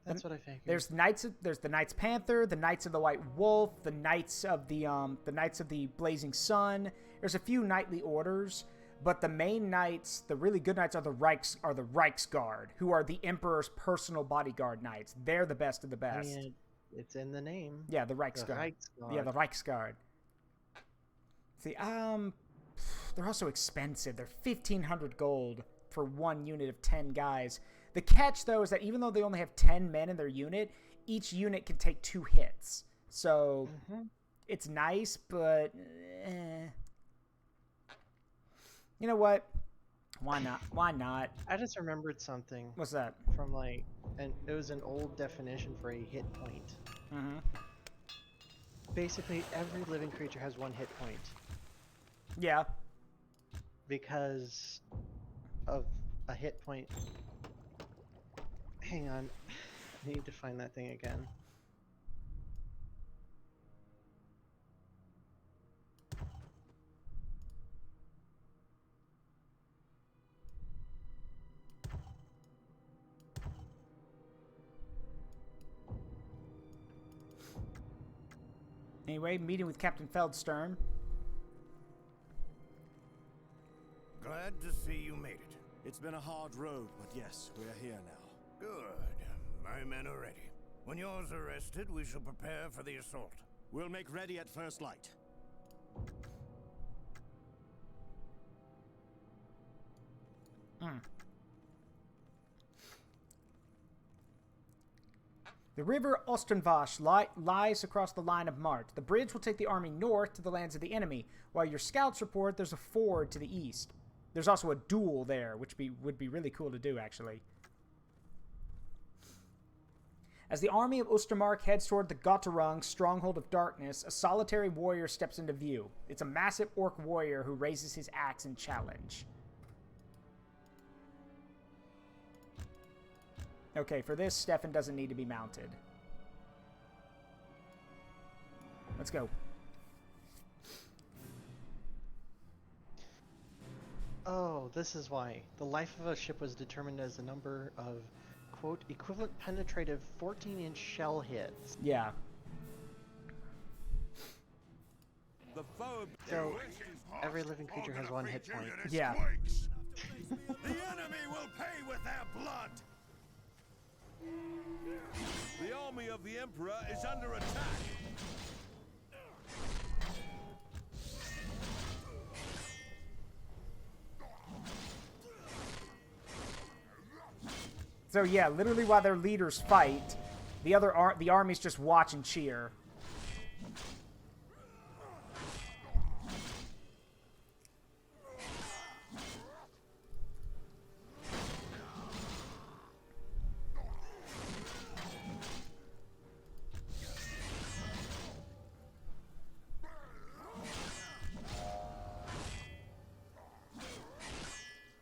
That's what I figured. There's the Knights Panther, the Knights of the White Wolf, the Knights of the Blazing Sun. There's a few knightly orders, but the main knights, the really good knights, are the Reichsguard, who are the Emperor's personal bodyguard knights. They're the best of the best. I mean, it's in the name. Yeah, the Reichsguard. Yeah, the Reichsguard. See, they're also expensive. They're 1,500 gold for one unit of 10 guys. The catch, though, is that even though they only have 10 men in their unit, each unit can take 2 hits. So, it's nice, but... You know what? Why not? Why not? I just remembered something. What's that? From, like... And it was an old definition for a hit point. Mm-hmm. Basically, every living creature has 1 hit point. Yeah. Because of a hit point. Hang on. I need to find that thing again. Anyway, meeting with Captain Feldstern. Glad to see you made it. It's been a hard road, but yes, we're here now. Good. My men are ready. When yours are rested, we shall prepare for the assault. We'll make ready at first light. The river Ostenvash lies across the line of Mart. The bridge will take the army north to the lands of the enemy, while your scouts report there's a ford to the east. There's also a duel there, which would be really cool to do, actually. As the army of Ostermark heads toward the Gotterung stronghold of darkness, a solitary warrior steps into view. It's a massive orc warrior who raises his axe in challenge. Okay, for this, Stefan doesn't need to be mounted. Let's go. Oh, this is why. The life of a ship was determined as the number of, quote, equivalent penetrative 14-inch shell hits. Yeah. The foe... So, every living creature has 1 hit point. Yeah. The enemy will pay with their blood! The army of the Emperor is under attack. So yeah, literally while their leaders fight, the armies just watch and cheer.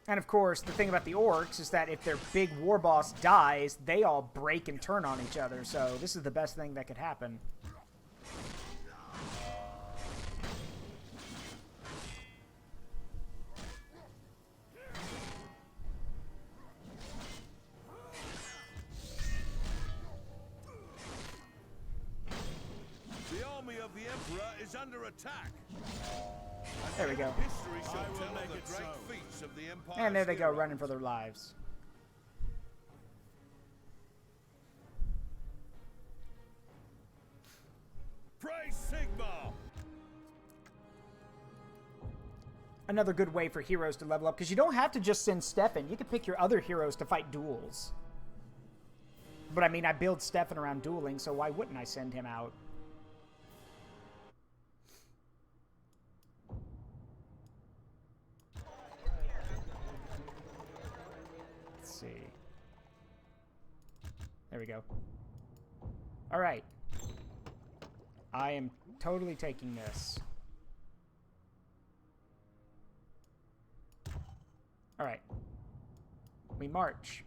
And of course, the thing about the orcs is that if their big war boss dies, they all break and turn on each other. So this is the best thing that could happen. The army of the Emperor is under attack. There we go. History shall tell of the great feats of the Empire's And there they go, heroes. running for their lives. Praise Sigmar! Another good way for heroes to level up, because you don't have to just send Stefan. You can pick your other heroes to fight duels. But I mean, I build Stefan around dueling, so why wouldn't I send him out? There we go. All right. I am totally taking this. All right. We march.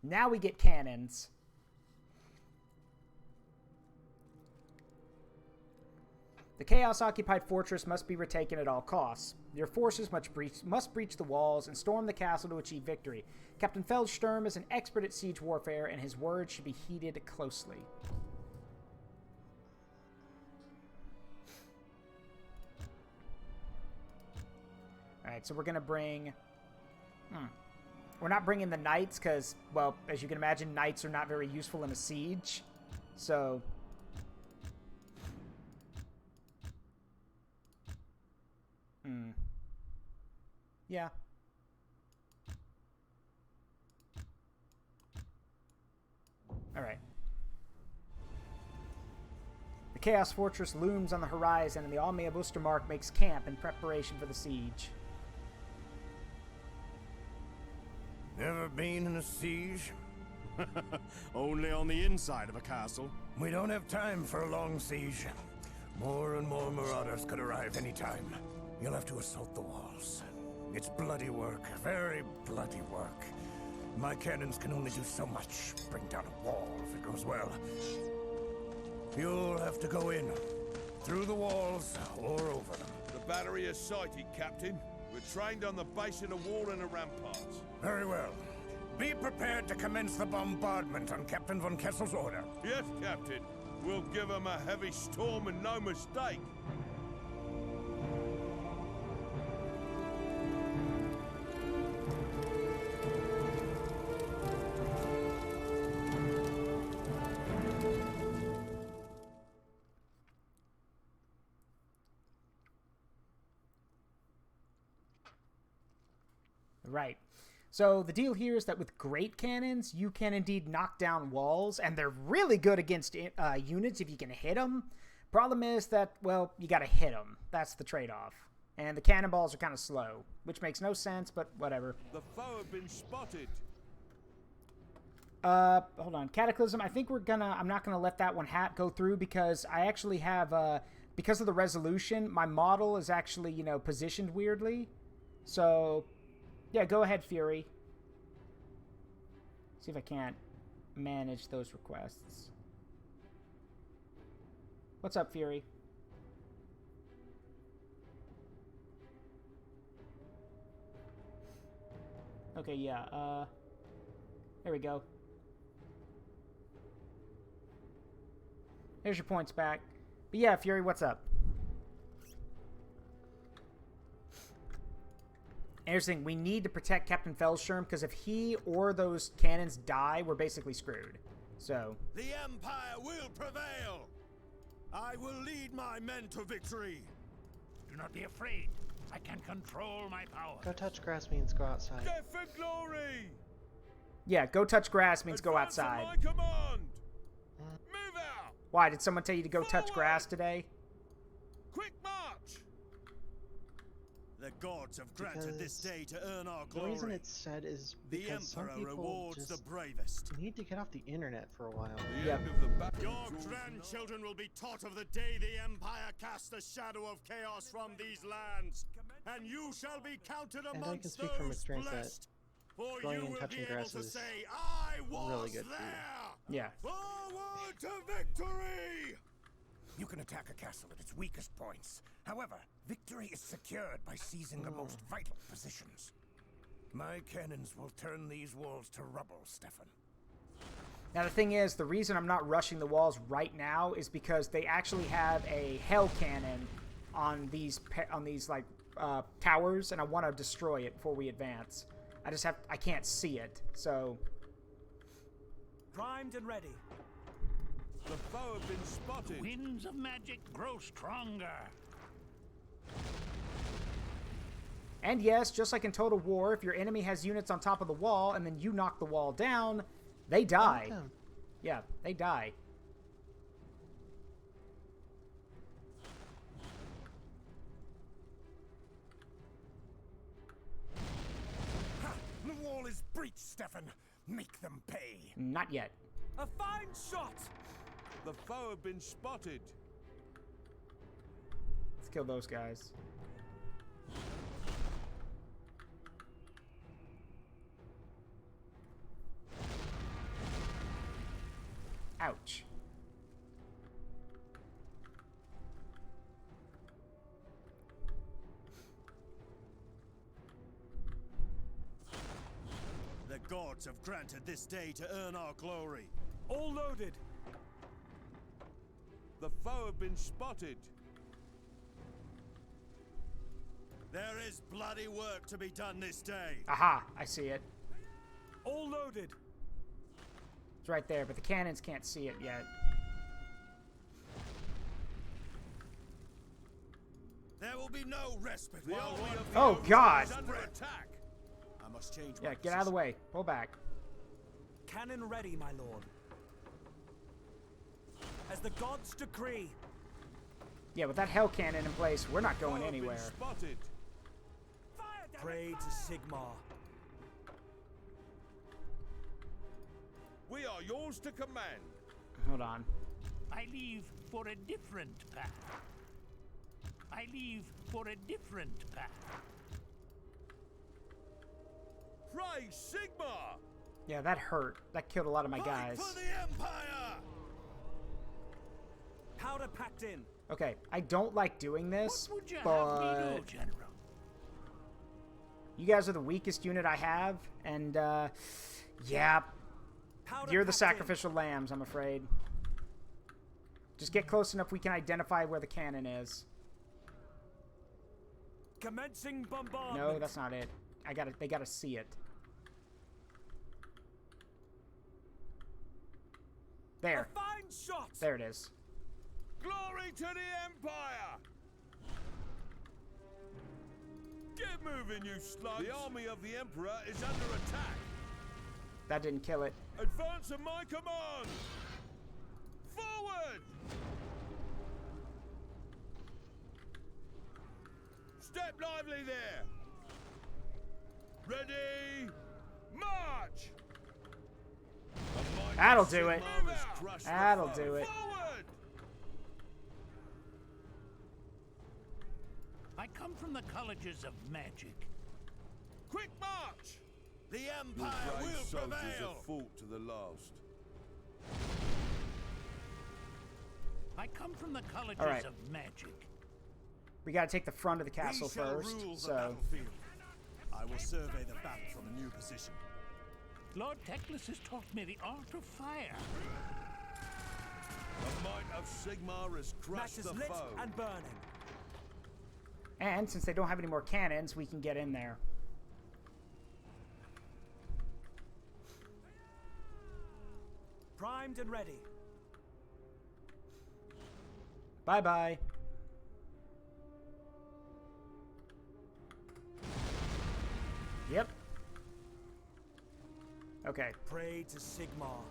Now we get cannons. The Chaos-occupied fortress must be retaken at all costs. Your forces must breach the walls and storm the castle to achieve victory. Captain Feldsturm is an expert at siege warfare, and his words should be heeded closely. Alright, so we're going to bring... We're not bringing the knights because, well, as you can imagine, knights are not very useful in a siege. So... Yeah. Alright. The Chaos Fortress looms on the horizon, and the army of Ostermark makes camp in preparation for the siege. Never been in a siege? Only on the inside of a castle. We don't have time for a long siege. More and more marauders could arrive any time. You'll have to assault the walls. It's bloody work, very bloody work. My cannons can only do so much. Bring down a wall if it goes well. You'll have to go in, through the walls or over them. The battery is sighted, Captain. We're trained on the base of the wall and the ramparts. Very well. Be prepared to commence the bombardment on Captain von Kessel's order. Yes, Captain. We'll give them a heavy storm and no mistake. Right. So the deal here is that with great cannons, you can indeed knock down walls, and they're really good against units if you can hit them. Problem is that, well, you gotta hit them. That's the trade-off. And the cannonballs are kind of slow, which makes no sense, but whatever. The foe have been spotted. Hold on. Cataclysm, I think I'm not gonna let that one go through because I actually have, because of the resolution, my model is actually, positioned weirdly. So... yeah, go ahead, Fury. See if I can't manage those requests. What's up, Fury? Okay, yeah, there we go. There's your points back. But yeah, Fury, what's up? Here's the thing, we need to protect Captain Feldsturm, because if he or those cannons die, we're basically screwed. So... the Empire will prevail! I will lead my men to victory! Do not be afraid. I can control my power. Go touch grass means go outside. Death for glory! yeah, go touch grass means go outside. Advance on my command! Move out! Why, did someone tell you to go touch grass today? Quick march! The gods have granted this day to earn our glory. The reason it's said is the because some Emperor people rewards just the bravest. need to get off the internet for a while. The Yep. end of the battle. Your grandchildren will be taught of the day the Empire cast the shadow of chaos from these lands, and you shall be counted And I can amongst speak from those experience blessed. For going you and will touching be able grass to is say, I was really good for you. there! Yeah. Forward to victory! You can attack a castle at its weakest points. However, victory is secured by seizing the most vital positions. My cannons will turn these walls to rubble, Stefan. Now the thing is, the reason I'm not rushing the walls right now is because they actually have a hell cannon on these towers, and I want to destroy it before we advance. I can't see it, so... Primed and ready. The foe have been spotted. Winds of magic grow stronger. And yes, just like in Total War, if your enemy has units on top of the wall and then you knock the wall down, they die. Yeah, they die. breach, Stefan. Make them pay. Not yet. A fine shot! The foe have been spotted. Let's kill those guys. Ouch. The gods have granted this day to earn our glory. All loaded. The foe have been spotted. There is bloody work to be done this day. Aha, I see it. All loaded. It's right there, but the cannons can't see it yet. There will be no respite while one Oh, God. is under attack. I must change my Yeah, get out of the way. Pull back. Cannon ready, my lord. As the gods decree. Yeah, with that hell cannon in place, we're not going anywhere. Spotted. Pray to Sigmar. We are yours to command. Hold on. I leave for a different path. I leave for a different path. Praise Sigmar! Yeah, that hurt. That killed a lot of my Fight guys. for the Empire! Powder packed in. Okay, I don't like doing this, What would you have but me do, General? you guys are the weakest unit I have, and yeah, Powder you're the packed sacrificial lambs, I'm afraid. Just get close enough we can identify where the cannon is. in. Commencing bombardment. No, that's not it. They gotta see it. There. A fine shot. There it is. Glory to the Empire! Get moving, you slugs! The army of the Emperor is under attack. That didn't kill it. Advance at my command! Forward! Step lively there! Ready! March! That'll do it. That'll do it. Forward! I come from the colleges of magic. Quick march! The Your Empire brave will soldiers prevail. have fought to the last. I come from the colleges All right. of magic. We gotta take the front of the castle We shall first. rule the So battlefield. I will survey the battle from a new position. Lord Teclis has taught me the art of fire. The might of Sigmar has crushed Matches the lit foe. and burning. and since they don't have any more cannons, we can get in there. Primed and ready. Bye-bye. Yep. Okay. Pray to Sigmar.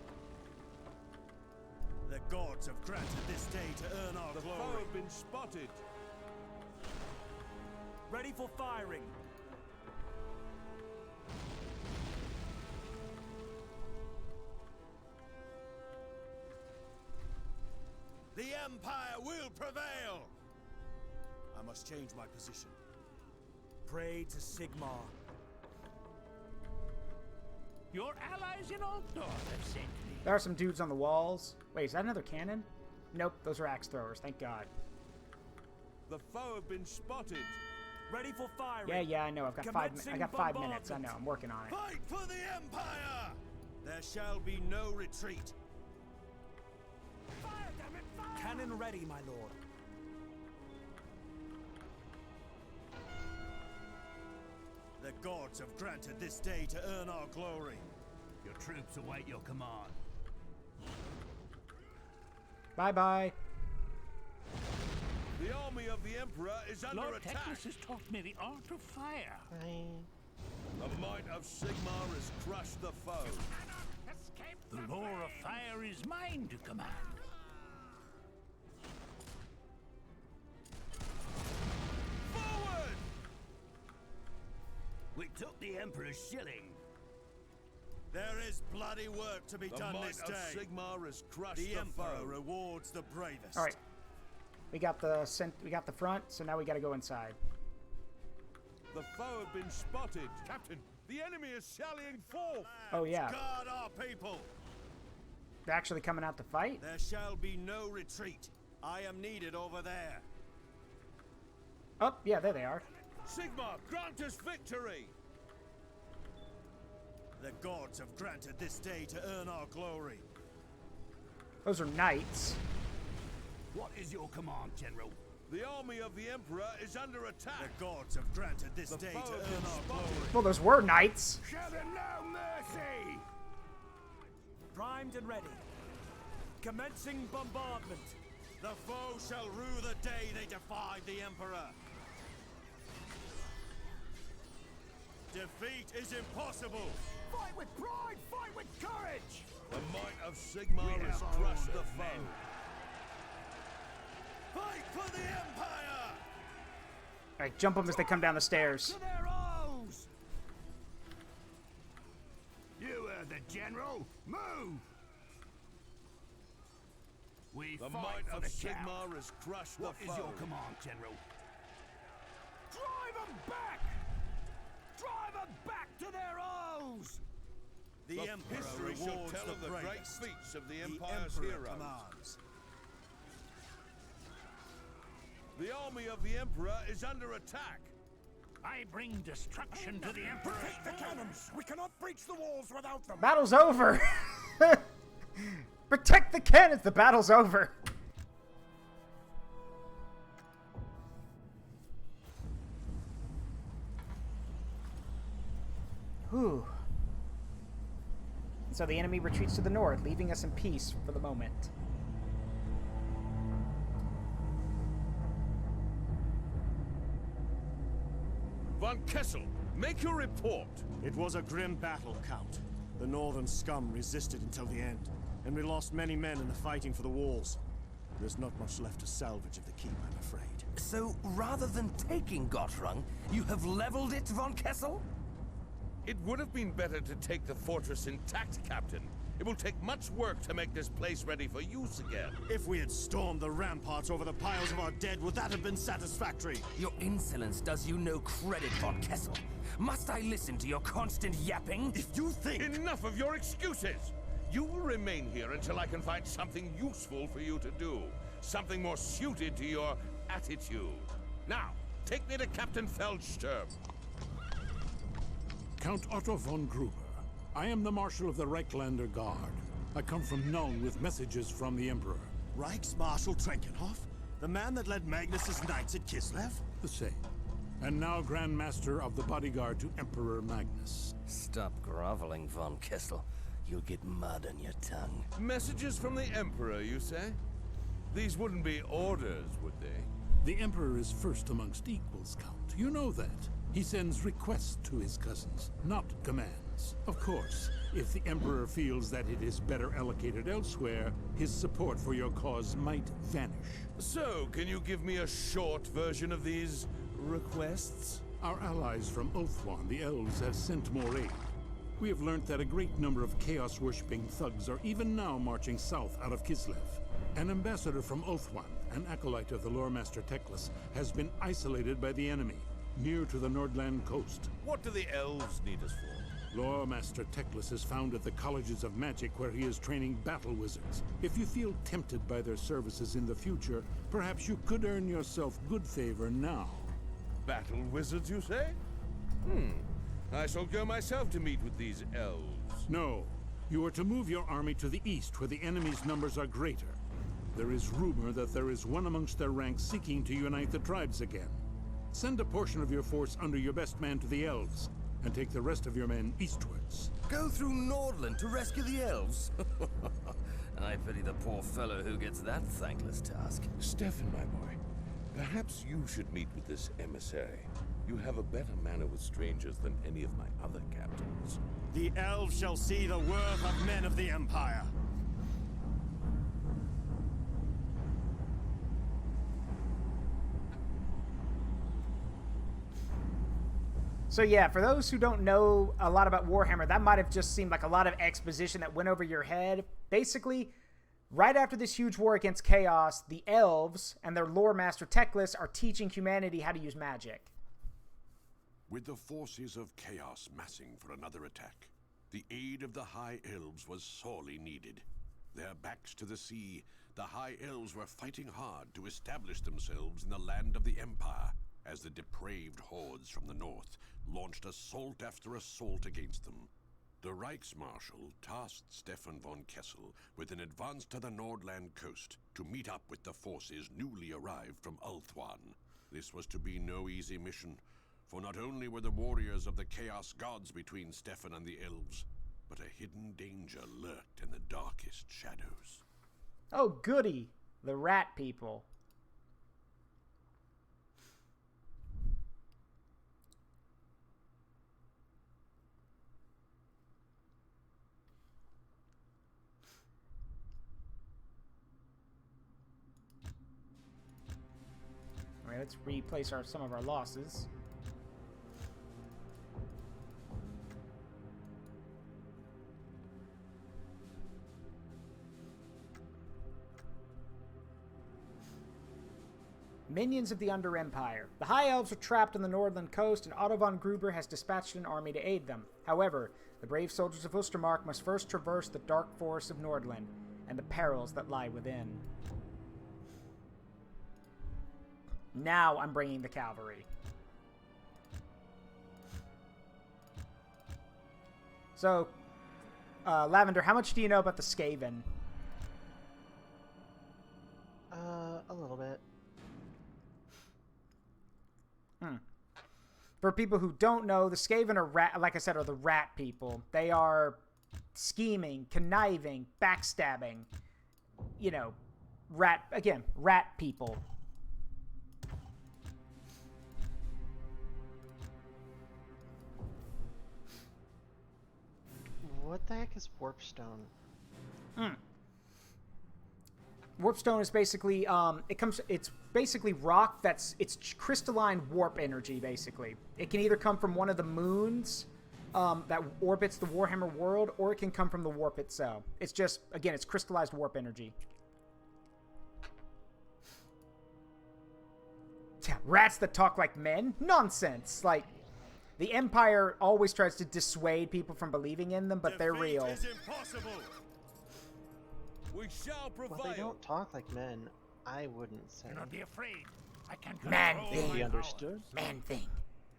The gods have granted this day to earn our The glory. foe have been spotted. Ready for firing. The Empire will prevail! I must change my position. Pray to Sigmar. Your allies in Altdorf have sent me. There are some dudes on the walls. Wait, is that another cannon? Nope, those are axe throwers. Thank God. The foe have been spotted. Ready for firing. Yeah, I know. I've got Commencing I got 5 minutes. I know. I'm working on it. Fight for the Empire! There shall be no retreat. Fire, damn it, fire! Cannon ready, my lord. The gods have granted this day to earn our glory. Your troops await your command. Bye-bye. The army of the Emperor is under Lord attack. Teclis has taught me the art of fire. The might of Sigmar has crushed the foe. The lore of fire is mine to command. Forward! We took the Emperor's shilling. There is bloody work to be The done might this of day. Sigmar has crushed The the Emperor foe. rewards the bravest. All right. We got the front, so now we got to go inside. The foe have been spotted. Captain, the enemy is sallying forth. Oh yeah. Guard our people. They're actually coming out to fight? There shall be no retreat. I am needed over there. Oh, yeah, there they are. Sigmar, grant us victory. The gods have granted this day to earn our glory. Those are knights. What is your command, General? The army of the Emperor is under attack. The gods have granted this day to earn our glory. Well, those were knights. Show them no mercy! Primed and ready. Commencing bombardment. The foe shall rue the day they defied the Emperor. Defeat is impossible. Fight with pride! Fight with courage! The might of Sigmar has crushed the foe. Fight for the Empire! Alright, jump them as they come down the stairs. To their O's! You heard the General. Move! We The fight might for of the Sigmar count. has crushed What the is foe. your command, General? Drive them back! Drive them back to their O's! The Emperor history shall rewards tell of the the great bravest. feats of the The Empire's Emperor heroes. commands. The army of the Emperor is under attack. I bring destruction to the Emperor's Protect the cannons! We cannot breach the walls without them! Battle's over! Protect the cannons! The battle's over! Whew. So the enemy retreats to the north, leaving us in peace for the moment. Von Kessel, make your report. It was a grim battle, Count. The northern scum resisted until the end, and we lost many men in the fighting for the walls. There's not much left to salvage of the keep, I'm afraid. So, rather than taking Gottrung, you have leveled it, Von Kessel? It would have been better to take the fortress intact, Captain. It will take much work to make this place ready for use again. If we had stormed the ramparts over the piles of our dead, would that have been satisfactory? Your insolence does you no credit, Von Kessel. Must I listen to your constant yapping? If you think... Enough of your excuses! You will remain here until I can find something useful for you to do. Something more suited to your attitude. Now, take me to Captain Feldsturm. Count Otto von Gruber. I am the Marshal of the Reichslander Guard. I come from Nuln with messages from the Emperor. Reichsmarshal Trenkenhoff? The man that led Magnus's knights at Kislev? The same. And now Grand Master of the Bodyguard to Emperor Magnus. Stop groveling, Von Kessel. You'll get mud on your tongue. Messages from the Emperor, you say? These wouldn't be orders, would they? The Emperor is first amongst equals, Count. You know that. He sends requests to his cousins, not commands. Of course, if the Emperor feels that it is better allocated elsewhere, his support for your cause might vanish. So, can you give me a short version of these requests? Our allies from Ulthuan, the elves, have sent more aid. We have learned that a great number of chaos-worshipping thugs are even now marching south out of Kislev. An ambassador from Ulthuan, an acolyte of the Lore Master Teclis, has been isolated by the enemy, near to the Nordland coast. What do the elves need us for? Lore Master Teclis is found at the Colleges of Magic where he is training battle wizards. If you feel tempted by their services in the future, perhaps you could earn yourself good favor now. Battle wizards, you say? I shall go myself to meet with these elves. No. You are to move your army to the east where the enemy's numbers are greater. There is rumor that there is one amongst their ranks seeking to unite the tribes again. Send a portion of your force under your best man to the elves, and take the rest of your men eastwards. Go through Nordland to rescue the elves? I pity the poor fellow who gets that thankless task. Stefan, my boy, perhaps you should meet with this emissary. You have a better manner with strangers than any of my other captains. The elves shall see the worth of men of the Empire. So yeah, for those who don't know a lot about Warhammer, that might have just seemed like a lot of exposition that went over your head. Basically, right after this huge war against Chaos, the elves and their lore master Teclis are teaching humanity how to use magic. With the forces of Chaos massing for another attack, the aid of the High Elves was sorely needed. Their backs to the sea, the High Elves were fighting hard to establish themselves in the land of the Empire, as the depraved hordes from the north launched assault after assault against them. The Reichsmarschall tasked Stefan von Kessel with an advance to the Nordland coast to meet up with the forces newly arrived from Ulthuan. This was to be no easy mission, for not only were the warriors of the Chaos Gods between Stefan and the elves, but a hidden danger lurked in the darkest shadows. Oh, goody! The rat people. Alright, let's replace some of our losses. Minions of the Under Empire. The High Elves are trapped on the Nordland coast, and Otto von Gruber has dispatched an army to aid them. However, the brave soldiers of Ustermark must first traverse the dark forests of Nordland and the perils that lie within. Now I'm bringing the cavalry. So, Lavender, how much do you know about the Skaven? A little bit. For people who don't know, the Skaven are, like I said, are the rat people. They are scheming, conniving, backstabbing, you know, rat people. What the heck is Warpstone? Warpstone is basically, it's basically rock it's crystalline warp energy, basically. It can either come from one of the moons that orbits the Warhammer world, or it can come from the warp itself. It's just, again, it's crystallized warp energy. Yeah, rats that talk like men? Nonsense! Like, the Empire always tries to dissuade people from believing in them, but they're real. We shall prevail. Well, they don't talk like men. I wouldn't say. Do not be afraid. I can Man control thing. Be my understood. Man thing.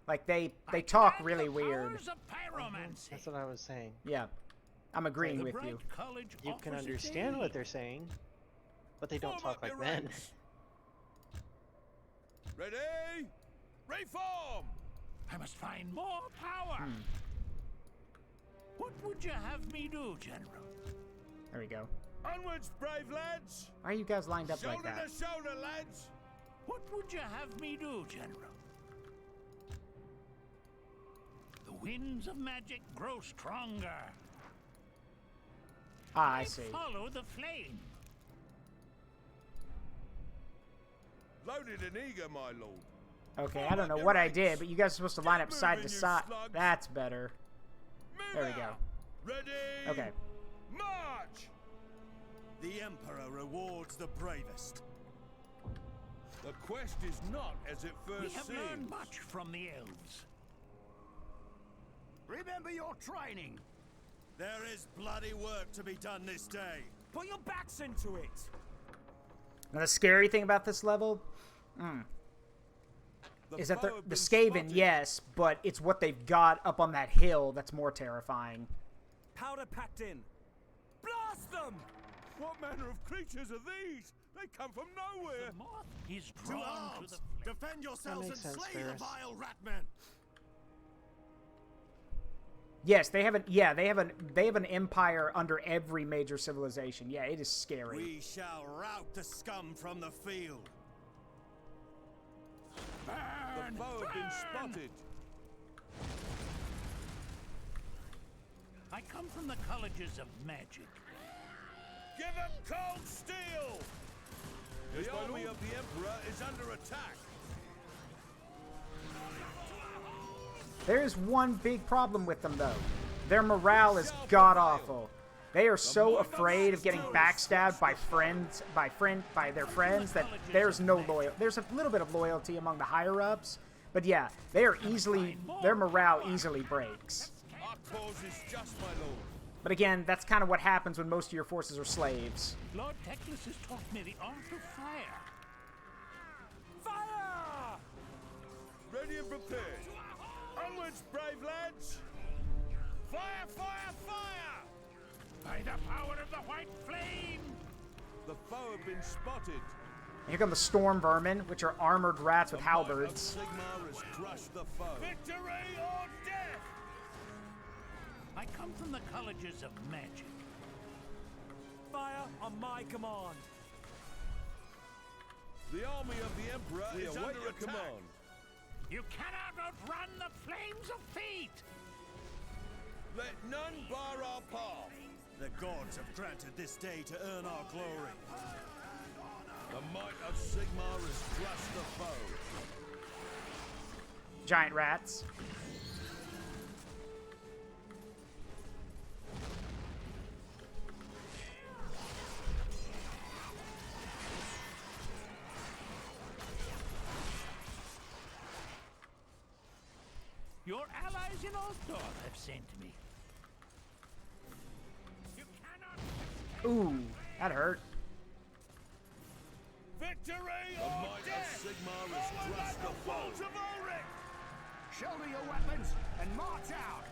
Like, they talk really weird. powers of pyromancy. That's what I was saying. Yeah. I'm agreeing The with Bright you. College You can offers its understand aid. what they're saying, but they don't Form talk up your like men. ranks. Ready? Reform! I must find more power. What would you have me do, General? There we go. Onwards, brave lads! Why are you guys lined up like Shoulder that? to shoulder, lads! What would you have me do, General? The winds of magic grow stronger. Ah, I see. Follow the flame. Loaded and eager, my lord. Okay, I don't know what I did, but you guys are supposed to line up side to side. That's better. There we go. Ready? Okay. March! The Emperor rewards the bravest. The quest is not as it first We have seems. learned much from the elves. Remember your training. There is bloody work to be done this day. Put your backs into it. Now, the scary thing about this level is that the Skaven, yes, but it's what they've got up on that hill that's more terrifying. Powder packed in. Blast them! What manner of creatures are these? They come from nowhere. The moth is To drawn to arms! the flame. Defend yourselves and makes sense, slay the Ferris. vile ratmen! Yes, they have an empire under every major civilization. Yeah, it is scary. We shall rout the scum from the field. The foe have been spotted. I come from the colleges of magic. Give them cold steel! The army of the Emperor is under attack. There is one big problem with them, though. Their morale is god-awful. They are so afraid of getting backstabbed by their friends that there's no loyalty. There's a little bit of loyalty among the higher-ups, but yeah, their morale easily breaks. But again, that's kind of what happens when most of your forces are slaves. Lord Teclis has taught me the art of fire. Fire! Ready and prepared. Onwards, brave lads! Fire, fire, fire! By the power of the white flame! The foe have been spotted. And here come the storm vermin, which are armored rats with halberds. Sigmar has crushed the foe. Victory or death! I come from the colleges of magic. Fire on my command. The army of the Emperor is under attack. Command. You cannot outrun the flames of fate! Let none bar our path. The gods have granted this day to earn our glory. The might of Sigmar has crushed the foe. Giant rats. Your allies in Altdorf have sent me. You cannot... Ooh, that hurt. Victory the or might death! of Sigmar has crushed the foe. Shoulder your weapons and march out!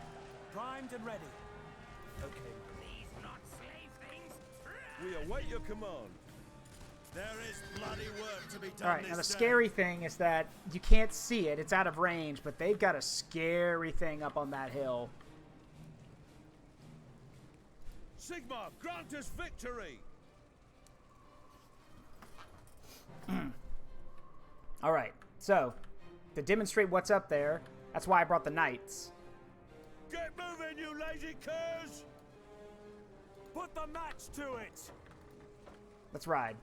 Primed and ready. Okay. These not slave things. We await your command. There is bloody work to be done. Alright, now the scary thing is that you can't see it. It's out of range, but they've got a scary thing up on that hill. Sigmar, grant us victory! Alright, so, to demonstrate what's up there, that's why I brought the knights. Get moving, you lazy curs! Put the match to it! Let's ride.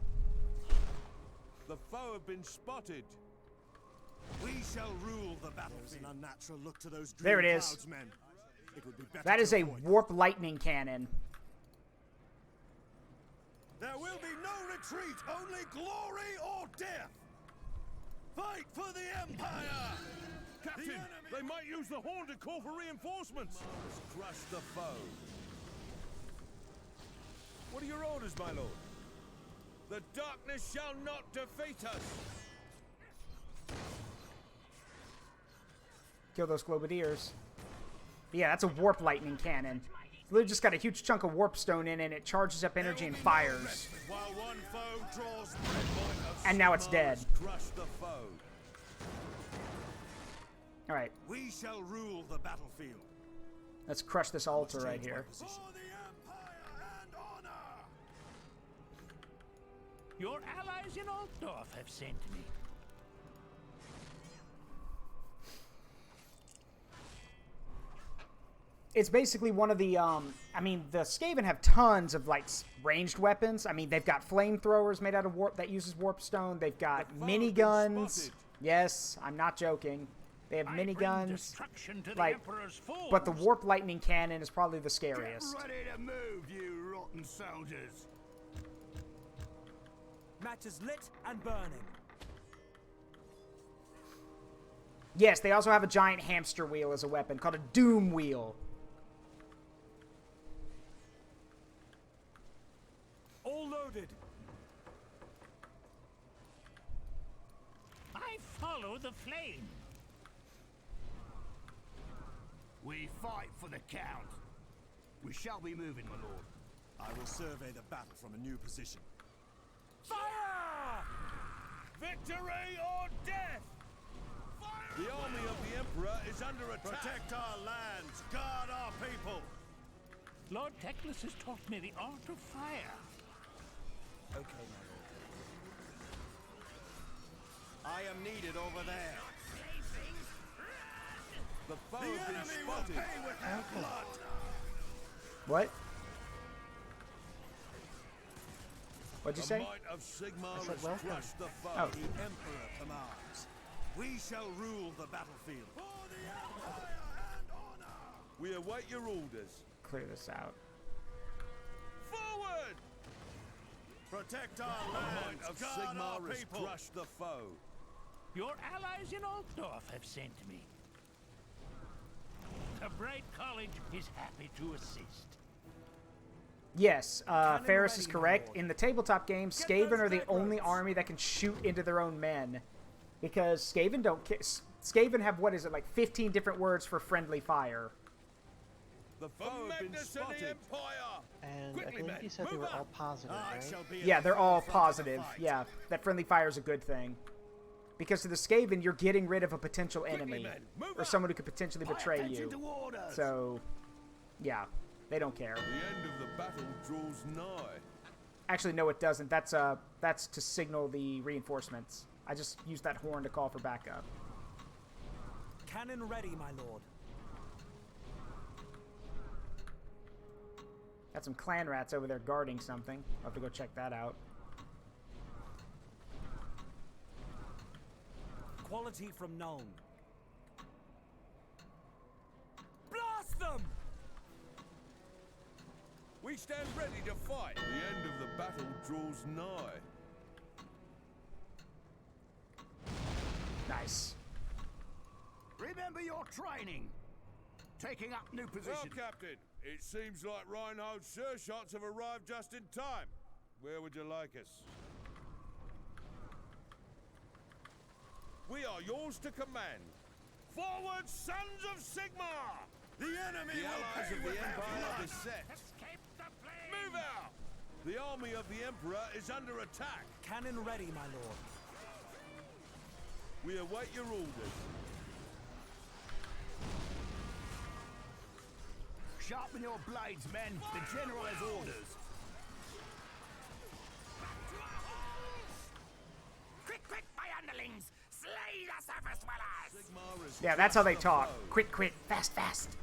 The foe have been spotted. We shall rule the battlefield. There's an unnatural look to those green There it is. clouds, men. It would be better That to is a avoid. warp lightning cannon. There will be no retreat, only glory or death. Fight for the Empire! Captain, they might use the horn to call for reinforcements. Crush the foe. What are your orders, my lord? The darkness shall not defeat us. Kill those globadiers. Yeah, that's a warp lightning cannon. It's just got a huge chunk of warp stone in it, and it charges up energy and fires. While one foe draws And now it's dead. Crush the foe. Alright, we shall rule the battlefield. let's crush this altar right here. For the Empire and honor! Your allies in Altdorf have sent me. It's basically one of the, I mean, the Skaven have tons of, like, ranged weapons. I mean, they've got flamethrowers made out of warp that uses warp stone. They've got miniguns. Yes, I'm not joking. They have miniguns. Like, but the warp lightning cannon is probably the scariest. Get ready to move, you rotten soldiers. Match is lit and burning. Yes, they also have a giant hamster wheel as a weapon called a doom wheel. All loaded. I follow the flame. We fight for the Count. We shall be moving, my lord. I will survey the battle from a new position. Fire! Victory or death! The army of the Emperor is under attack. Protect our lands, guard our people. Lord Teclis has taught me the art of fire. Okay, my lord. I am needed over there. The foe The has been enemy spotted. will pay with their blood. What? What'd you The say? might of Sigmar I said has welcome. crushed the foe. Oh. The Emperor commands. We shall rule the battlefield. For the Empire We await your orders. Clear this out. Forward! Protect our The land, might of guard our Sigmar has people. crushed the foe. Your allies in Altdorf have sent me. The Bright College is happy to assist. Yes, Ferris is correct. In the tabletop game, Skaven are the only army that can shoot into their own men. Because Skaven don't... Skaven have, what is it, like 15 different words for friendly fire. The foe have been spotted. And Quickly, I believe men, you said they move were up. all positive, right? Yeah, they're all positive. Yeah, that friendly fire is a good thing. Because to the Skaven, you're getting rid of a potential enemy. Or someone who could potentially betray you. So, yeah, they don't care. The end of the battle draws nigh. Actually, no, it doesn't. That's to signal the reinforcements. I just used that horn to call for backup. Cannon ready, my lord. Got some clan rats over there guarding something. I'll have to go check that out. Quality from known. Blast them! We stand ready to fight. The end of the battle draws nigh. Nice. Remember your training. Taking up new position. Well, Captain, it seems like Reinhold's sure shots have arrived just in time. Where would you like us? We are yours to command. Forward, sons of Sigmar! The enemy The will allies pay of the with their Empire blood. are beset. Move out! The army of the Emperor is under attack. Cannon ready, my lord. We await your orders. Sharpen your blades, men. The general has orders. Quick, quick, my underlings! Slay the surface dwellers! Yeah, that's how they talk. Quick, quick, fast, fast.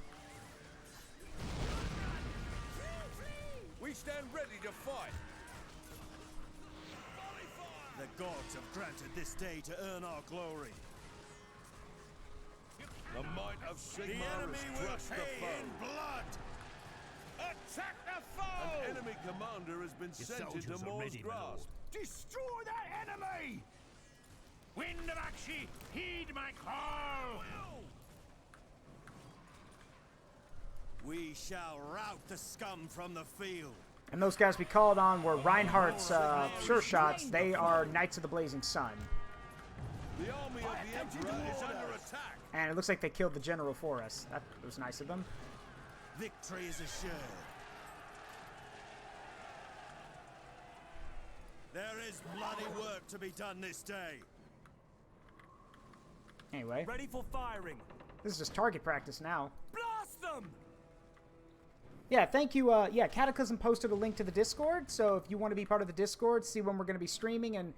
We stand ready to fight. The gods have granted this day to earn our glory. The might of The Sigmar enemy has will crushed the pay foe. in blood. Attack the foe! An enemy commander has been sent into soldiers are Maul's ready, my lord. grasp. Destroy that enemy! Wind of Akshi, heed my call! We shall rout the scum from the field. And those guys we called on were Reinhardt's sure shots. They are Knights of the Blazing Sun. The army of the Emperor is under attack. And it looks like they killed the general for us. That was nice of them. Victory is assured. There is bloody work to be done this day. Anyway, Ready for firing. this is just target practice now. Blast them! Yeah, thank you. Yeah, Cataclysm posted a link to the Discord, so if you want to be part of the Discord, see when we're going to be streaming, and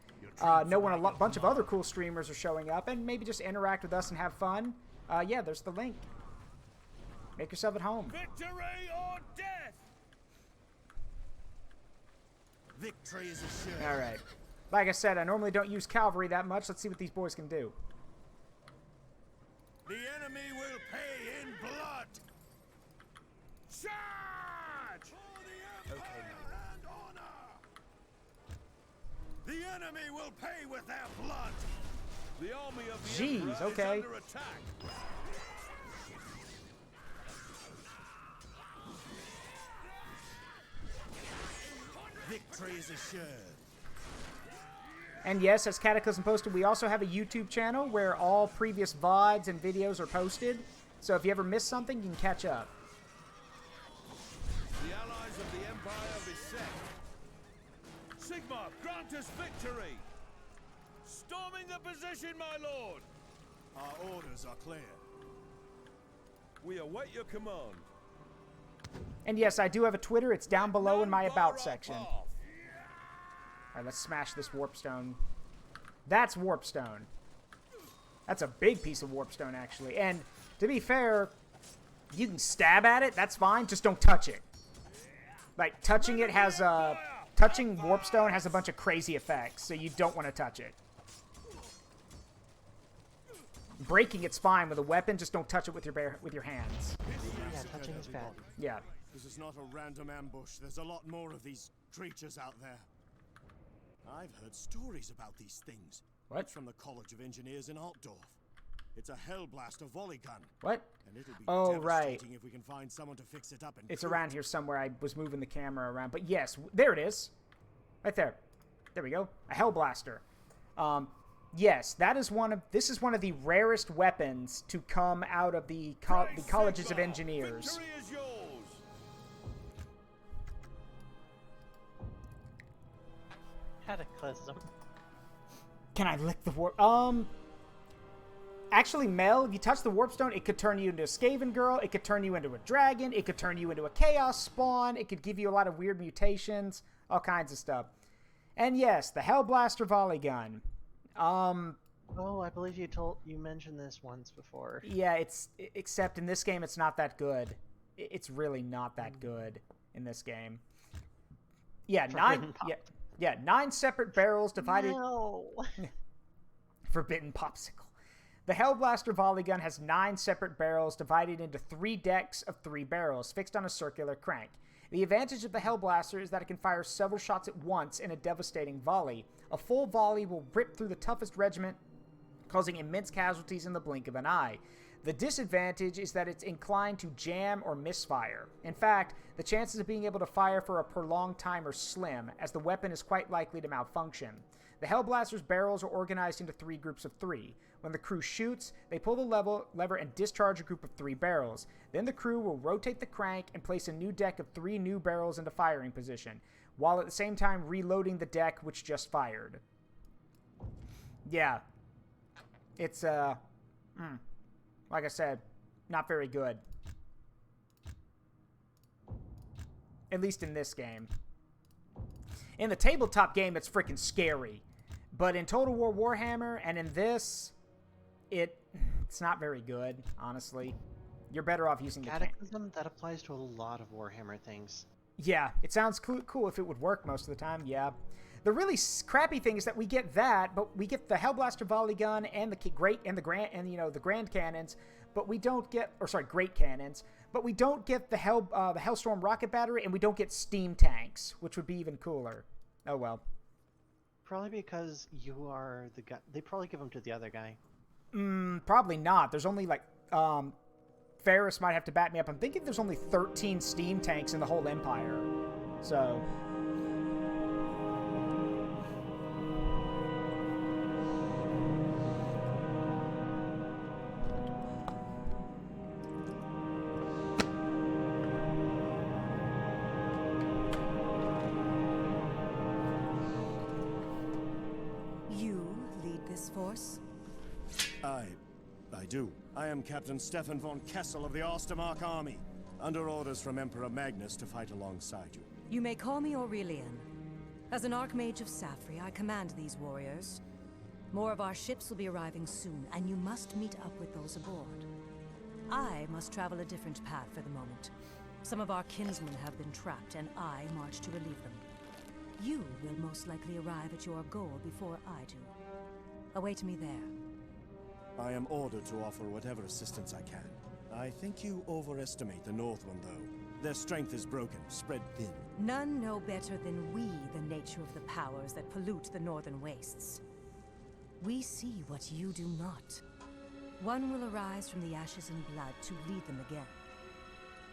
know when a bunch of other cool streamers are showing up, and maybe just interact with us and have fun, yeah, there's the link. Make yourself at home. Victory or death! Victory is assured. All right. Like I said, I normally don't use cavalry that much. Let's see what these boys can do. The enemy will pay in blood. Charge! For the Empire and honor. The enemy will pay with their blood. The army of the Jeez, Emperor okay. is under attack. Victory is assured. And yes, as Cataclysm posted, we also have a YouTube channel where all previous VODs and videos are posted. So if you ever miss something, you can catch up. The allies of the Empire beset. Sigmar, grant us victory. Storming the position, my lord. Our orders are clear. We await your command. And yes, I do have a Twitter. It's down below in my About section. All right, let's smash this warpstone. That's warpstone. That's a big piece of warpstone, actually. And to be fair, you can stab at it. That's fine. Just don't touch it. Like, touching it has touching warpstone has a bunch of crazy effects, so you don't want to touch it. breaking its spine with a weapon. Just don't touch it with your hands. Yeah, touching is bad. Yeah. This is not a random ambush. There's a lot more of these creatures out there. I've heard stories about these things. What? It's from the College of Engineers in Altdorf. It's a Hellblaster volley gun. What? And it'll be Oh, right. devastating if we can find someone to fix it up and It's cool around it. here somewhere. I was moving the camera around. But yes, there it is. Right there. There we go. A Hellblaster. Yes, this is one of the rarest weapons to come out of the Colleges of Engineers. Victory is yours. Cataclysm. Can I lick the warp? Actually, Mel, if you touch the warp stone, it could turn you into a Skaven girl. It could turn you into a dragon. It could turn you into a chaos spawn. It could give you a lot of weird mutations, all kinds of stuff. And yes, the Hellblaster volley gun. Oh, I believe you mentioned this once before. Yeah, except in this game, it's not that good. It's really not that good in this game. Yeah, nine separate barrels divided. No. Forbidden popsicle. The Hellblaster volley gun has 9 separate barrels divided into 3 decks of 3 barrels fixed on a circular crank. The advantage of the Hellblaster is that it can fire several shots at once in a devastating volley. A full volley will rip through the toughest regiment, causing immense casualties in the blink of an eye. The disadvantage is that it's inclined to jam or misfire. In fact, the chances of being able to fire for a prolonged time are slim, as the weapon is quite likely to malfunction. The Hellblaster's barrels are organized into 3 groups of 3. When the crew shoots, they pull the lever and discharge a group of 3 barrels. Then the crew will rotate the crank and place a new deck of 3 new barrels into firing position, while at the same time reloading the deck which just fired. Yeah. It's, like I said, not very good. At least in this game. In the tabletop game, it's freaking scary. But in Total War Warhammer and in this, it's not very good, honestly. You're better off using the Cataclysm, that applies to a lot of Warhammer things. Yeah, it sounds cool if it would work most of the time, yeah. The really crappy thing is that we get that, but we get the Hellblaster volley gun and the grand cannons, but we don't get, great cannons, but we don't get the Hellstorm rocket battery, and we don't get steam tanks, which would be even cooler. Oh well. Probably because you are the guy. They probably give them to the other guy. Probably not. There's only Ferris might have to back me up. I'm thinking there's only 13 steam tanks in the whole Empire. So. Force? I do. I am Captain Stefan von Kessel of the Ostermark Army, under orders from Emperor Magnus to fight alongside you. You may call me Aurelian. As an Archmage of Safri, I command these warriors. More of our ships will be arriving soon, and you must meet up with those aboard. I must travel a different path for the moment. Some of our kinsmen have been trapped, and I march to relieve them. You will most likely arrive at your goal before I do. Await me there. I am ordered to offer whatever assistance I can. I think you overestimate the Northmen, though. Their strength is broken, spread thin. None know better than we the nature of the powers that pollute the northern wastes. We see what you do not. One will arise from the ashes and blood to lead them again.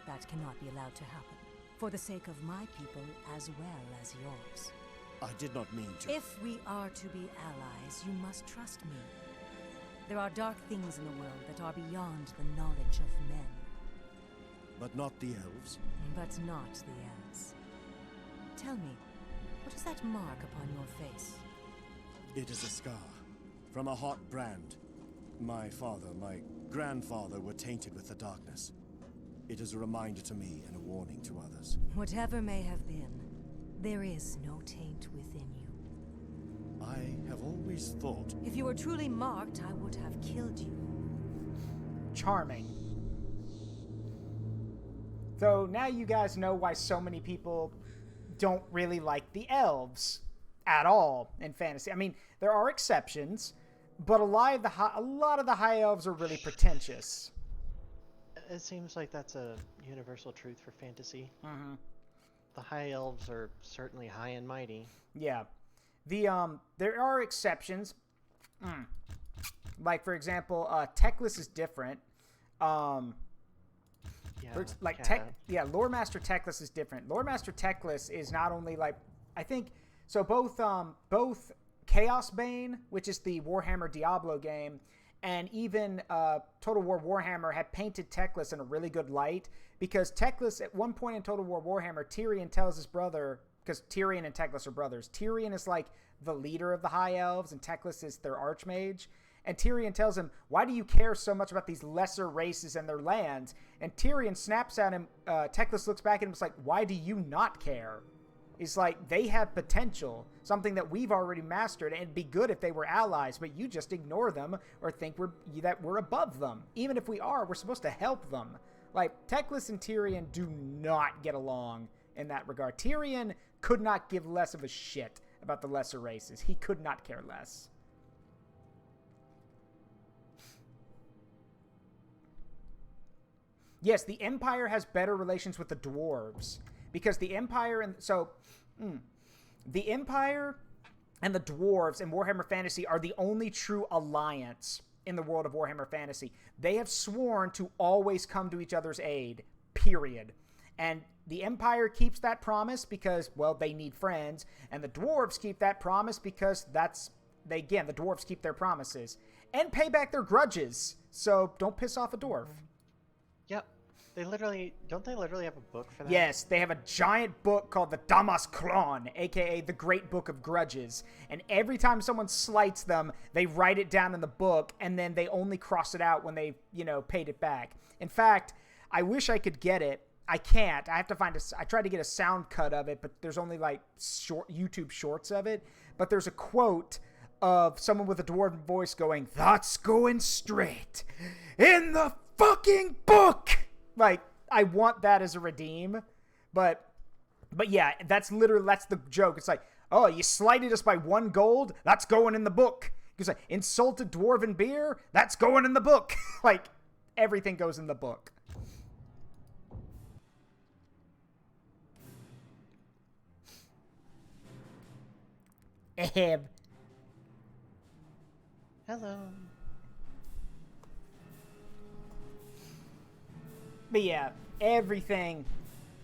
That cannot be allowed to happen, for the sake of my people as well as yours. I did not mean to. If we are to be allies, you must trust me. There are dark things in the world that are beyond the knowledge of men. But not the elves? But not the elves. Tell me, what is that mark upon your face? It is a scar. From a hot brand. My father, my grandfather were tainted with the darkness. It is a reminder to me and a warning to others. Whatever may have been, there is no taint within you. I have always thought... If you were truly marked, I would have killed you. Charming. So now you guys know why so many people don't really like the elves at all in fantasy. I mean, there are exceptions. but a lot of the high elves are really pretentious. It seems like that's a universal truth for fantasy. Mm-hmm. The high elves are certainly high and mighty. Yeah. There are exceptions. Like, for example, Teclis is different. Lore Master Teclis is different. Lore Master Teclis is not only like, I think, so both Chaos Bane, which is the Warhammer Diablo game, and even Total War Warhammer had painted Teclis in a really good light, because Teclis, at one point in Total War Warhammer, Tyrion tells his brother, because Tyrion and Teclis are brothers, Tyrion is like the leader of the High Elves, and Teclis is their archmage. And Tyrion tells him, why do you care so much about these lesser races and their lands? And Tyrion snaps at him. Teclis looks back at him and is like, why do you not care? He's like, they have potential, something that we've already mastered, and it'd be good if they were allies, but you just ignore them or think that we're above them. Even if we are, we're supposed to help them. Like, Teclis and Tyrion do not get along in that regard. Tyrion could not give less of a shit about the lesser races. He could not care less. Yes, the Empire has better relations with the dwarves, because the Empire the Empire and the dwarves in Warhammer Fantasy are the only true alliance in the world of Warhammer Fantasy. They have sworn to always come to each other's aid, period. And the Empire keeps that promise because, well, they need friends, and the dwarves keep that promise because the dwarves keep their promises and pay back their grudges. So don't piss off a dwarf. Yep. Don't they literally have a book for that? Yes, they have a giant book called the Damas Kron, aka the Great Book of Grudges. And every time someone slights them, they write it down in the book, and then they only cross it out when they, paid it back. In fact, I wish I could get it. I can't. I have to I tried to get a sound cut of it, but there's only like short YouTube shorts of it. But there's a quote of someone with a dwarven voice going, "That's going straight in the fucking book." Like, I want that as a redeem, but yeah, that's the joke. It's like, oh, you slighted us by 1 gold? That's going in the book. Because like, insulted dwarven beer? That's going in the book. Like, everything goes in the book. Ahem. Hello. But yeah, everything.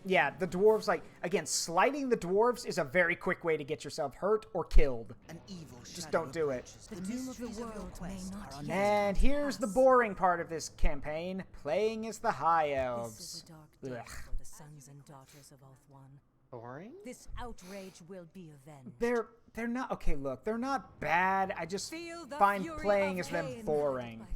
Yeah, the dwarves, like, again, slighting the dwarves is a very quick way to get yourself hurt or killed. An evil Just don't do it. The doom of the world may not yet And here's the boring part of this campaign, playing as the High Elves. This is a dark day for the sons and daughters of Ulthuan. Boring? This outrage will be avenged. They're not, okay, look, they're not bad. I just find playing as them boring.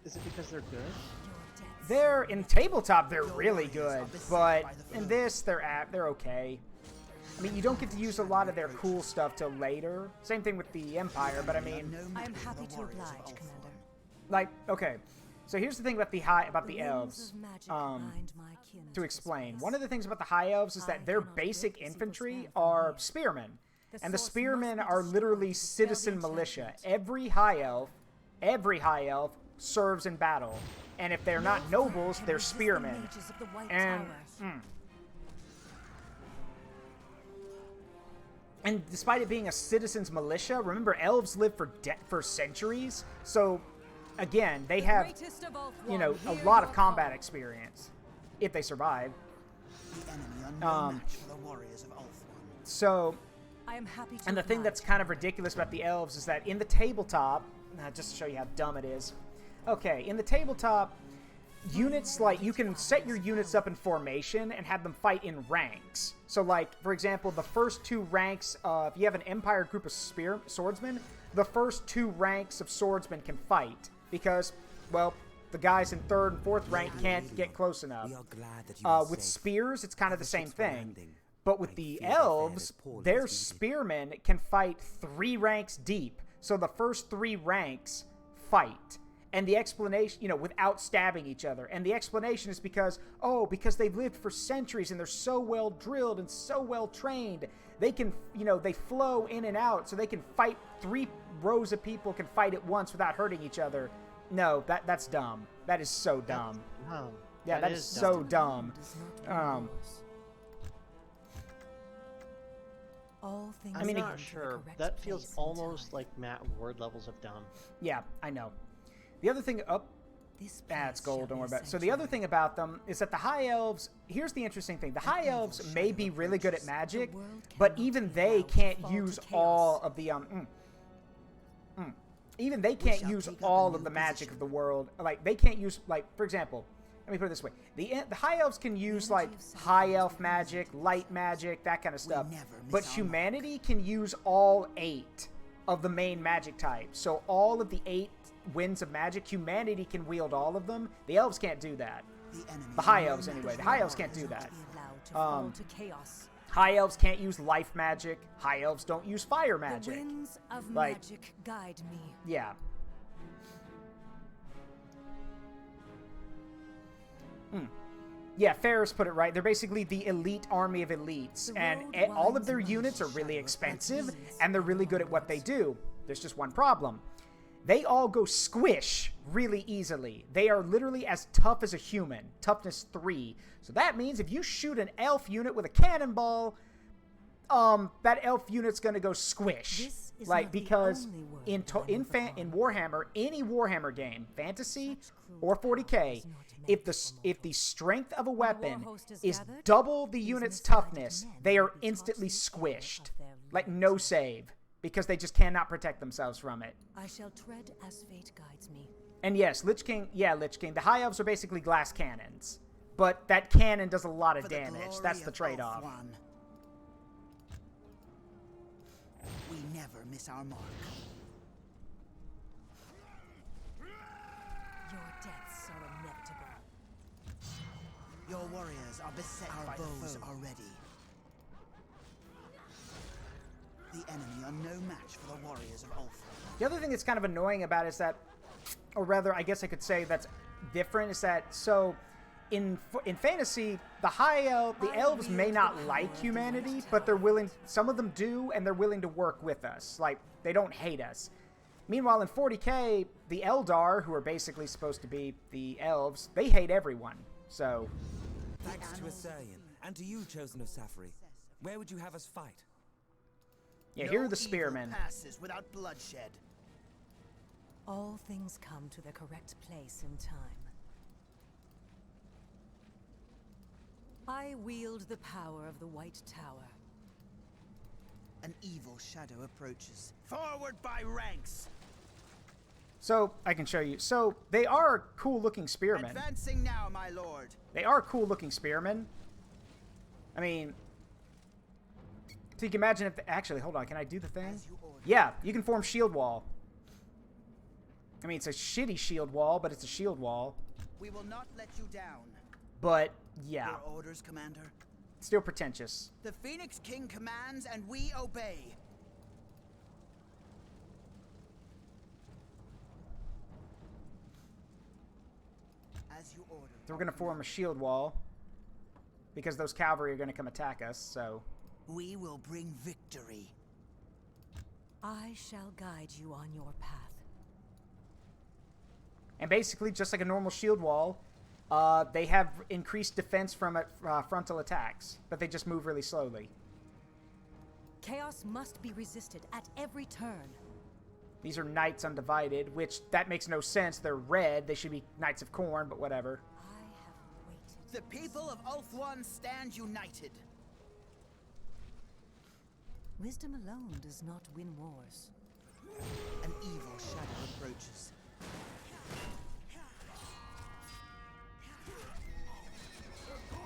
Is it because they're good? In tabletop, they're really good, but in this, they're okay. I mean, you don't get to use a lot of their cool stuff till later. Same thing with the Empire, but I mean, I am happy to oblige, Commander. Like, okay, so here's the thing about the elves. To explain, one of the things about the High Elves is that their basic infantry are spearmen, and the spearmen are literally citizen militia. Every High Elf serves in battle, and if they're not nobles, they're spearmen. And despite it being a citizen's militia, remember, elves live for centuries, so again, they have, a lot of combat experience if they survive. The enemy are no match for the warriors of Ulthuan. So, I am happy to and the thing that's kind of ridiculous about the elves is that in the tabletop, just to show you how dumb it is. Okay, in the tabletop, units, like, you can set your units up in formation and have them fight in ranks. So, like, for example, the first 2 ranks, if you have an Empire group of swordsmen, the first 2 ranks of swordsmen can fight. Because, well, the guys in 3rd and 4th rank can't get close enough. With spears, it's kind of the same thing. But with the elves, their spearmen can fight 3 ranks deep. So the first 3 ranks fight. And the explanation, you know, without stabbing each other. And the explanation is because they've lived for centuries and they're so well drilled and so well trained. They can, you know, they flow in and out, so they can fight. 3 rows of people can fight at once without hurting each other. No, that's dumb. That is so dumb. Yeah, that is so dumb. I'm not sure. That feels almost like Matt Ward levels of dumb. Yeah, I know. The other thing, it's gold, don't worry about it. So the other thing about them is that the High Elves, here's the interesting thing. The High Elves may be really good at magic, but even they can't use all of the, even they can't use all of the magic of the world. Like, they can't use, like, for example, let me put it this way. The High Elves can use, like, High Elf magic, light magic, that kind of stuff. But humanity can use all 8 of the main magic types. So all of the 8 winds of magic, humanity can wield all of them. The elves can't do that. The High Elves, anyway. The High Elves can't do that. High Elves can't use life magic. High Elves don't use fire magic. The winds of like, magic guide me. Yeah. Yeah, Ferris put it right. They're basically the elite army of elites, and all of their units are really expensive, and they're really good at what they do. There's just one problem. They all go squish really easily. They are literally as tough as a human. Toughness 3. So that means if you shoot an elf unit with a cannonball, that elf unit's gonna go squish. Like, because in Warhammer, any Warhammer game, fantasy or 40k, if the strength of a weapon is double the unit's toughness, they are instantly squished. Like, no save. Because they just cannot protect themselves from it. I shall tread as fate guides me. And yes, Lich King. The High Elves are basically glass cannons. But that cannon does a lot of damage. That's the trade-off. We never miss our mark. Your deaths are inevitable. Your warriors are beset by bows are ready. The enemy are no match for the warriors of Ulthuan. The other thing that's kind of annoying about it is that, or rather, I guess I could say that's different, is that, so, in fantasy, the elves may not like humanity, but they're willing, some of them do, and they're willing to work with us. Like, they don't hate us. Meanwhile, in 40k, the Eldar, who are basically supposed to be the elves, they hate everyone, so... Thanks to Assyrian, and to you, Chosen of Safri. Where would you have us fight? Yeah, here are the spearmen. Passes without bloodshed. All things come to their correct place in time. I wield the power of the White Tower. An evil shadow approaches. Forward by ranks! So, I can show you. So, they are cool-looking spearmen. Advancing now, my lord. They are cool-looking spearmen. I mean... So you can imagine if... Actually, hold on. Can I do the thing? Yeah, you can form shield wall. I mean, it's a shitty shield wall, but it's a shield wall. We will not let you down. But, yeah. Your orders, Commander? Still pretentious. The Phoenix King commands, and we obey. As you order. So we're going to form a shield wall. Because those cavalry are going to come attack us, so... We will bring victory. I shall guide you on your path. And basically, just like a normal shield wall, they have increased defense from frontal attacks, but they just move really slowly. Chaos must be resisted at every turn. These are Knights Undivided, which that makes no sense. They're red. They should be Knights of Corn, but whatever. I have waited. The people of Ulthuan stand united. Wisdom alone does not win wars. An evil shadow approaches.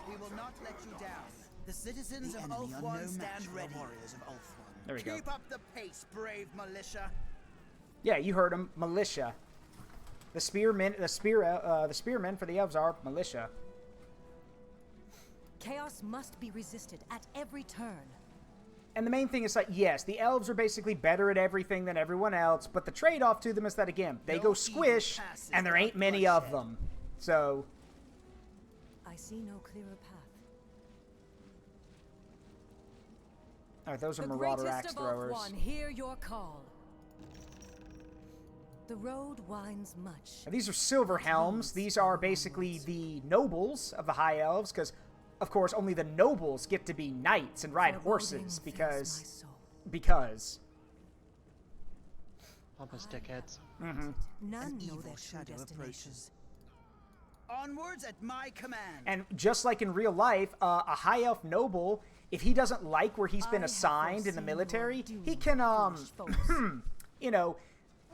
We will not let you down. The citizens of Ulthuan stand ready. Warriors of Ulthuan. There we go. Keep up the pace, brave militia. Yeah, you heard him. Militia. The spearmen for the elves are militia. Chaos must be resisted at every turn. And the main thing is that, yes, the elves are basically better at everything than everyone else, but the trade-off to them is that, again, they go squish, and there ain't many of them. So... I see no clearer path. Alright, those are Marauder Axe Throwers. One, hear your call. The road winds much. Now, these are Silver Helms. These are basically the nobles of the High Elves, because, of course, only the nobles get to be knights and ride horses, because... Almost dickheads. Mm-hmm. None know their true destinations. Onwards at my command. And just like in real life, a High Elf noble, if he doesn't like where he's been assigned in the military, he can, you know,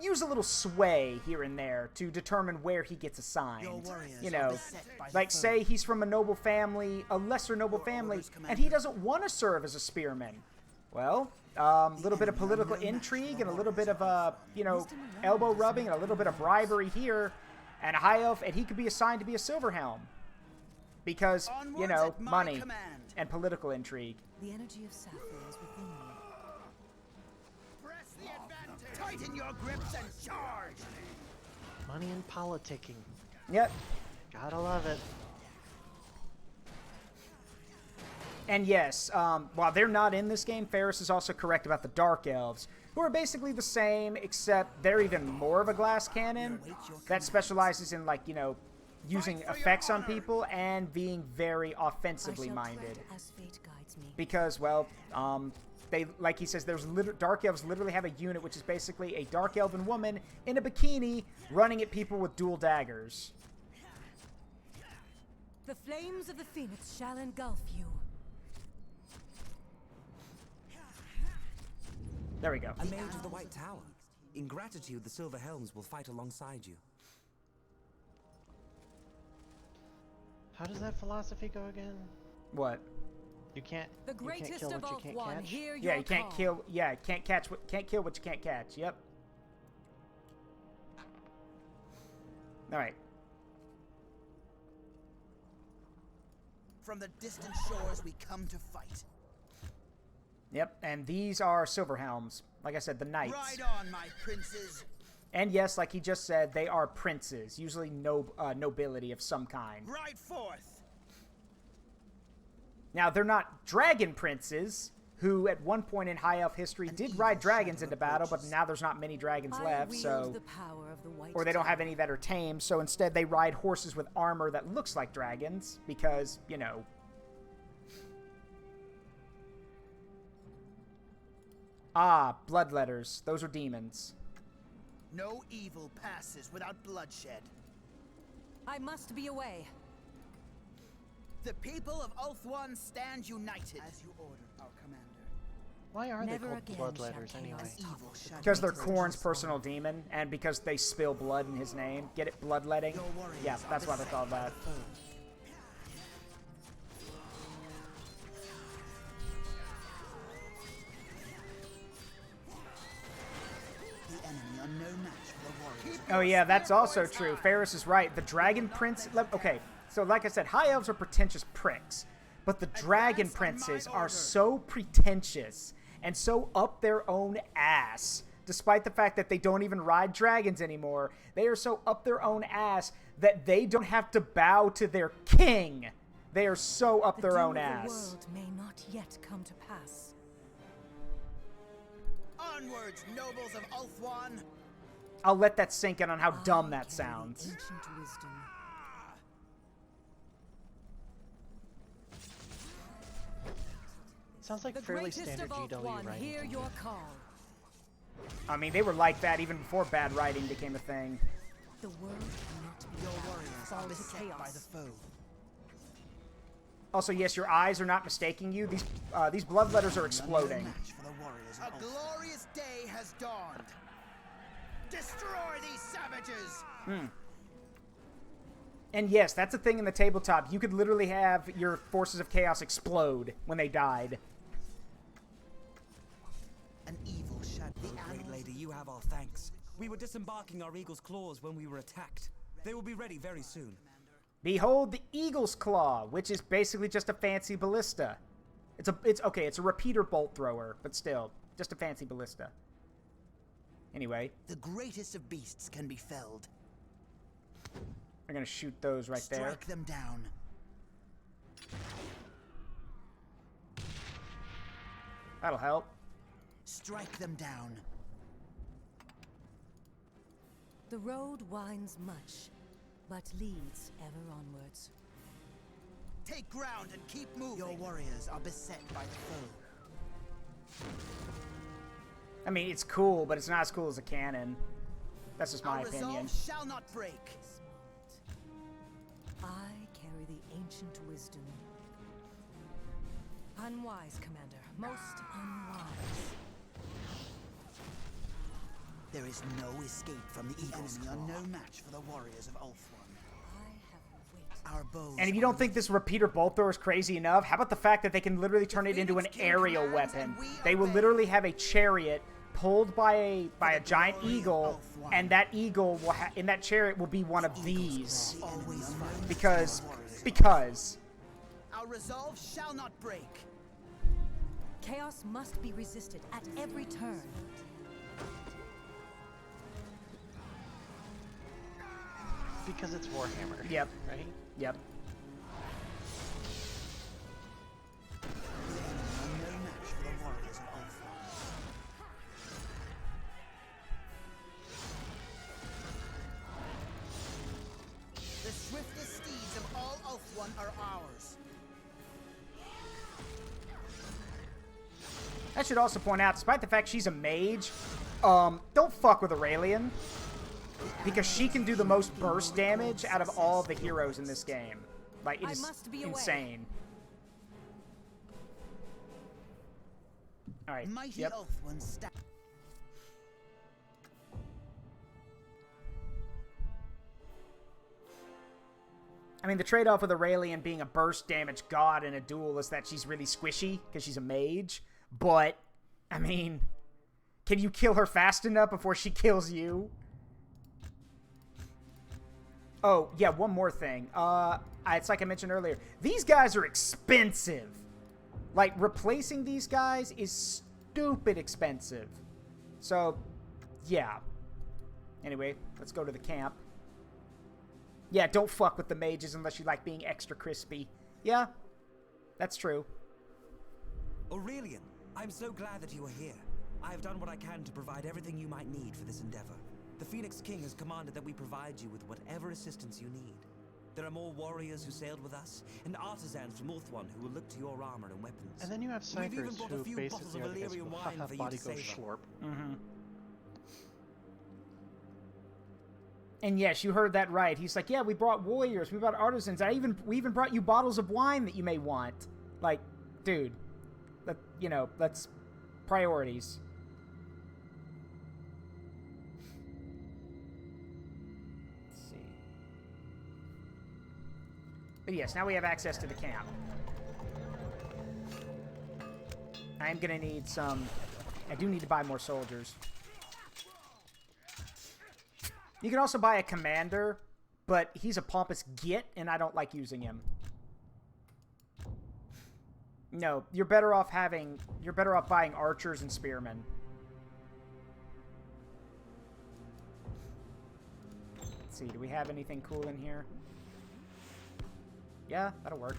use a little sway here and there to determine where he gets assigned. You know, like say he's from a noble family, a lesser noble family, and he doesn't want to serve as a spearman. Well, a little bit of political intrigue and a little bit of, you know, elbow rubbing and a little bit of bribery here, and a High Elf, and he could be assigned to be a Silver Helm. Because, you know, money and political intrigue. The energy of Sapphire is within me. Press the advantage. Tighten your grips and charge. Money and politicking. Yep. Gotta love it. And yes, while they're not in this game, Ferris is also correct about the Dark Elves, who are basically the same, except they're even more of a glass cannon that specializes in, like, you know, using effects on people and being very offensively minded. Because, well, they, like he says, there's Dark Elves literally have a unit which is basically a Dark Elven woman in a bikini running at people with dual daggers. The flames of the Phoenix shall engulf you. There we go. A mage of the White Tower. In gratitude, the Silver Helms will fight alongside you. How does that philosophy go again? What? You can't. The greatest kill what you can't catch. Yeah, you can't kill. Yeah, can't kill what you can't catch. Yep. All right. From the distant shores we come to fight. Yep, and these are Silver Helms. Like I said, the knights. Ride on, my princes. And yes, like he just said, they are princes, usually nobility of some kind. Ride forth. Now, they're not dragon princes, who at one point in High Elf history did ride dragons into battle, but now there's not many dragons left, so... Or they don't have any that are tamed, so instead they ride horses with armor that looks like dragons, because, you know... Ah, bloodletters. Those are demons. No evil passes without bloodshed. I must be away. The people of Ulthuan stand united. As you order, our commander. Why are they called bloodletters anyway? Because they're Khorne's personal demon, and because they spill blood in his name. Get it? Bloodletting? Yeah, that's why they're called that. Oh yeah, that's also true. Ferris is right. The Dragon Prince... Okay, so like I said, High Elves are pretentious pricks. But the Dragon Princes are so pretentious and so up their own ass, despite the fact that they don't even ride dragons anymore. They are so up their own ass that they don't have to bow to their king. They are so up their own ass. The world may not yet come to pass. Onwards, nobles of Ulthuan. I'll let that sink in on how dumb that sounds. Ancient wisdom. Sounds like fairly standard GW writing. Hear your call. I mean, they were like that even before bad writing became a thing. The world cannot be your warriors fall to chaos by the foe. Also, yes, your eyes are not mistaking you. These bloodletters are exploding. A glorious day has dawned. Destroy these savages! And yes, that's a thing in the tabletop. You could literally have your forces of chaos explode when they died. An evil shadow. Great lady, you have our thanks. We were disembarking our eagle's claws when we were attacked. They will be ready very soon. Behold the Eagle's Claw, which is basically just a fancy ballista. It's okay. It's a repeater bolt thrower, but still, just a fancy ballista. Anyway, the greatest of beasts can be felled. We're gonna shoot those right there. Strike them down. That'll help. Strike them down. The road winds much, but leads ever onwards. Take ground and keep moving. Your warriors are beset by the foe. I mean, it's cool, but it's not as cool as a cannon. That's just my Our opinion. resolve shall not break. I carry the ancient wisdom. Unwise, Commander. Most unwise. There is no escape from the eagles. The enemy are no match for the warriors of Ulthuan. Our bows. And if you don't think this repeater bolt thrower is crazy enough, how about the fact that they can literally turn it into an aerial weapon? They will literally have a chariot pulled by a giant eagle, and that eagle will in that chariot will be one of these. Because our resolve shall not break. Chaos must be resisted at every turn. Because it's Warhammer. Yep. Right? Yep. The swiftest steeds of all Ulthuan are ours. I should also point out, despite the fact she's a mage, don't fuck with Aurelian. Because she can do the most burst damage out of all the heroes in this game. Like, it is insane. Alright, Mighty yep. Ulthuan stand. I mean, the trade-off with Aurelian being a burst damage god in a duel is that she's really squishy, because she's a mage. But, I mean, can you kill her fast enough before she kills you? Oh, yeah, one more thing. It's like I mentioned earlier. These guys are expensive. Like, replacing these guys is stupid expensive. So, yeah. Anyway, let's go to the camp. Yeah, don't fuck with the mages unless you like being extra crispy. Yeah, that's true. Aurelian, I'm so glad that you are here. I have done what I can to provide everything you might need for this endeavor. The Phoenix King has commanded that we provide you with whatever assistance you need. There are more warriors who sailed with us, and artisans from Ulthuan who will look to your armor and weapons. And then you have We've even ciphers brought who a few bottles basically of are the guys Illyrian who wine for you body to go savor. schlorp. Mm-hmm. And yes, you heard that right. He's like, yeah, we brought warriors, we brought artisans. We even brought you bottles of wine that you may want. Like, dude, that's priorities. Let's see. But yes, now we have access to the camp. I'm gonna need some. I do need to buy more soldiers. You can also buy a commander, but he's a pompous git, and I don't like using him. No, you're better off buying archers and spearmen. Let's see, do we have anything cool in here? Yeah, that'll work.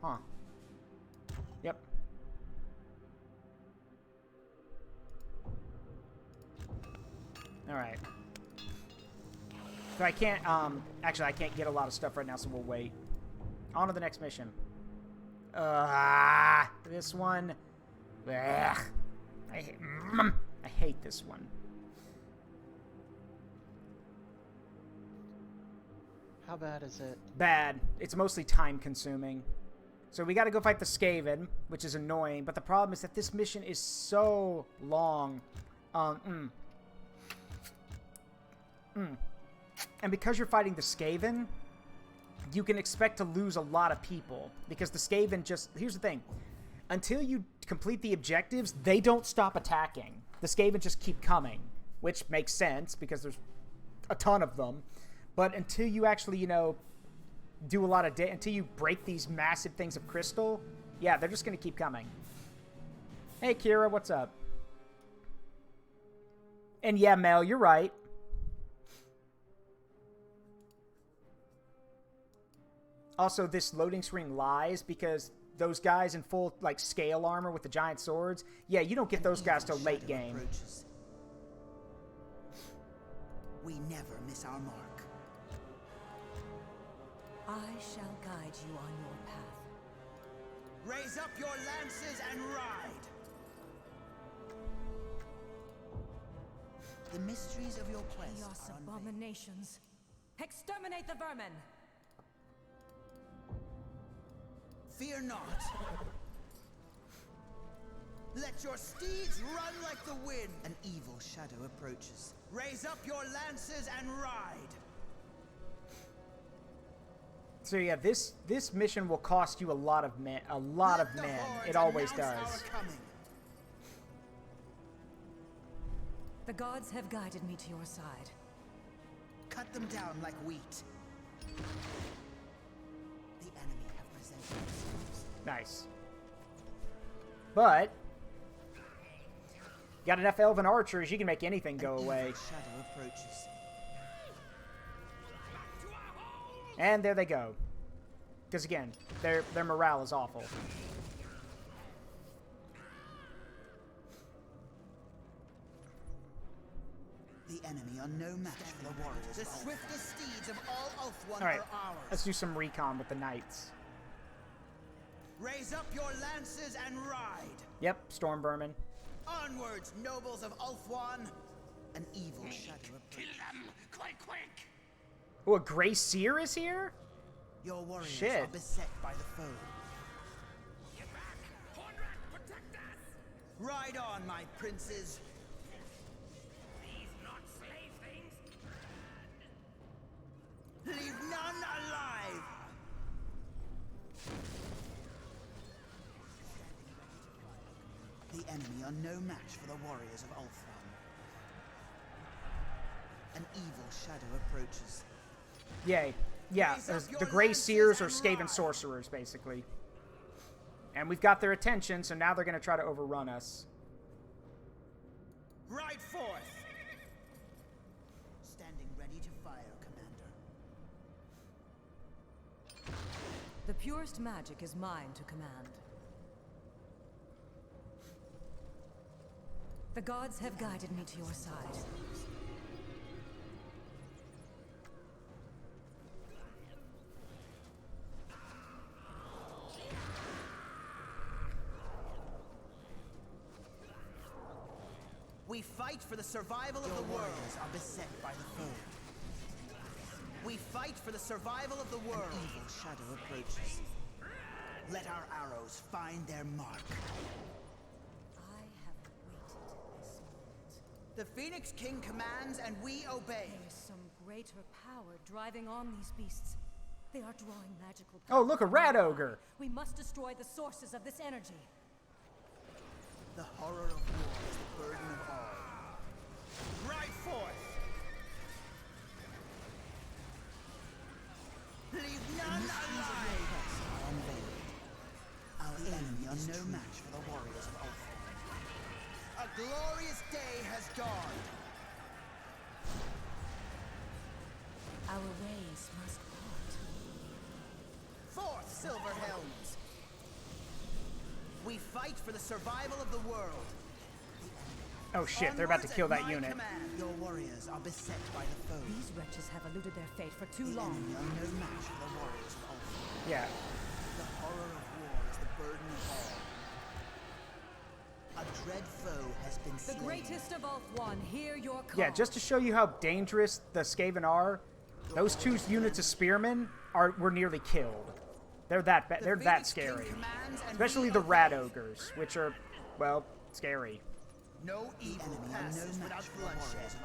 Huh. Yep. Alright. So I can't, actually I can't get a lot of stuff right now, so we'll wait. On to the next mission. This one. Ugh. I hate this one. How bad is it? Bad. It's mostly time consuming. So we gotta go fight the Skaven, which is annoying, but the problem is that this mission is so long. And because you're fighting the Skaven, you can expect to lose a lot of people. Because the Skaven just... Here's the thing. Until you complete the objectives, they don't stop attacking. The Skaven just keep coming. Which makes sense, because there's a ton of them. But until you actually, do a lot of until you break these massive things of crystal, yeah, they're just going to keep coming. Hey, Kira, what's up? And yeah, Mel, you're right. Also, this loading screen lies because those guys in full, like, scale armor with the giant swords, yeah, you don't get those guys till late game. Approaches. We never miss our mark. I shall guide you on your path. Raise up your lances and ride. The mysteries of your quest Chaos are unveiled. abominations. Exterminate the vermin! Fear not. Let your steeds run like the wind. An evil shadow approaches. Raise up your lances and ride. So yeah, this mission will cost you a lot of men. A lot of men. It always does. The gods have guided me to your side. Cut them down like wheat. The enemy have presented themselves. Nice. But you got enough elven archers, you can make anything go away. Shadow approaches. And there they go. Because again, their morale is awful. The enemy are no match for the warriors. The swiftest steeds of all Ulthuan All right, are ours. let's do some recon with the knights. Raise up your lances and ride. Yep, storm vermin. Onwards, nobles of Ulthuan. An evil shadow approaches. Kill them! Quick! Oh, a Grey Seer is here? Your warriors Shit. are beset by the foe. Get back! Hornrat, protect us! Ride on, my princes. These not slave things! Leave none alive! The enemy are no match for the warriors of Ulthuan. An evil shadow approaches. Yay. Yeah, the Grey Seers are Skaven sorcerers, basically. And we've got their attention, so now they're going to try to overrun us. Ride forth! Standing ready to fire, Commander. The purest magic is mine to command. The gods have guided me to your side. We fight for the survival of the world. Are beset by the foe. We fight for the survival of the world. An evil shadow approaches. Let our arrows find their mark. I have waited this moment. The Phoenix King commands and we obey. There is some greater power driving on these beasts. They are drawing magical Oh, look, a rat ogre. We must destroy the sources of this energy. The horror of war is the burden of all. Ride forth! Leave none alive! Are unveiled. Our enemy are no match for the warriors of Ulthuan. A glorious day has dawned. Our ways must part. Forth, silver helms! We fight for the survival of the world. Oh shit, they're about to kill that unit. Your warriors are beset by the foe. These wretches have eluded their fate for too The long. enemy are no match for the warriors of Ulthuan. Yeah. The horror of war is the burden of all. A dread foe has been slain. The greatest of Ulthuan, hear your call. Yeah, just to show you how dangerous the Skaven are, those two units of spearmen were nearly killed. They're that scary. Especially the rat ogres, which are, well, scary. No evil passes without bloodshed.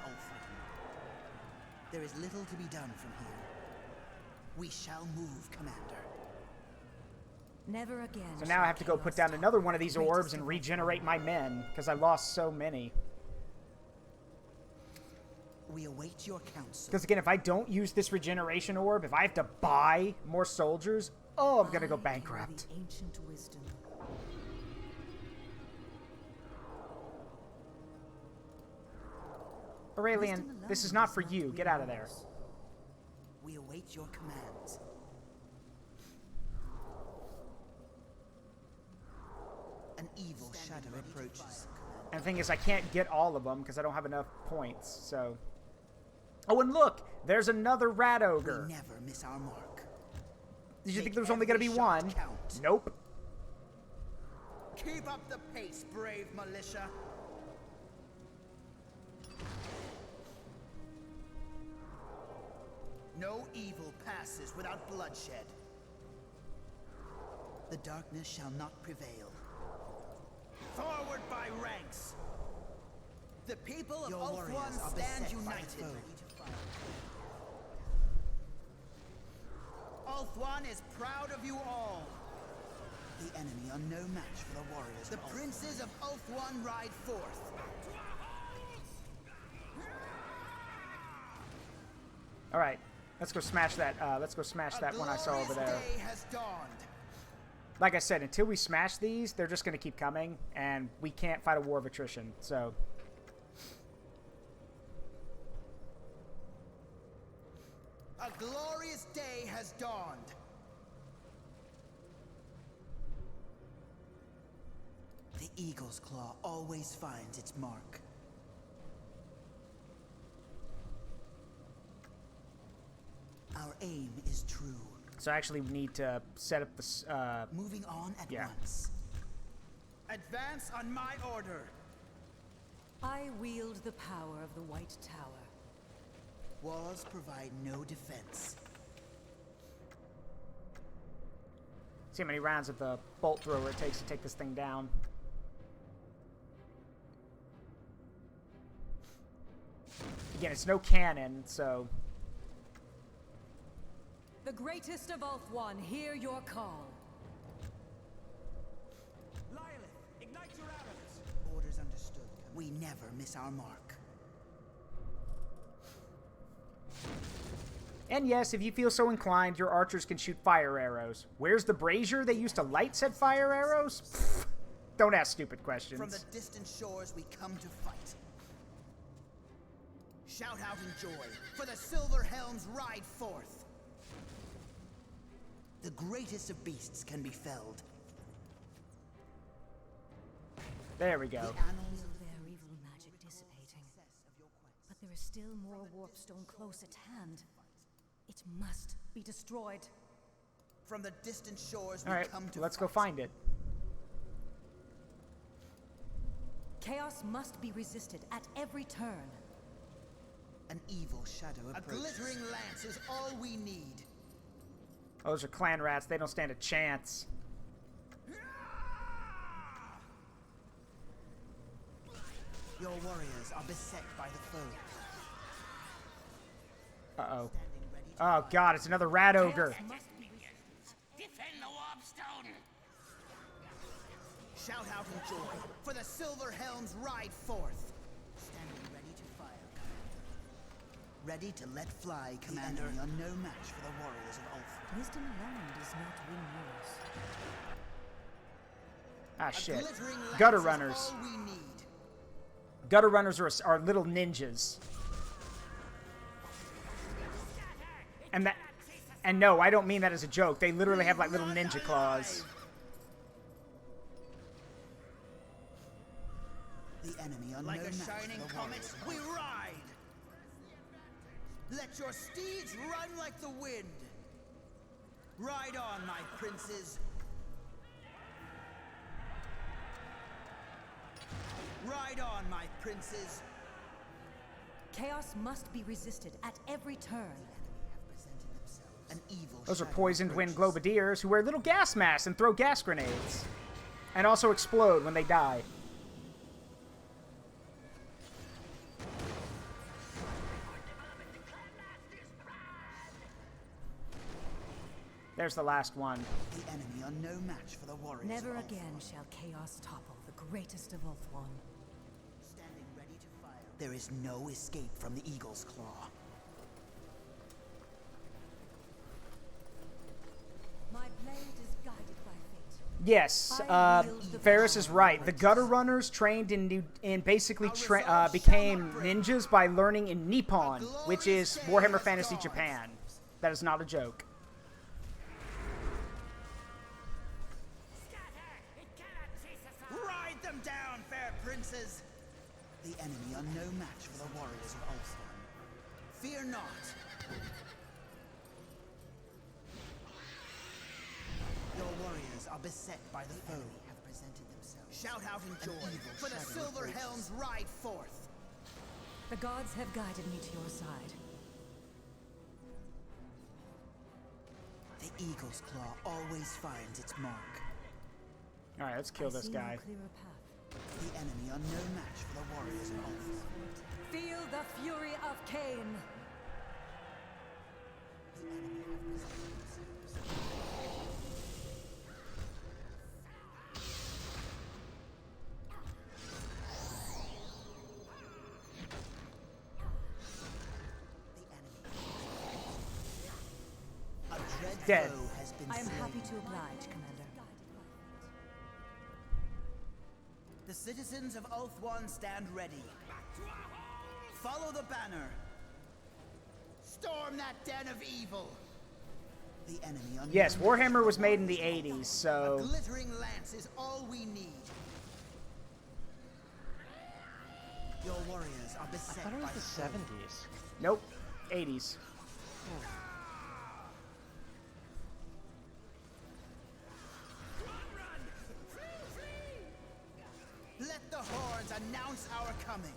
There is little to be done from here. We shall move, Commander. Never again. So now I have to go put down another one of these orbs and regenerate my men, because I lost so many. We await your counsel. Because again, if I don't use this regeneration orb, if I have to buy more soldiers, oh, I'm gonna go bankrupt. Ancient wisdom. Aurelian, this is not for you. Get out of there. We await your commands. An evil shadow approaches. And the thing is, I can't get all of them because I don't have enough points, so... Oh, and look! There's another rat ogre. We never miss our mark. Did you think there was only going to be one? Count. Nope. Keep up the pace, brave militia. No evil passes without bloodshed. The darkness shall not prevail. Forward by ranks! The people of Ulthuan stand united. Ulthuan is proud of you all. The enemy are no match for the warriors. The princes of Ulthuan ride forth. All right, let's go smash that. Let's go smash that one I saw over there. Day has dawned. Like I said, until we smash these, they're just going to keep coming, and we can't fight a war of attrition. So, a glorious day has dawned. The eagle's claw always finds its mark. Our aim is true. So actually, we need to set up this. Moving on at once. Advance on my order. I wield the power of the White Tower. Walls provide no defense. See how many rounds of the bolt thrower it takes to take this thing down. Again, it's no cannon, so... The greatest of Ulthuan, hear your call. Lylith, ignite your arrows. Orders understood. We never miss our mark. And yes, if you feel so inclined, your archers can shoot fire arrows. Where's the brazier they used to light said fire arrows? Pfft, don't ask stupid questions. From the distant shores we come to fight. Shout out in joy, for the silver helms ride forth. The greatest of beasts can be felled. There we go. The annals of their evil magic dissipating. But there is still more warpstone close at hand. It must be destroyed. From the distant shores we come to let's go find it. Chaos must be resisted at every turn. An evil shadow approaches. A glittering lance is all we need. Oh, those are clan rats. They don't stand a chance. Your warriors are beset by the foe. Uh-oh. Oh, God, it's another rat ogre. Defend the warpstone. Shout out in joy, for the silver helms ride forth. Standing ready to fire. Ready to let fly, Commander. The enemy are no match for the warriors of Ulthuan. Wisdom alone does not win wars. Ah, shit. Gutter runners. Gutter runners are little ninjas. And no, I don't mean that as a joke. They literally have like little ninja claws. The enemy are like a shining comet, we ride. Let your steeds run like the wind. Ride on, my princes. Ride on, my princes. Chaos must be resisted at every turn. An evil Those are poisoned wind globadiers who wear little gas masks and throw gas grenades. And also explode when they die. There's the last one. The enemy are no match for the warriors. Never again shall chaos topple the greatest of Ulthuan. Standing ready to fire. There is no escape from the Eagle's Claw. My blade is guided by fate. Yes, Ferris is right. The gutter runners trained in basically became ninjas by learning in Nippon, which is Warhammer Fantasy Japan. That is not a joke. Ride them down, fair princes! The enemy are no match for the warriors of Ulthuan. Fear not. Your warriors are beset by the foe. Have presented themselves. Shout out in joy, for the Silver Helms ride forth. The gods have guided me to your side. The Eagle's Claw always finds its mark. All right, let's kill this guy. The enemy are no match for the warriors of Ulthuan. Feel the fury of Cain. The enemy have presented themselves. Dead. I am happy to oblige, Commander. The citizens of Ulthuan stand ready. Follow the banner. Storm that den of evil. The enemy on Yes, Warhammer was made in the 80s, so... A glittering lance is all we need. Your warriors are beset I thought it by was the 70s. Nope, 80s. Let the horns announce our coming.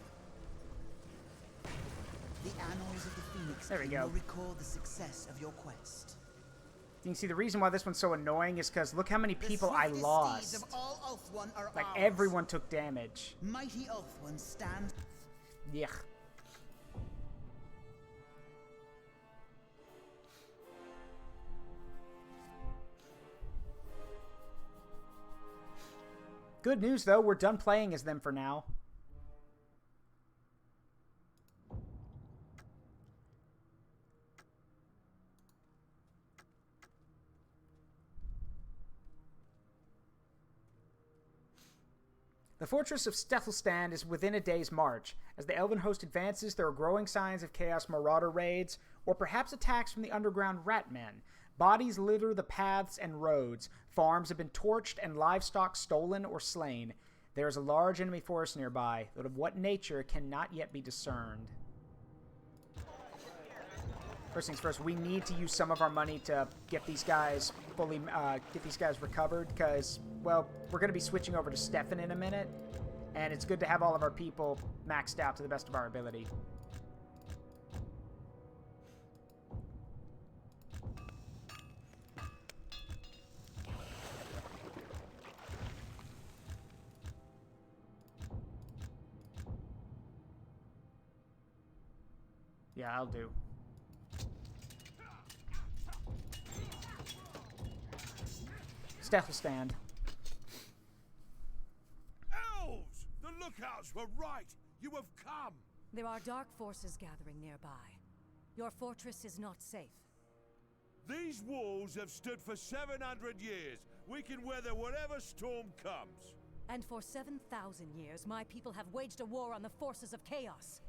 The annals of the Phoenix There we King go. will record the success of your quest. You can see the reason why this one's so annoying is because look how many people I lost. Of all Ulthuan are Like, ours. everyone took damage. Mighty Ulthuan stand. Yeah. Good news, though. We're done playing as them for now. The fortress of Stethelstan is within a day's march. As the elven host advances, there are growing signs of chaos marauder raids, or perhaps attacks from the underground ratmen. Bodies litter the paths and roads. Farms have been torched and livestock stolen or slain. There is a large enemy force nearby, but of what nature cannot yet be discerned. First things first, we need to use some of our money to get these guys fully, recovered, because, well, we're going to be switching over to Stefan in a minute, and it's good to have all of our people maxed out to the best of our ability. Yeah, I'll do. Stethelstan. Elves! The lookouts were right! You have come! There are dark forces gathering nearby. Your fortress is not safe. These walls have stood for 700 years. We can weather whatever storm comes. And for 7,000 years, my people have waged a war on the forces of chaos.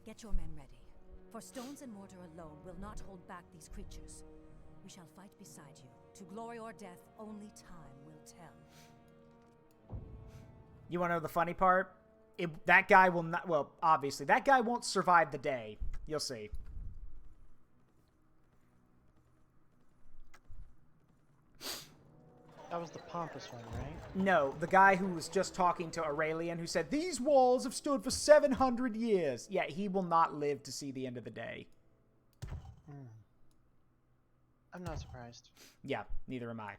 Get your men ready, for stones and mortar alone will not hold back these creatures. We shall fight beside you. To glory or death, only time will tell. You want to know the funny part? That guy will not... Well, obviously, that guy won't survive the day. You'll see. That was the pompous one, right? No, the guy who was just talking to Aurelian, who said, these walls have stood for 700 years. Yeah, he will not live to see the end of the day. I'm not surprised. Yeah, neither am I.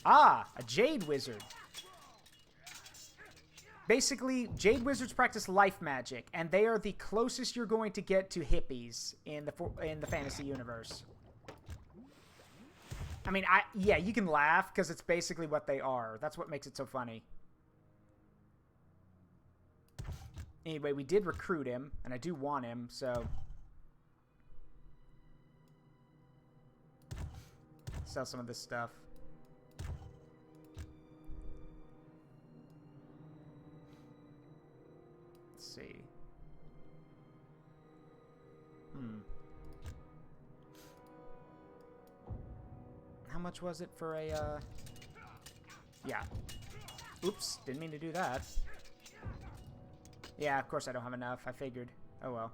Ah, a Jade Wizard. Basically, Jade Wizards practice life magic, and they are the closest you're going to get to hippies in the fantasy universe. I mean, yeah, you can laugh because it's basically what they are. That's what makes it so funny. Anyway, we did recruit him, and I do want him, so... Sell some of this stuff. Let's see. How much was it for a, Yeah. Oops, didn't mean to do that. Yeah, of course I don't have enough. I figured. Oh, well.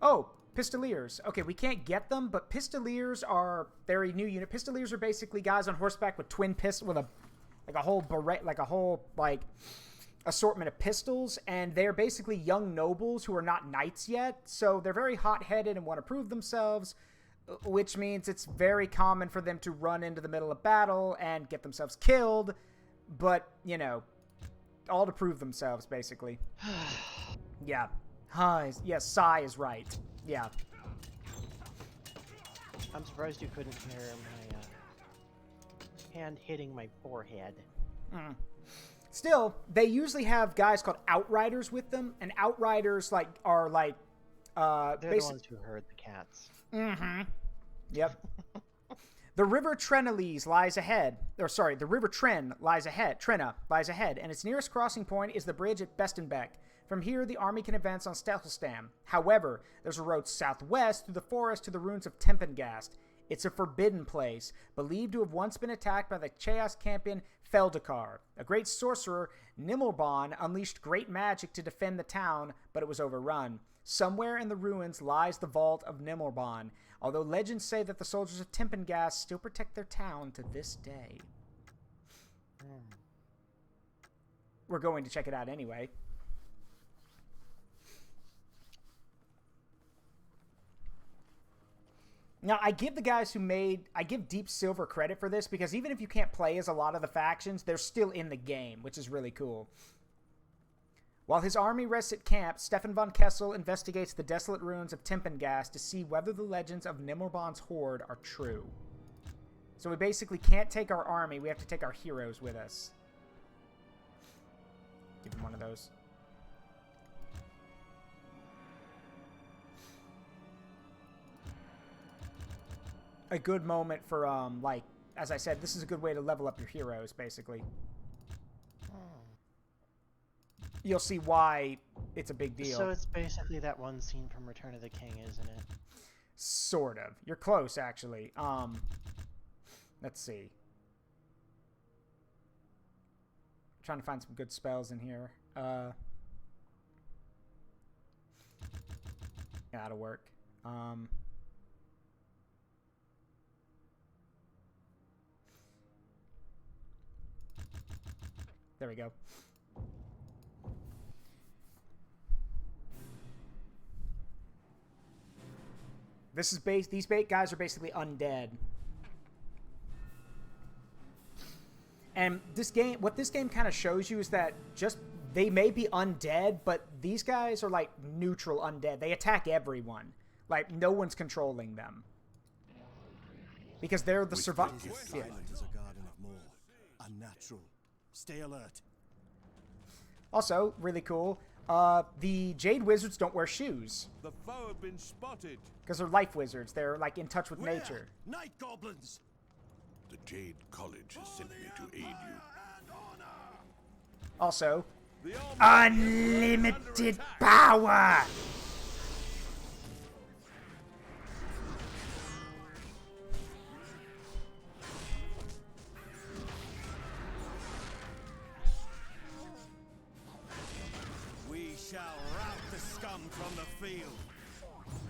Oh, Pistoliers. Okay, we can't get them, but Pistoliers are very new unit. Pistoliers are basically guys on horseback with twin pistols, with a whole assortment of pistols, and they're basically young nobles who are not knights yet, so they're very hot-headed and want to prove themselves, which means it's very common for them to run into the middle of battle and get themselves killed, but, you know, all to prove themselves, basically. Yeah. Yes, Sai is right. Yeah. I'm surprised you couldn't hear my hand hitting my forehead. Still, they usually have guys called Outriders with them, and Outriders are they're the ones who herd the cats. Yep. The River Trenalese lies ahead. Or sorry, the River Tren lies ahead. Trenna lies ahead, and its nearest crossing point is the bridge at Bestenbeck. From here, the army can advance on Stethelstam. However, there's a road southwest through the forest to the ruins of Tempengast. It's a forbidden place, believed to have once been attacked by the Chaos Champion Feldakar. A great sorcerer, Nimmelbon, unleashed great magic to defend the town, but it was overrun. Somewhere in the ruins lies the vault of Nimmelbon, although legends say that the soldiers of Tempengast still protect their town to this day. We're going to check it out anyway. Now, I give the guys I give Deep Silver credit for this, because even if you can't play as a lot of the factions, they're still in the game, which is really cool. While his army rests at camp, Stefan von Kessel investigates the desolate ruins of Tempengast to see whether the legends of Nimmelbon's horde are true. So we basically can't take our army, we have to take our heroes with us. Give him one of those. A good moment for, as I said, this is a good way to level up your heroes, basically. You'll see why it's a big deal. So it's basically that one scene from Return of the King, isn't it? Sort of. You're close, actually. Let's see. I'm trying to find some good spells in here. That'll work. There we go. This is these guys are basically undead. And this game, what this game kind of shows you is that they may be undead, but these guys are like neutral undead. They attack everyone. Like, no one's controlling them. Because they're the survivors. Yeah. Is a garden of more. Unnatural. Stay alert. Also, really cool, the Jade Wizards don't wear shoes. The foe have been spotted. Because they're life wizards. They're, like, in touch with nature. Night goblins! The Jade College has sent me to aid you. Also, unlimited power! We shall rout the scum from the field.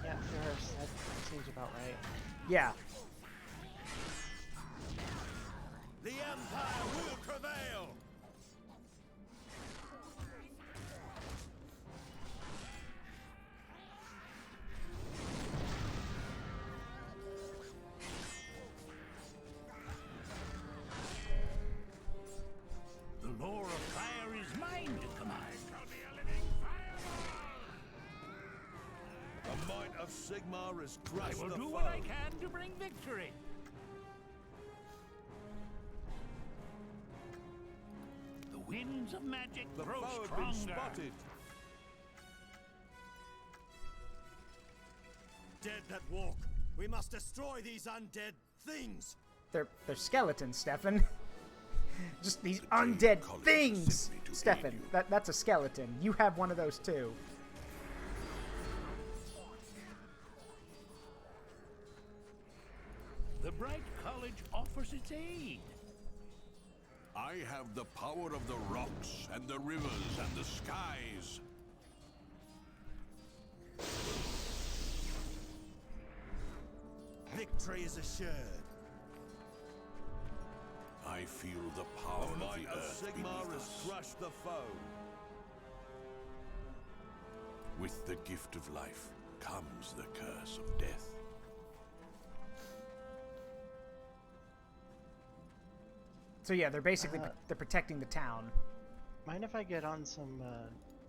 Yeah, sure. That seems about right. Yeah. The Empire will prevail! The law of fire is mine to command. The might of Sigmar is I crushed will the do foe. what I can to bring victory. winds of magic The grow foe stronger. has been spotted. Dead that walk. We must destroy these undead things. They're skeletons, Stefan. Just these undead things, Stefan. That's a skeleton. You have one of those too. The Bright College offers its aid. I have the power of the rocks and the rivers and the skies. Victory is assured. I feel the power The of might the of earth Sigmar beneath has us. crushed the foe. With the gift of life comes the curse of death. So yeah, they're basically they're protecting the town. Mind if I get on some?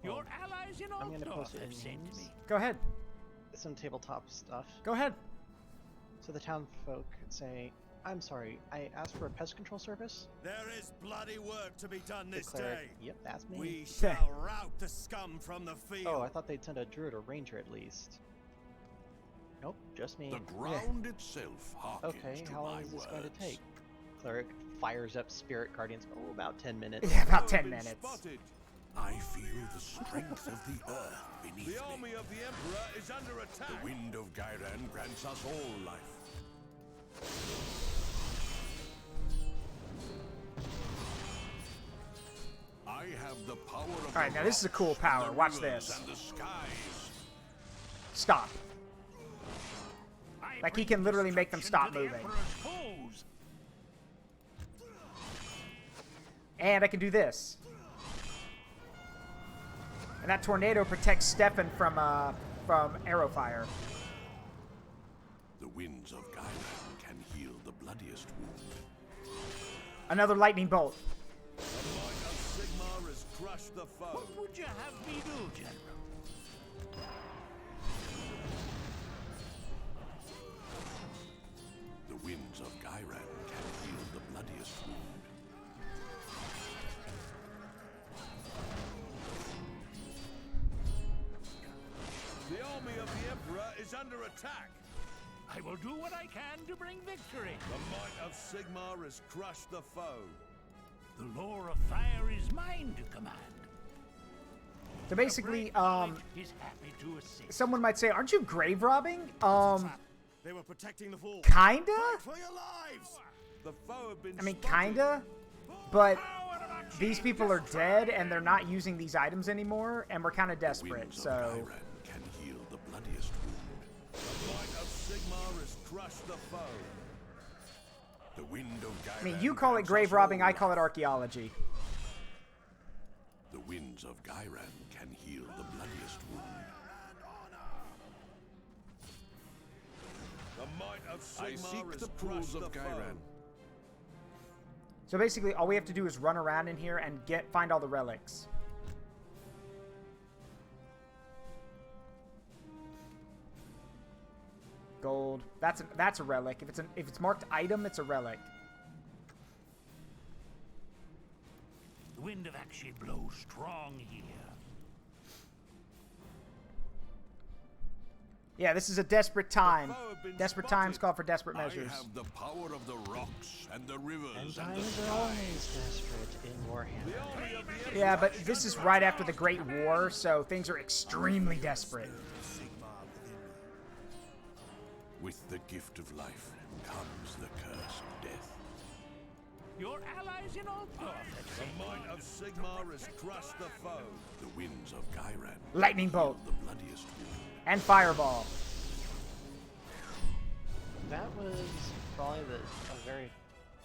Your allies in I'm gonna Altdorf post it have in sent names. me. Go ahead. Some tabletop stuff. Go ahead. So the town folk say, "I'm sorry, I asked for a pest control service." There is bloody work to be done this Declared, day. "Yep, that's me." We shall rout the scum from the field. Oh, I thought they'd send a druid or ranger at least. Nope, just me. The ground itself hearkens Okay, to how long my is this words. going to take? Cleric fires up spirit guardians. Oh, about 10 minutes. Yeah, about 10 Been minutes. spotted. I feel the strength of the earth beneath The me. army of the Emperor is under attack. The wind of Gairan grants us all life. I have the power of All right, the now this is a cool rocks power. and the Watch rivers this. and the skies. Stop. I Like he bring can literally make them destruction stop to the moving. Emperor's foes. And I can do this. And that tornado protects Stefan from arrow fire. The winds of Gairan can heal the bloodiest wound. Another lightning bolt. The might of Sigmar has crushed the foe. What would you have me do, General? The winds of Gairan can heal the bloodiest wound. The army of the Emperor is under attack. I will do what I can to bring victory. The might of Sigmar has crushed the foe. The lore of fire is mine to command. So basically, The Bright College is happy to assist. someone might say, "Aren't you grave robbing?" They were protecting the fort. Kinda. Fight for your lives. The foe have been I mean, spotted. kinda. But these people are dead, and they're not using these items anymore, and we're kind of The desperate. winds of So Gairan can heal the bloodiest wound. The might of Sigmar has crushed the foe. The wind of Gairan I mean, you call it grave robbing, I call it life. archaeology. The winds of Gairan can heal the bloodiest wound. The might of Sigmar I seek has the crushed pools of the Gairan. foe. So basically, all we have to do is run around in here and find all the relics. Gold. That's a relic. If it's marked item, it's a relic. The wind of actually blows strong here. Yeah, this is a desperate time. The foe have been Desperate spotted. times call for desperate I measures. have the power of the rocks and the rivers And and the times are skies. always desperate in Warhammer. The army of the Emperor Yeah, but this is right after the Great War, so things are extremely desperate. With the gift of life comes the curse of death. Your allies in Altdorf have The sent might me. of Sigmar has crushed the foe. The winds of Gairan Lightning heal bolt the bloodiest wound. and fireball. That was probably a very...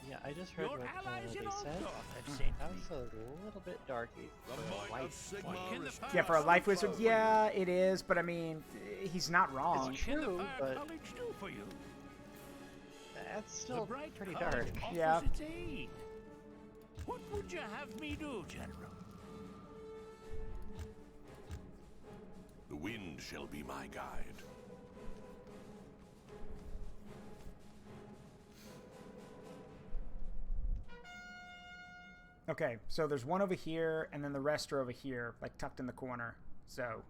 Yeah, I just heard Your what allies they in said. Altdorf have sent That me. was a little bit darky. The for a might of light Sigmar Can the has fire Yeah, for a life crushed the wizard, foe. yeah, it is, but I mean, he's not wrong. It's What can the true, Fire but- College do for you? That's The still Bright pretty College dark. offers Yeah. its aid. What would you have me do, General? The wind shall be my guide. Okay, so there's one over here, and then the rest are over here, like tucked in the corner. So...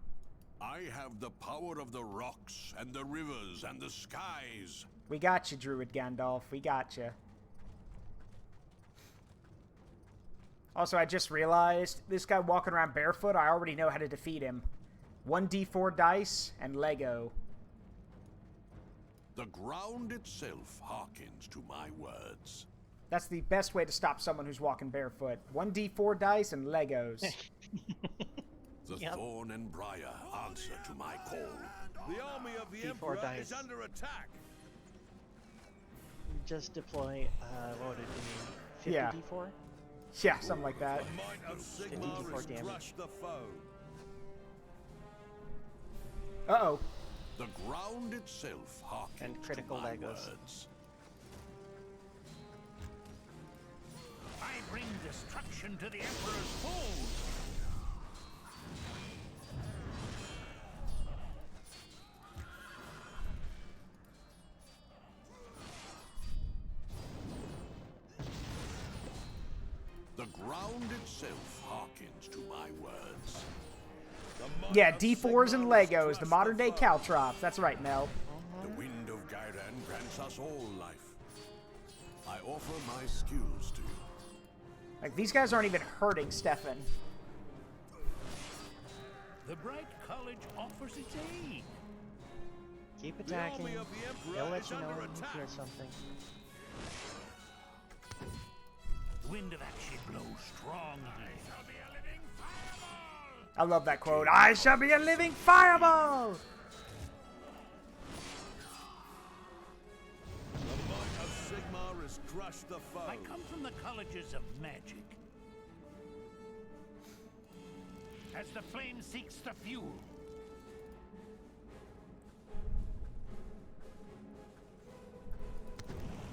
I have the power of the rocks, and the rivers, and the skies. We got you, Druid Gandalf. We got you. Also, I just realized, this guy walking around barefoot, I already know how to defeat him. 1d4 dice and Lego. The ground itself hearkens to my words. That's the best way to stop someone who's walking barefoot. 1d4 dice and Legos. The thorn and briar answer to my call. The army of the Emperor is under attack. Just deploy, what would it be? 50 Yeah. d4? Yeah, something like that. The might of Sigmar has crushed the foe. Uh-oh. The ground itself hearkens And critical to my Legos. words. I bring destruction to the Emperor's foes. The ground itself hearkens to my words. Yeah, D4s and Legos, the modern day caltrops. That's right, Mel. The wind of Gyran grants us all life. I offer my skills to you. Like, these guys aren't even hurting Stefan. The Bright College offers its aid. Keep attacking. They'll let you know when you hear something. The wind of action blows strongly. I love that quote. I shall be a living fireball! The might of Sigmar has crushed the foe. I come from the colleges of magic. As the flame seeks the fuel.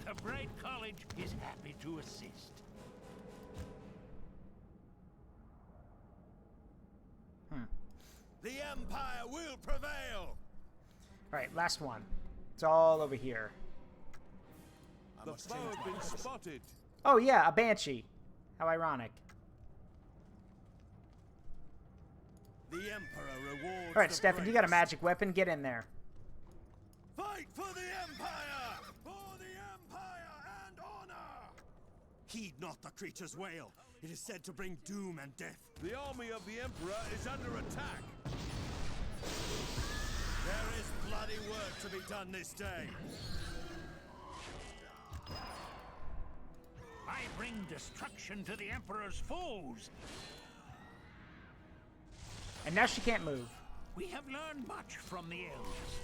The Bright College is happy to assist. The Empire will prevail. Alright, last one. It's all over here. The foe have been spotted. Oh yeah, a Banshee. How ironic. The Emperor rewards. Alright, Stefan, you got a magic weapon. Get in there. Fight for the Empire! For the Empire and honor! Heed not the creature's wail. It is said to bring doom and death. The army of the Emperor is under attack. There is bloody work to be done this day. I bring destruction to the Emperor's foes. And now she can't move. We have learned much from the elves.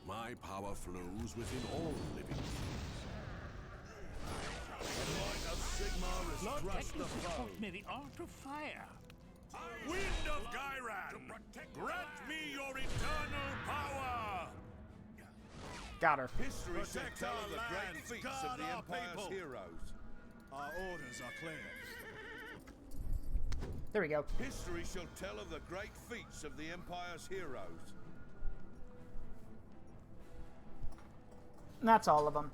My power flows within all living things. The might of Sigmar has Lord crushed the Teclis has foe. taught me the art of fire. Wind of Gyran, grant me your eternal power! Got her. History shall Protect tell our of the great lands, feats guard of the our Empire's people. heroes. Our orders are clear. There we go. History shall tell of the great feats of the Empire's heroes. And that's all of them.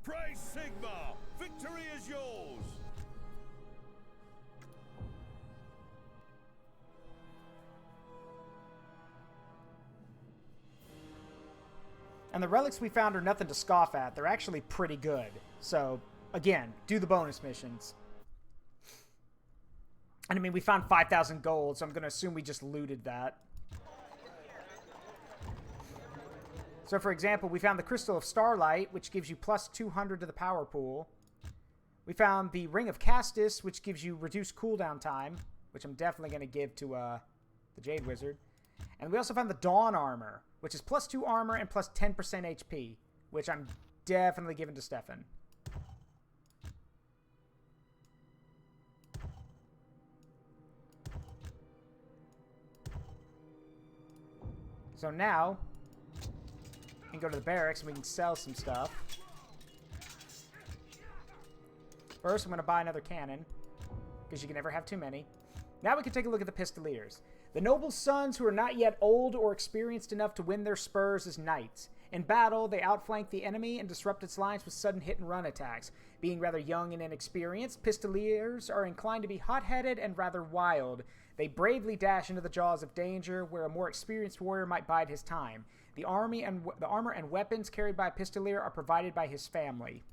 Praise Sigmar! Victory is yours! And the relics we found are nothing to scoff at. They're actually pretty good. So, again, do the bonus missions. And I mean, we found 5,000 gold, so I'm going to assume we just looted that. So, for example, we found the Crystal of Starlight, which gives you plus 200 to the power pool. We found the Ring of Castus, which gives you reduced cooldown time, which I'm definitely going to give to the Jade Wizard. And we also found the Dawn Armor, which is plus 2 armor and plus 10% HP, which I'm definitely giving to Stefan. So now, we can go to the barracks and we can sell some stuff. First, I'm going to buy another cannon, because you can never have too many. Now we can take a look at the Pistoliers. The noble sons who are not yet old or experienced enough to win their spurs as knights. In battle, they outflank the enemy and disrupt its lines with sudden hit-and-run attacks. Being rather young and inexperienced, Pistoliers are inclined to be hot-headed and rather wild. They bravely dash into the jaws of danger, where a more experienced warrior might bide his time. The armor and weapons carried by a Pistolier are provided by his family.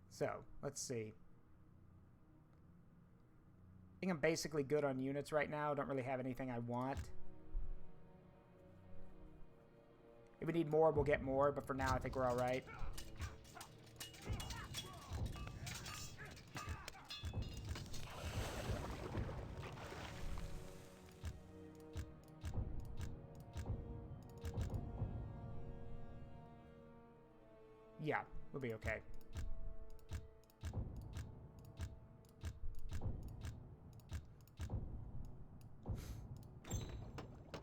So, let's see. I think I'm basically good on units right now. Don't really have anything I want. If we need more, we'll get more, but for now I think we're alright. Yeah, we'll be okay.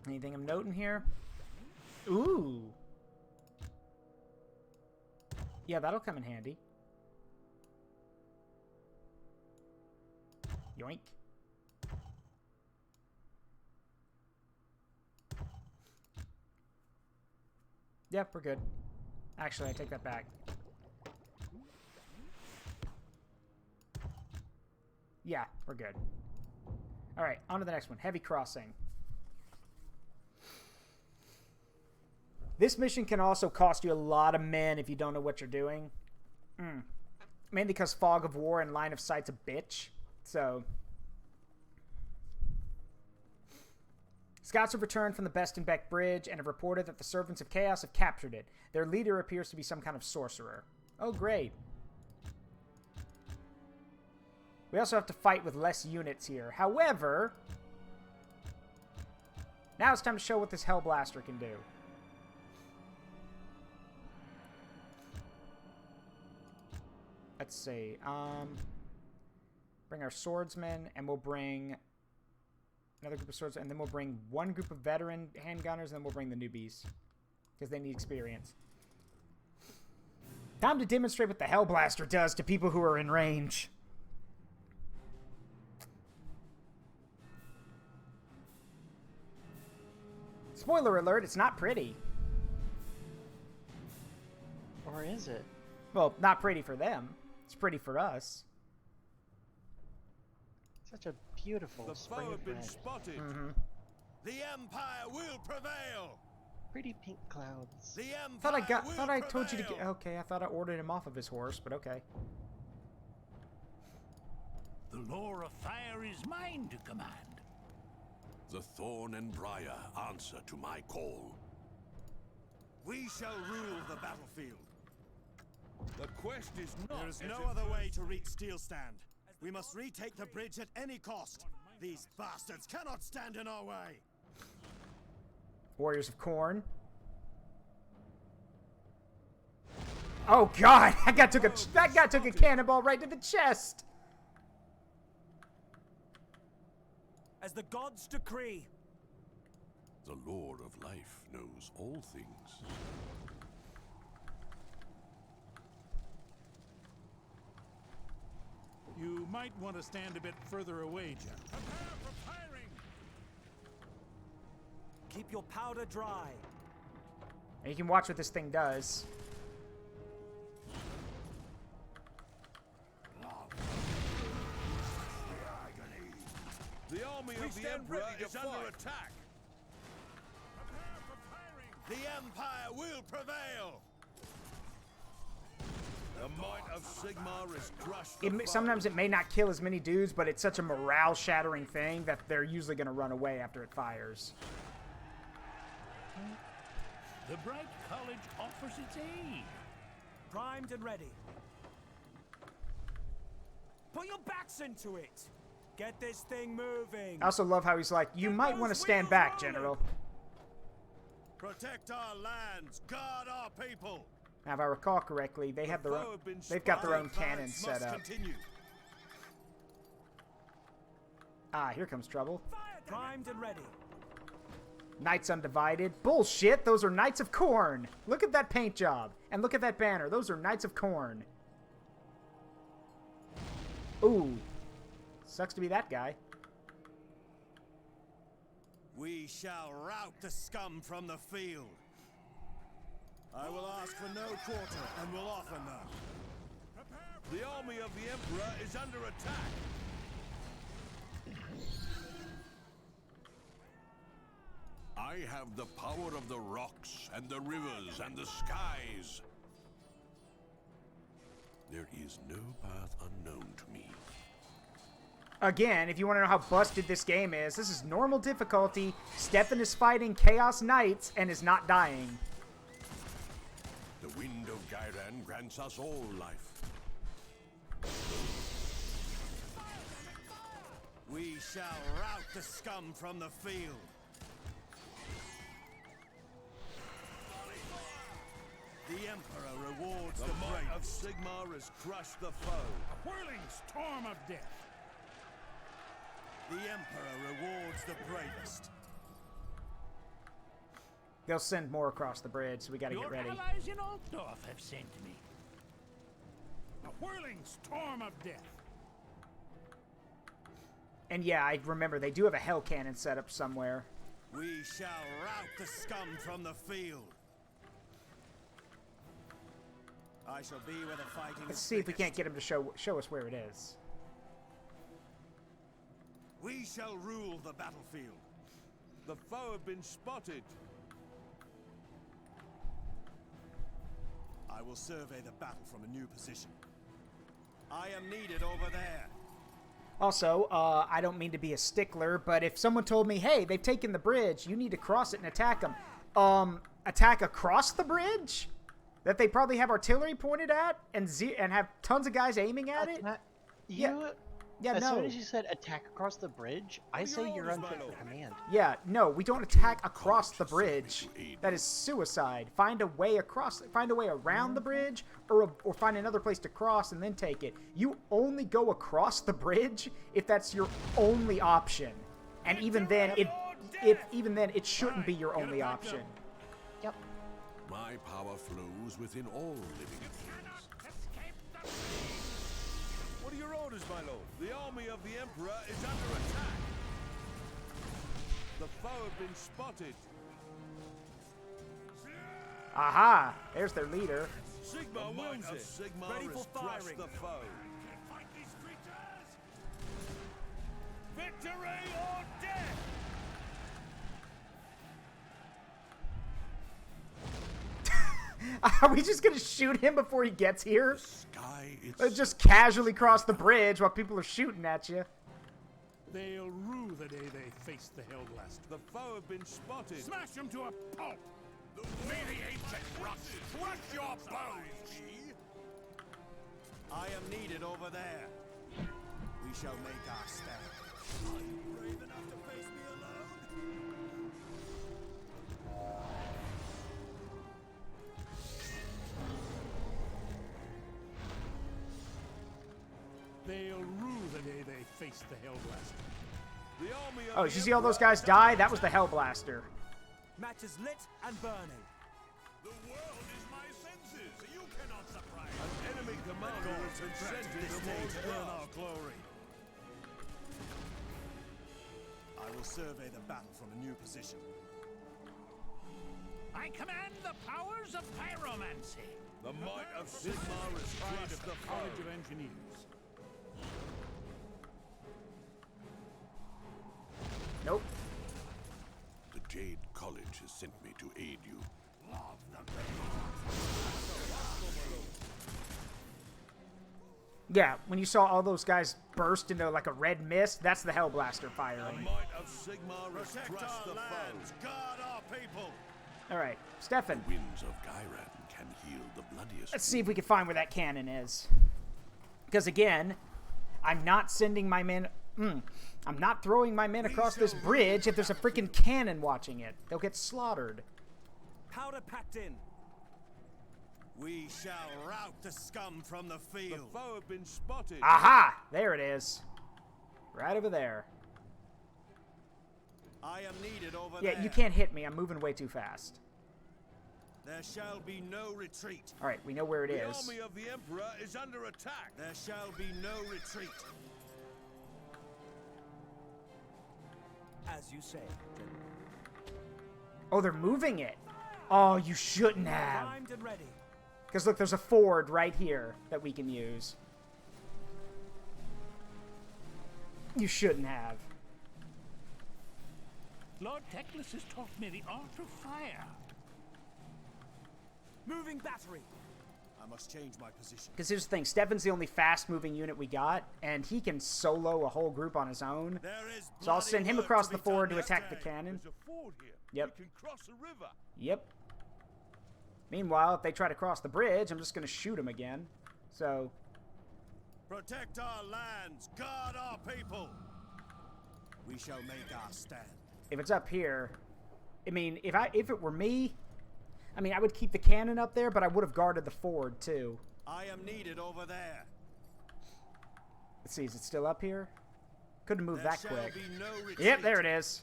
Anything I'm noting here? Ooh. Yeah, that'll come in handy. Yoink. Yep, we're good. Actually, I take that back. Yeah, we're good. Alright, on to the next one. Heavy Crossing. This mission can also cost you a lot of men if you don't know what you're doing. Mainly because Fog of War and Line of Sight's a bitch. So, Scouts have returned from the Bestenbeck Bridge and have reported that the Servants of Chaos have captured it. Their leader appears to be some kind of sorcerer. Oh, great. We also have to fight with less units here. However, now it's time to show what this Hellblaster can do. Let's see. Bring our swordsmen, and we'll bring another group of swordsmen, and then we'll bring one group of veteran handgunners, and then we'll bring the newbies, because they need experience. Time to demonstrate what the Hellblaster does to people who are in range. Spoiler alert, it's not pretty. Or is it? Well, not pretty for them. It's pretty for us. Such a beautiful The spray foe of have been red. spotted. The Empire will prevail. Pretty pink clouds. The Empire Thought I told you to get. Okay, I thought I ordered him off of his horse, but okay. The law of fire is mine to command. The thorn and briar answer to my call. We shall rule the battlefield. The quest is not. There is no other way to reach Steelstand. We must retake the bridge at any cost. These bastards cannot stand in our way. Warriors of Corn. Oh God! That guy took a cannonball right to the chest. As the gods decree. The Lord of Life knows all things. You might want to stand a bit further away, General. Prepare for firing! Keep your powder dry. And you can watch what this thing does. The army of the Emperor is under attack. Prepare for firing. The Empire will prevail. The might of Sigmar is crushed. Sometimes it may not kill as many dudes, but it's such a morale-shattering thing that they're usually going to run away after it fires. The Bright College offers its aid. Primed and ready. Put your backs into it. Get this thing moving. I also love how he's like, you might want to stand back, General. Protect our lands. Guard our people. Now, if I recall correctly, they have their own, they've got their own cannons set up. Ah, here comes trouble. Primed and ready. Knights Undivided. Bullshit, those are Knights of Corn. Look at that paint job. And look at that banner. Those are Knights of Corn. Ooh. Sucks to be that guy. We shall rout the scum from the field. I will ask for no quarter and will offer none. The army of the Emperor is under attack. I have the power of the rocks and the rivers and the skies. There is no path unknown to me. Again, if you want to know how busted this game is, this is normal difficulty. Stefan is fighting Chaos Knights and is not dying. The wind of Gyran grants us all life. We shall rout the scum from the field. The Emperor rewards The the might brave. of Sigmar has crushed the foe. A whirling storm of death. The Emperor rewards the bravest. They'll send more across the bridge, so we gotta get ready. Your allies in Altdorf have sent me. A whirling storm of death. And yeah, I remember they do have a hell cannon set up somewhere. We shall rout the scum from the field. I shall be where the fighting Let's is see if we can't thickest. get him to show us where it is. We shall rule the battlefield. The foe have been spotted. I will survey the battle from a new position. I am needed over there. Also, I don't mean to be a stickler, but if someone told me, hey, they've taken the bridge, you need to cross it and attack them. Attack across the bridge? That they probably have artillery pointed at and have tons of guys aiming at it? Yeah, as no. soon as you said attack across the bridge, I say you're unfit for command. Yeah, no, we don't attack across the bridge. That is suicide. Find a way across, find a way around the bridge, or find another place to cross and then take it. You only go across the bridge if that's your only option, and even then, it shouldn't be your only option. Yep. My power flows within all living things. What are your orders, my lord? The army of the Emperor is under attack. The foe have been spotted. Aha! There's their leader. Sigmar wins it. Sigmar Ready for has crushed firing. the foe. Victory or death! Are we just gonna shoot him before he gets here? Sky, Just casually cross the bridge while people are shooting at you. They'll rue the day they face the Hellblaster. The foe have been spotted. Smash them to a pulp! May the ancient rust crush your bones! I am needed over there. We shall make our stand. Are you brave enough to face me alone? They'll rue the day they face the Hellblaster. The army of Oh, did you see all those guys die? That was the Hellblaster. Matches lit and burning. The world is my senses. You cannot surprise An enemy commander has been sent to this the day Lord's to earn wrath. our glory. I will survey the battle from a new position. I command the powers of pyromancy. The might of Sigmar has crushed the College foe. of Engineers. Nope. The Jade College has sent me to aid you. Yeah, when you saw all those guys burst into like a red mist, that's the Hellblaster The firing. might of Sigmar has Protect crushed the our lands. foe. Guard our people. All right, Stefan, Winds of Gyran can heal the bloodiest. let's see if we can find where that cannon is. Because again, I'm not sending my men... I'm not throwing my men across this bridge if there's a freaking cannon watching it. They'll get slaughtered. Powder packed in. We shall rout the scum from the The field. foe have been spotted. Aha! There it is. Right over there. I am needed over Yeah, there. you can't hit me. I'm moving way too fast. There shall be no retreat. All right, we know where it The is. army of the Emperor is under attack. There shall be no retreat. As you say, General. Oh, they're moving it. Oh, you shouldn't have. Primed and ready. Because look, there's a ford right here that we can use. You shouldn't have. Lord Teclis has taught me the art of fire. Moving battery. I must change my position. Because here's the thing, Stefan's the only fast-moving unit we got, and he can solo a whole group on his own. So I'll send him across the ford to attack the cannon. There's a ford here. Yep. We can cross a river. Yep. Meanwhile, if they try to cross the bridge, I'm just going to shoot them again. So... Protect our lands, guard our people. We shall make our stand. If it's up here, I mean, if it were me, I mean, I would keep the cannon up there, but I would have guarded the ford too. I am needed over there. Let's see, is it still up here? Couldn't move that quick. No yep, there it is.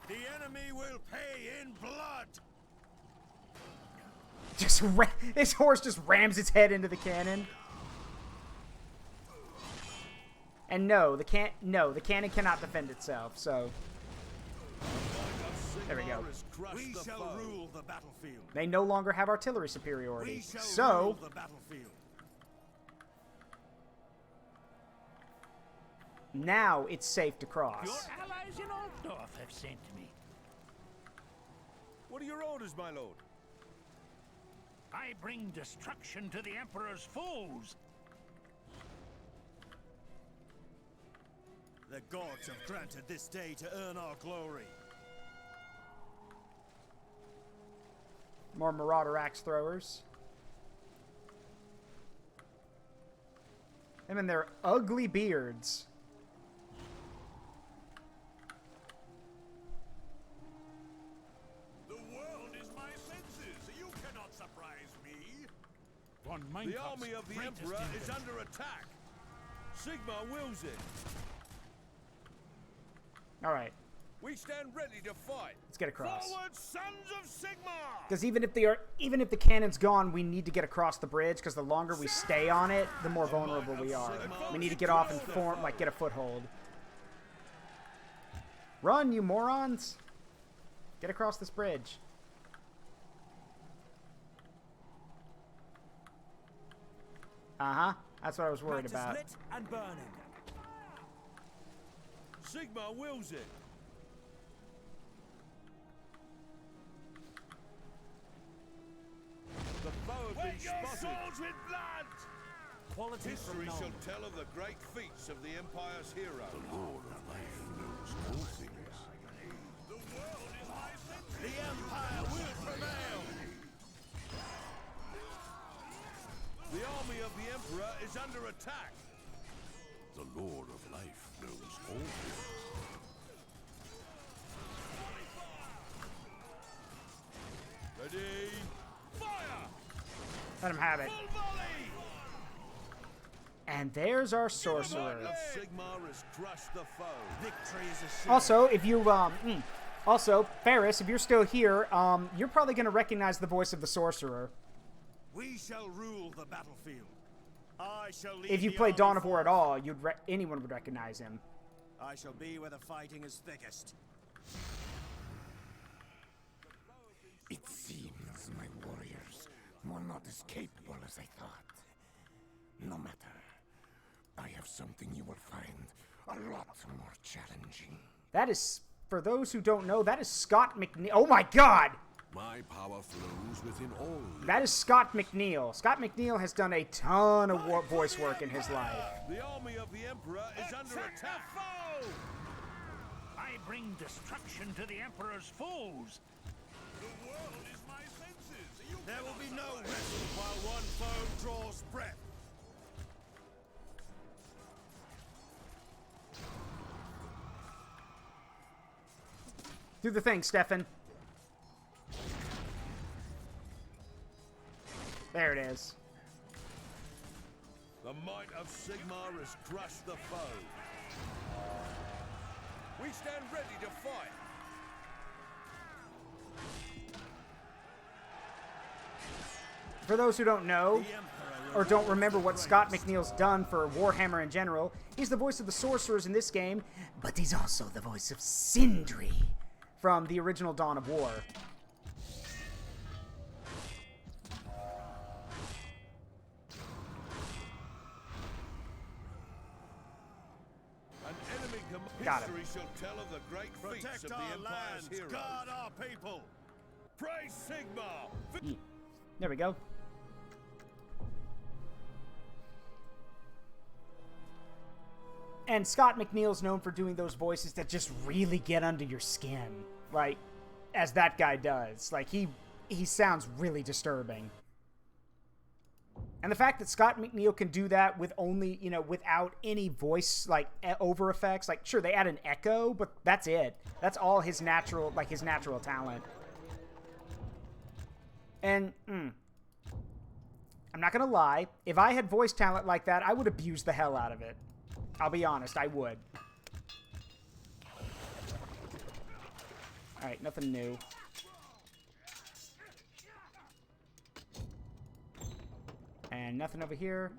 The enemy will pay in blood. His horse just rams its head into the cannon. And no, the cannon cannot defend itself. So there we go. We shall rule the battlefield. They no longer have artillery superiority. We shall So rule the battlefield. now it's safe to cross. Your allies in Altdorf have sent me. What are your orders, my lord? I bring destruction to the Emperor's foes. The gods have granted this day to earn our glory. More Marauder axe throwers. Them and their ugly beards. The world is my senses. You cannot surprise me. The army of the Emperor is under attack. Sigmar wills it. All right. We stand ready to fight. Let's get across. Forward, sons of Sigmar! Because even if the cannon's gone, we need to get across the bridge. Because the longer we stay on it, the more vulnerable we are. We need to get off and form, like, get a foothold. Run, you morons! Get across this bridge. Uh-huh. That's what I was worried about. Lit and burning. Sigmar wills it. The foe have been spotted. Swords with blood. Quality History from shall tell of the great feats of the Empire's hero. The Lord of Life knows all things. The world is my senses. The Empire will prevail. The army of the Emperor is under attack. The Lord of Life knows all things. Ready, fire! Let him have it. Full volley! And there's our sorcerer. The might of Sigmar has crushed the foe. Victory is assured. Also, if you also Ferris, if you're still here, you're probably going to recognize the voice of the sorcerer. We shall rule the battlefield. I shall lead If you the play army Dawn of War at forth. all, anyone would recognize him. I shall be where the fighting is thickest. It seems my warriors were not as capable as I thought. No matter. I have something you will find a lot more challenging. That is, for those who don't know, that is Scott McNeil. Oh my God! My power flows within all. That is Scott McNeil. Scott McNeil has done a ton of voice work in his life. The army of the Emperor is under attack. Foe! I bring destruction to the Emperor's foes. The world is my senses. There will be no rest while one foe draws breath. Do the thing, Stefan. There it is. The might of Sigmar has crushed the foe. We stand ready to fight. For those who don't know, or don't remember what Scott McNeil's done for Warhammer in general, he's the voice of the sorcerers in this game, but he's also the voice of Sindri from the original Dawn of War. Got him. History shall tell of the great feats Protect of the our Empire's lands, heroes. guard our people. Praise Sigmar! Yeah. There we go. And Scott McNeil's known for doing those voices that just really get under your skin, like as that guy does. Like he sounds really disturbing. And the fact that Scott McNeil can do that with only, you know, without any voice like over effects, like sure they add an echo, but that's it. That's all his natural, like his natural talent. And I'm not gonna lie, if I had voice talent like that, I would abuse the hell out of it. I'll be honest, I would. Alright, nothing new. And nothing over here.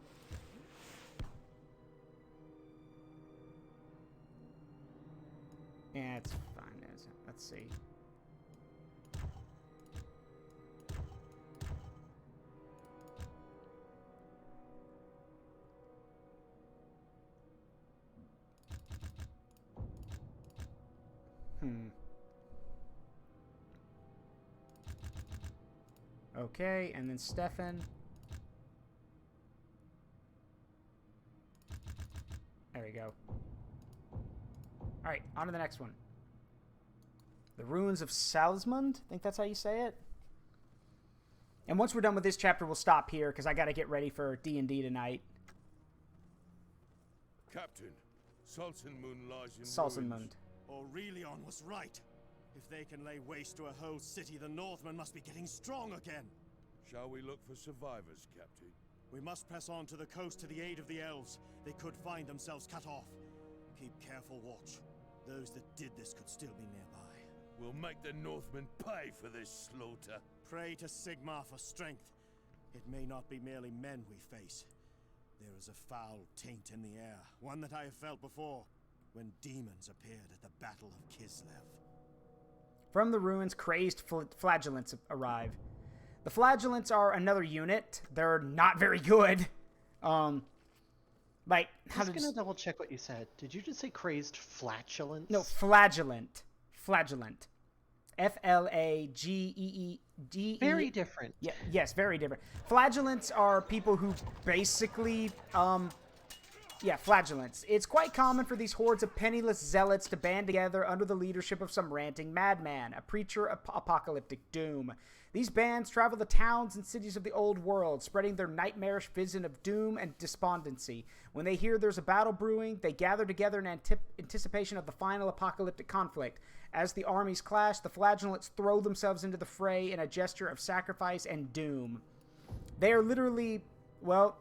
Yeah, it's fine. Let's see. Okay, and then Stefan. There we go. Alright, on to the next one. The Ruins of Salzmund? I think that's how you say it. And once we're done with this chapter, we'll stop here, because I gotta get ready for D&D tonight. Captain, Salzmund lies in Salzmund. ruins. Aurelion was right. If they can lay waste to a whole city, the Northmen must be getting strong again. Shall we look for survivors, Captain? We must press on to the coast to the aid of the elves. They could find themselves cut off. Keep careful watch. Those that did this could still be nearby. We'll make the Northmen pay for this slaughter. Pray to Sigmar for strength. It may not be merely men we face. There is a foul taint in the air, one that I have felt before, when demons appeared at the Battle of Kislev. From the ruins, crazed flagellants arrive. The flagellants are another unit. They're not very good. Like, I'm just gonna double check what you said. Did you just say crazed flatulence? No, flagellant. Flagellant. F-L-A-G-E-E-D-E. Very different. Yeah, yes, very different. Flagellants are people who basically, yeah, flagellants. It's quite common for these hordes of penniless zealots to band together under the leadership of some ranting madman, a preacher of apocalyptic doom. These bands travel the towns and cities of the old world, spreading their nightmarish vision of doom and despondency. When they hear there's a battle brewing, they gather together in anticipation of the final apocalyptic conflict. As the armies clash, the flagellants throw themselves into the fray in a gesture of sacrifice and doom. They are literally, well,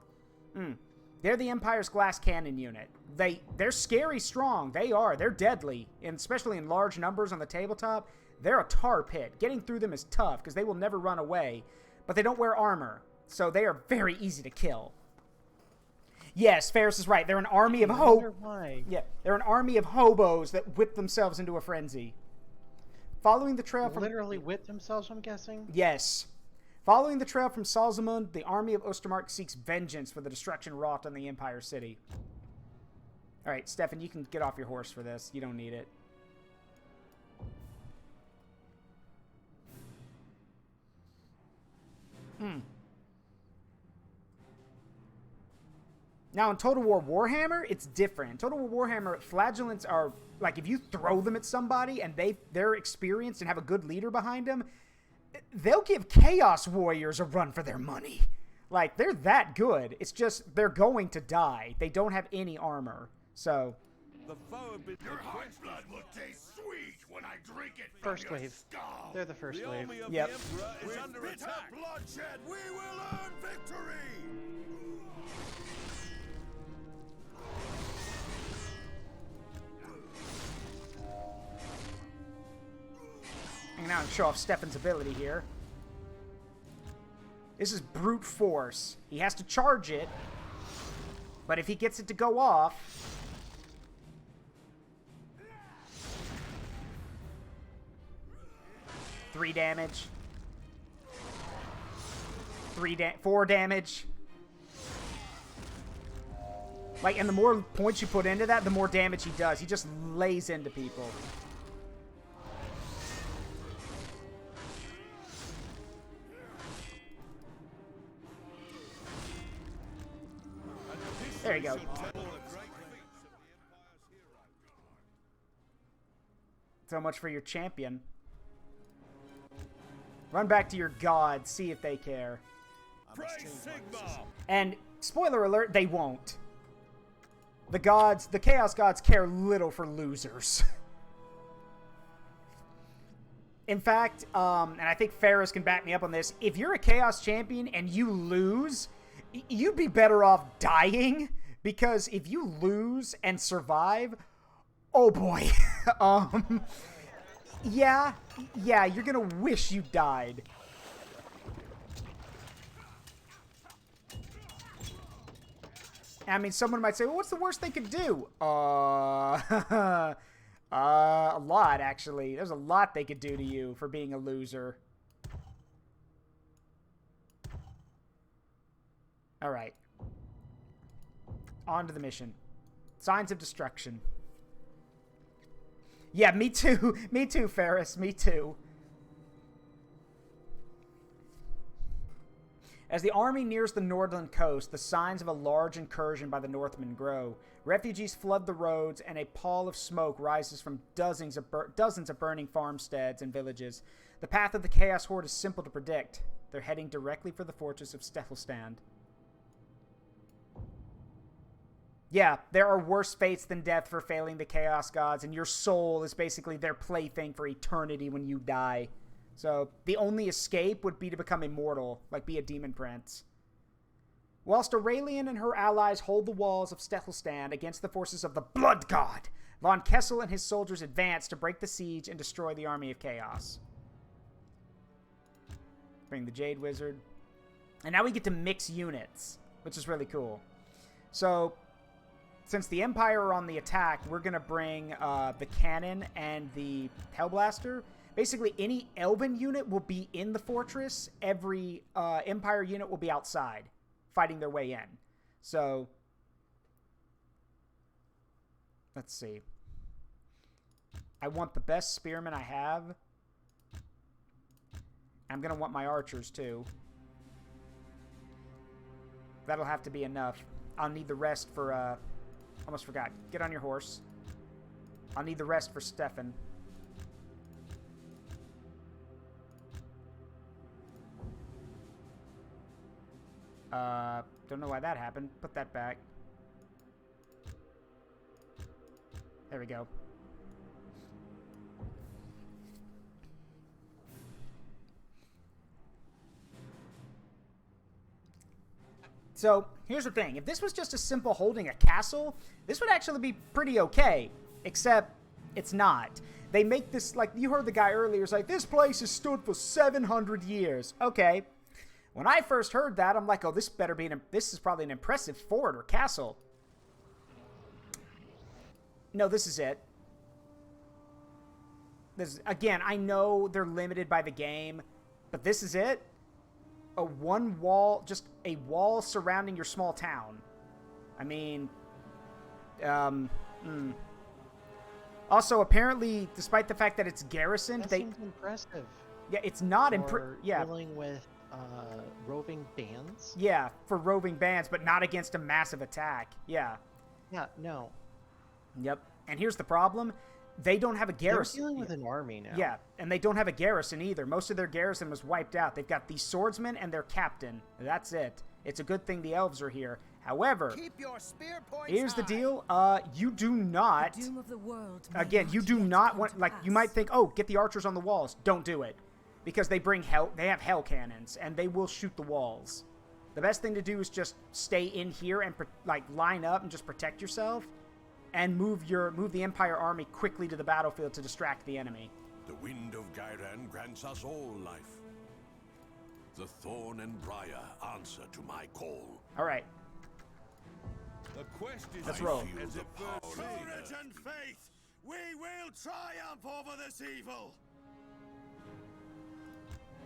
they're the Empire's glass cannon unit. They're scary strong. They're deadly, and especially in large numbers on the tabletop. They're a tar pit. Getting through them is tough because they will never run away, but they don't wear armor, so they are very easy to kill. Yes, Ferris is right. They're an army of Yeah, they're an army of hobos that whip themselves into a frenzy. Following the trail from literally whip themselves, I'm guessing. Yes. Following the trail from Salzmund, the army of Ostermark seeks vengeance for the destruction wrought on the Empire City. All right, Stefan, you can get off your horse for this. You don't need it. Now, in Total War Warhammer, it's different. In Total War Warhammer, flagellants are, like, if you throw them at somebody and they're experienced and have a good leader behind them, they'll give Chaos Warriors a run for their money. Like, they're that good. It's just, they're going to die. They don't have any armor. So... The foe have been Your heart blood will taste sweet when I drink it from First your wave. skull. They're the first The wave. army of Yep. the Emperor is under Bitter attack. bloodshed, we will earn victory! Hanging out and show off Stefan's ability here. This is brute force. He has to charge it, but if he gets it to go off... 3 damage. 4 damage. Like, and the more points you put into that, the more damage he does. He just lays into people. There you go. So much for your champion. Run back to your gods, see if they care. And, spoiler alert, they won't. The gods, the Chaos Gods care little for losers. In fact, and I think Ferris can back me up on this, if you're a Chaos Champion and you lose, you'd be better off dying, because if you lose and survive, oh boy. Yeah, you're gonna wish you died. I mean, someone might say, well, what's the worst they could do? A lot, actually. There's a lot they could do to you for being a loser. Alright. On to the mission. Signs of destruction. Yeah, me too. Me too, Ferris. Me too. As the army nears the northern coast, the signs of a large incursion by the Northmen grow. Refugees flood the roads, and a pall of smoke rises from dozens of burning farmsteads and villages. The path of the Chaos Horde is simple to predict. They're heading directly for the fortress of Stethelsstand. Yeah, there are worse fates than death for failing the Chaos Gods, and your soul is basically their plaything for eternity when you die. So, the only escape would be to become immortal, like be a demon prince. Whilst Aurelian and her allies hold the walls of Stethelsstand against the forces of the Blood God, Von Kessel and his soldiers advance to break the siege and destroy the army of chaos. Bring the Jade Wizard. And now we get to mix units, which is really cool. So, since the Empire are on the attack, we're going to bring the Cannon and the Hellblaster. Basically, any Elven unit will be in the fortress. Every Empire unit will be outside, fighting their way in. So, let's see. I want the best spearmen I have. I'm going to want my archers, too. That'll have to be enough. I'll need the rest for, almost forgot. Get on your horse. I'll need the rest for Stefan. Don't know why that happened. Put that back. There we go. So, here's the thing. If this was just a simple holding a castle, this would actually be pretty okay. Except, it's not. They make this, like, you heard the guy earlier, it's like, this place has stood for 700 years. Okay. When I first heard that, I'm like, oh, this better be this is probably an impressive fort or castle. No, this is it. This, again, I know they're limited by the game, but this is it. A one wall, just a wall surrounding your small town. I mean, Also, apparently, despite the fact that it's garrisoned, that seems impressive. Yeah, it's not dealing with roving bands. Yeah, for roving bands, but not against a massive attack. Yeah. Yeah. No. Yep. And here's the problem: they don't have a garrison. They're dealing with an army now. Yeah, and they don't have a garrison either. Most of their garrison was wiped out. They've got these swordsmen and their captain. That's it. It's a good thing the elves are here. However, keep your spear points here's high. the deal. You do not. The doom of the world Again, you do not want. Like, you might think, oh, get the archers on the walls. Don't do it, because they bring hell. They have hell cannons, and they will shoot the walls. The best thing to do is just stay in here and like line up and just protect yourself, and move the Empire army quickly to the battlefield to distract the enemy. The wind of Gyran grants us all life. The thorn and briar answer to my call. All right. The quest is Let's roll. Courage and faith, we will triumph over this evil.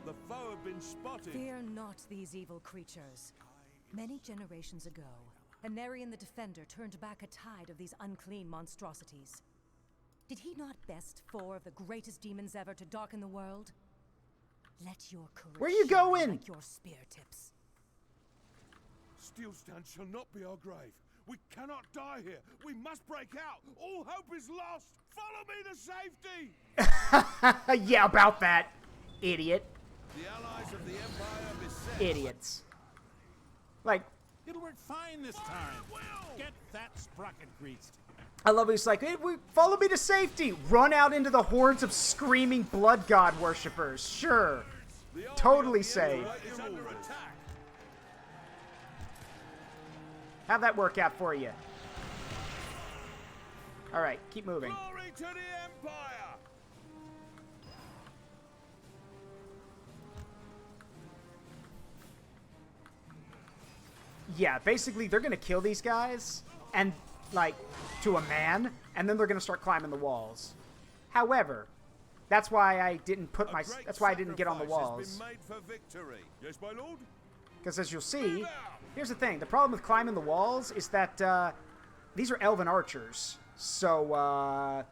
The foe have been spotted. Fear not these evil creatures. Many generations ago, Anarion the Defender turned back a tide of these unclean monstrosities. Did he not best 4 of the greatest demons ever to darken the world? Let your courage Where you shine going? like your spear tips. Steelstand shall not be our grave. We cannot die here. We must break out. All hope is lost. Follow me to safety. Yeah, about that, idiot. The allies of the Empire beset. Idiots. Like, It'll work fine this time. Get that sprocket greased. I love he's like, hey, follow me to safety. Run out into the hordes of screaming blood god worshippers. Sure. Totally safe. How'd that work out for you? Alright, keep moving. Glory to the Empire! Yeah, basically they're gonna kill these guys, and like, to a man, and then they're gonna start climbing the walls. However, that's why I didn't put my, that's why I didn't get on the walls. Yes, my lord? Because as you'll see, here's the thing, the problem with climbing the walls is that, these are elven archers. So, well,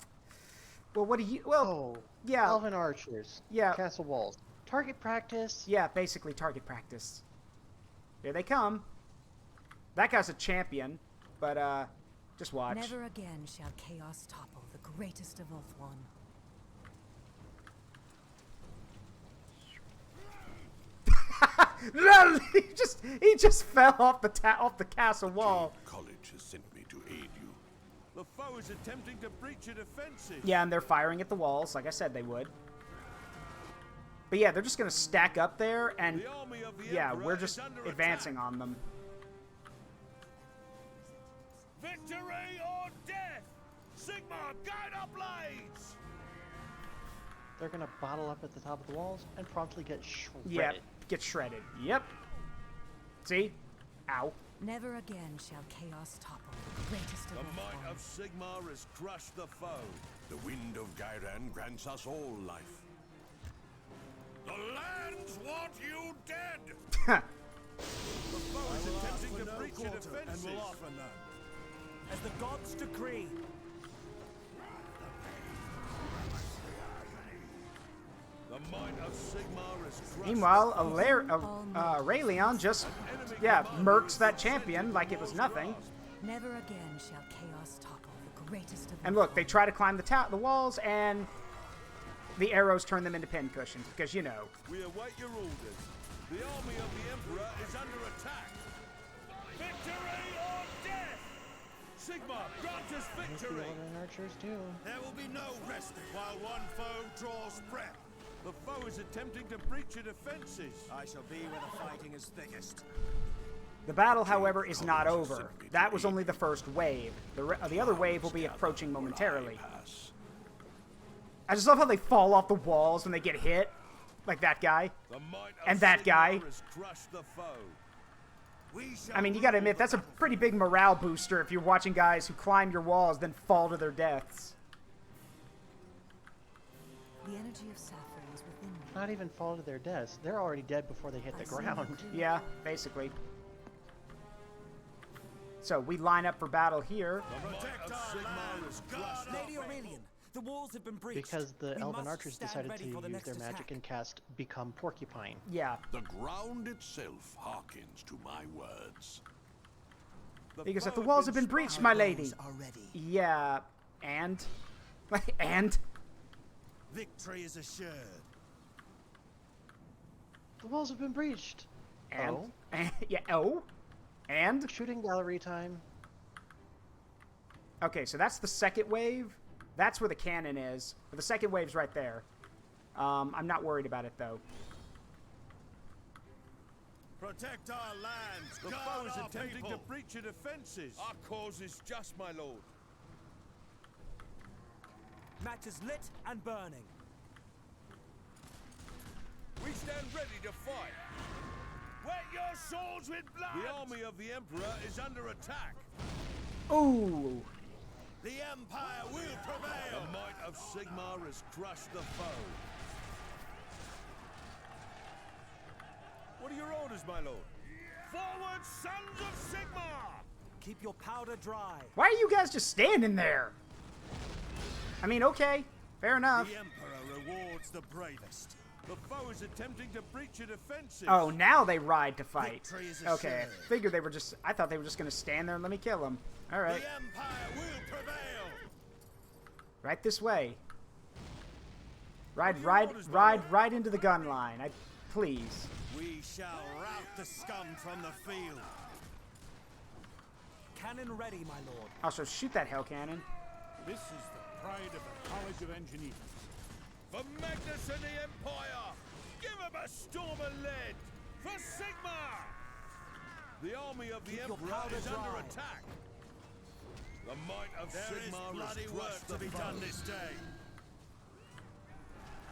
what do you, well, yeah. Elven archers. Yeah. Castle walls. Target practice. Yeah, basically target practice. Here they come. That guy's a champion, but, just watch. Never again shall chaos topple the greatest of Ulthuan. No, he just fell off the castle wall. College has sent me to aid you. The foe is attempting to breach your defenses. Yeah, and they're firing at the walls, like I said they would. But yeah, they're just gonna stack up there, and yeah, we're just advancing on them. Victory or death! Sigmar, guide our blades! They're gonna bottle up at the top of the walls and promptly get shredded. Yeah, get shredded. Yep. See? Ow. Never again shall chaos topple the greatest of The Ulthuan. might of Sigmar has crushed the foe. The wind of Gyran grants us all life. The lands want you dead! The foe is attempting to breach your defenses. And will offer none. As the gods decree. The might of Sigmar is crushed. Meanwhile, Aurelion just, yeah, murks that champion like it was nothing. Never again shall chaos topple the greatest of And look, they try to climb the walls, and the arrows turn them into pincushions, because, you know. We await your orders. The army of the Emperor is under attack. Victory or death! Sigmar, grant us victory! Elven archers too. There will be no resting while one foe draws breath. The foe is attempting to breach your defenses. I shall be where the fighting is thickest. The battle, however, is not over. That was only the first wave. The other wave will be approaching momentarily. I just love how they fall off the walls when they get hit. Like that guy. And that guy. I mean, you gotta admit, that's a pretty big morale booster if you're watching guys who climb your walls then fall to their deaths. The energy of Saffron is within me. Not even fall to their deaths. They're already dead before they hit the ground. Yeah, basically. So we line up for battle here. Lady Aurelian, the walls have been breached. Because the We Elven must archers stand decided ready to for the use next their magic attack. and cast Become Porcupine. Yeah. The ground itself hearkens to my words. He goes, the walls have been breached, my lady. Yeah, and? And? Victory is assured. The walls have been breached. And? Oh? Yeah, oh? And? Shooting gallery time. Okay, so that's the second wave. That's where the cannon is. But the second wave's right there. I'm not worried about it, though. Protect our lands. The guard foe is our attempting people. to breach your defenses. Our cause is just, my lord. Matches lit and burning. We stand ready to fight. Wet your swords with blood. The army of the Emperor is under attack. Ooh. The Empire will prevail. The might of Sigmar has crushed the foe. What are your orders, my lord? Forward, sons of Sigmar! Keep your powder dry. Why are you guys just standing there? I mean, okay, fair enough. The Emperor rewards the bravest. The foe is attempting to breach your defenses. Oh, now they ride to fight. Victory is Okay, assured. figured they were just... I thought they were just going to stand there and let me kill them. All right. The Empire will prevail. Right this way. Ride into the gun line. Please. We shall rout the scum from the field. Cannon ready, my lord. Also, shoot that hell cannon. This is the pride of the College of Engineers. For Magnus and the Empire! Give him a storm of lead! For Sigma! The army of the Keep your Emperor powder is under dry. attack! The might of There is Sigma bloody has work crushed to the be foe. done this day.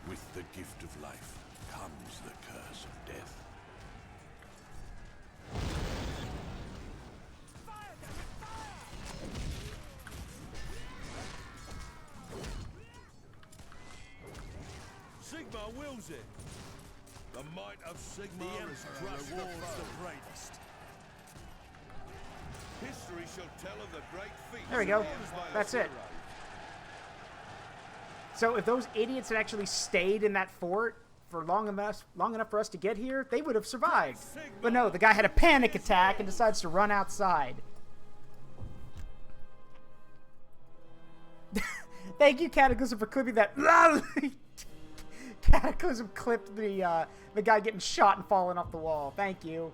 With the gift of life comes the curse of death. Sigma wills it! The might of Sigma The has Emperor crushed the rewards foe. the bravest. History shall tell of the great feats There we go. performed by the That's it. heroes. So if those idiots had actually stayed in that fort for long enough for us to get here, they would have survived. But no, the guy had a panic attack and decides to run outside. Thank you, Cataclysm, for clipping that. Cataclysm clipped the guy getting shot and falling off the wall. Thank you.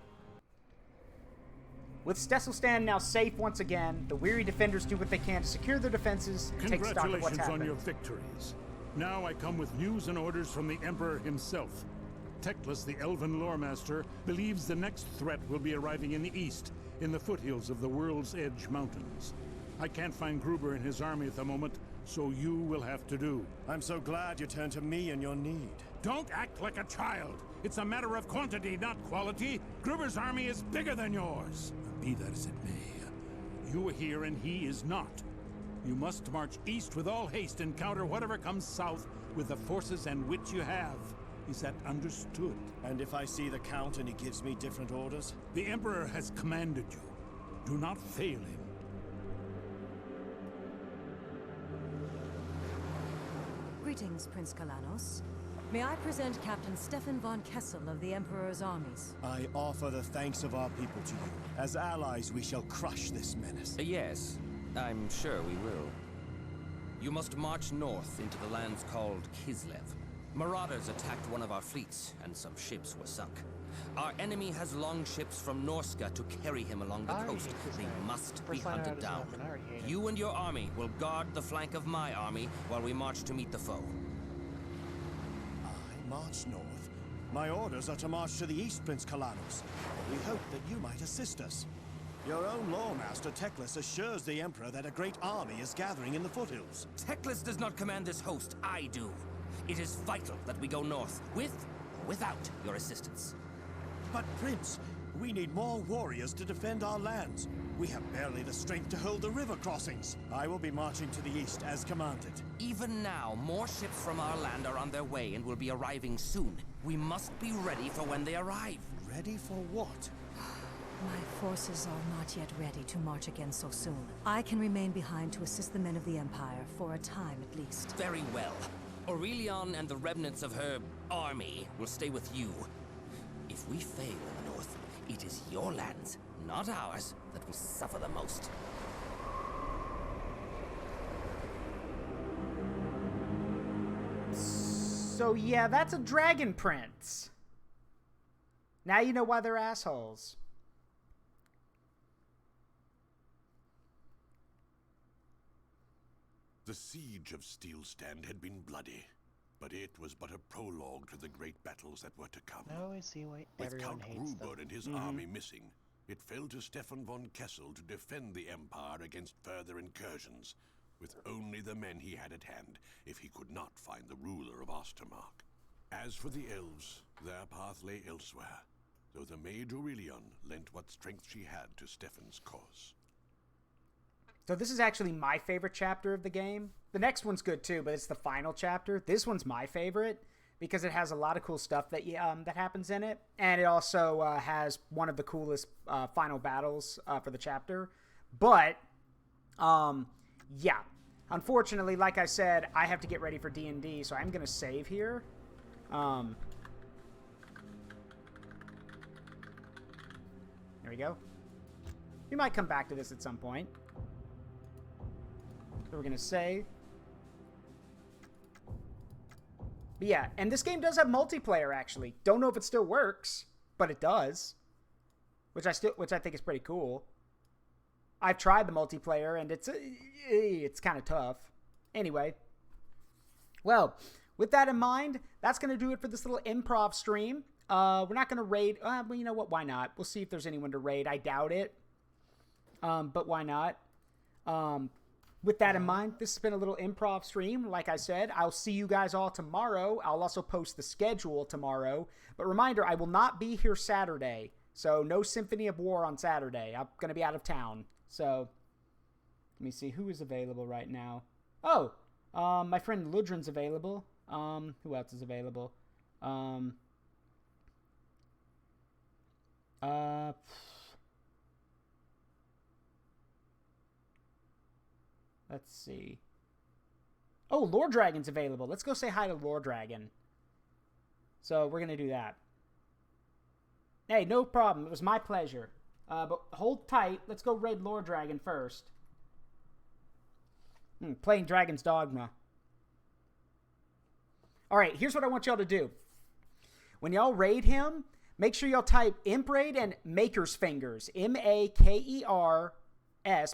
With Stesselstan now safe once again, the weary defenders do what they can to secure their defenses and take stock of what's Congratulations on happened. your victories. Now I come with news and orders from the Emperor himself. Teclis, the Elven Loremaster, believes the next threat will be arriving in the east, in the foothills of the World's Edge Mountains. I can't find Gruber and his army at the moment, so you will have to do. I'm so glad you turned to me in your need. Don't act like a child. It's a matter of quantity, not quality. Gruber's army is bigger than yours. Be that as it may, you are here and he is not. You must march east with all haste and counter whatever comes south with the forces and wit you have. Is that understood? And if I see the Count and he gives me different orders? The Emperor has commanded you. Do not fail him. Greetings, Prince Kalanos. May I present Captain Stefan von Kessel of the Emperor's armies? I offer the thanks of our people to you. As allies, we shall crush this menace. Yes, I'm sure we will. You must march north into the lands called Kislev. Marauders attacked one of our fleets, and some ships were sunk. Our enemy has longships from Norska to carry him along the coast. They must be hunted down. You and your army will guard the flank of my army while we march to meet the foe. I march north? My orders are to march to the east, Prince Kalanos. We hope that you might assist us. Your own Loremaster Teclis assures the Emperor that a great army is gathering in the foothills. Teclis does not command this host, I do. It is vital that we go north, with or without your assistance. But Prince, we need more warriors to defend our lands. We have barely the strength to hold the river crossings. I will be marching to the east as commanded. Even now, more ships from our land are on their way and will be arriving soon. We must be ready for when they arrive. Ready for what? My forces are not yet ready to march again so soon. I can remain behind to assist the men of the Empire, for a time at least. Very well. Aurelion and the remnants of her army will stay with you. If we fail in the north, it is your lands, not ours, that will suffer the most. So yeah, that's a dragon prince. Now you know why they're assholes. The siege of Steelstand had been bloody, but it was but a prologue to the great battles that were to come. I always see why With everyone Count hates them. Gruber and his army missing, it fell to Stefan von Kessel to defend the Empire against further incursions, with only the men he had at hand, if he could not find the ruler of Ostermark. As for the elves, their path lay elsewhere, though the Mage Aurelion lent what strength she had to Stefan's cause. So this is actually my favorite chapter of the game. The next one's good too, but it's the final chapter. This one's my favorite because it has a lot of cool stuff that that happens in it, and it also has one of the coolest final battles for the chapter. But, yeah. Unfortunately, like I said, I have to get ready for D&D, so I'm going to save here. There we go. We might come back to this at some point. So we're going to save. But yeah, and this game does have multiplayer, actually. Don't know if it still works, but it does. Which I think is pretty cool. I've tried the multiplayer, and it's kind of tough. Anyway. Well, with that in mind, that's going to do it for this little improv stream. We're not going to raid. Well, you know what? Why not? We'll see if there's anyone to raid. I doubt it. But why not? With that in mind, this has been a little improv stream. Like I said, I'll see you guys all tomorrow. I'll also post the schedule tomorrow. But reminder, I will not be here Saturday. So no Symphony of War on Saturday. I'm going to be out of town. So let me see who is available right now. Oh, my friend Ludren's available. Who else is available? Let's see. Oh, Lord Dragon's available. Let's go say hi to Lord Dragon. So we're going to do that. Hey, no problem. It was my pleasure. But hold tight. Let's go raid Lord Dragon first. Playing Dragon's Dogma. Alright, here's what I want y'all to do. When y'all raid him, make sure y'all type Imp Raid and Maker's Fingers. M-A-K-E-R-S.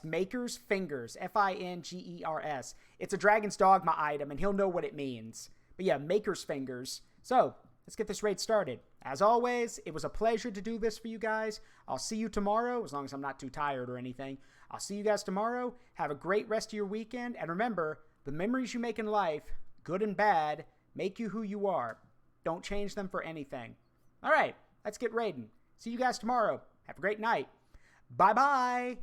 Maker's Fingers. F-I-N-G-E-R-S. It's a Dragon's Dogma item, and he'll know what it means. But yeah, Maker's Fingers. So, let's get this raid started. As always, it was a pleasure to do this for you guys. I'll see you tomorrow, as long as I'm not too tired or anything. I'll see you guys tomorrow. Have a great rest of your weekend. And remember, the memories you make in life, good and bad, make you who you are. Don't change them for anything. All right, let's get raiding. See you guys tomorrow. Have a great night. Bye-bye.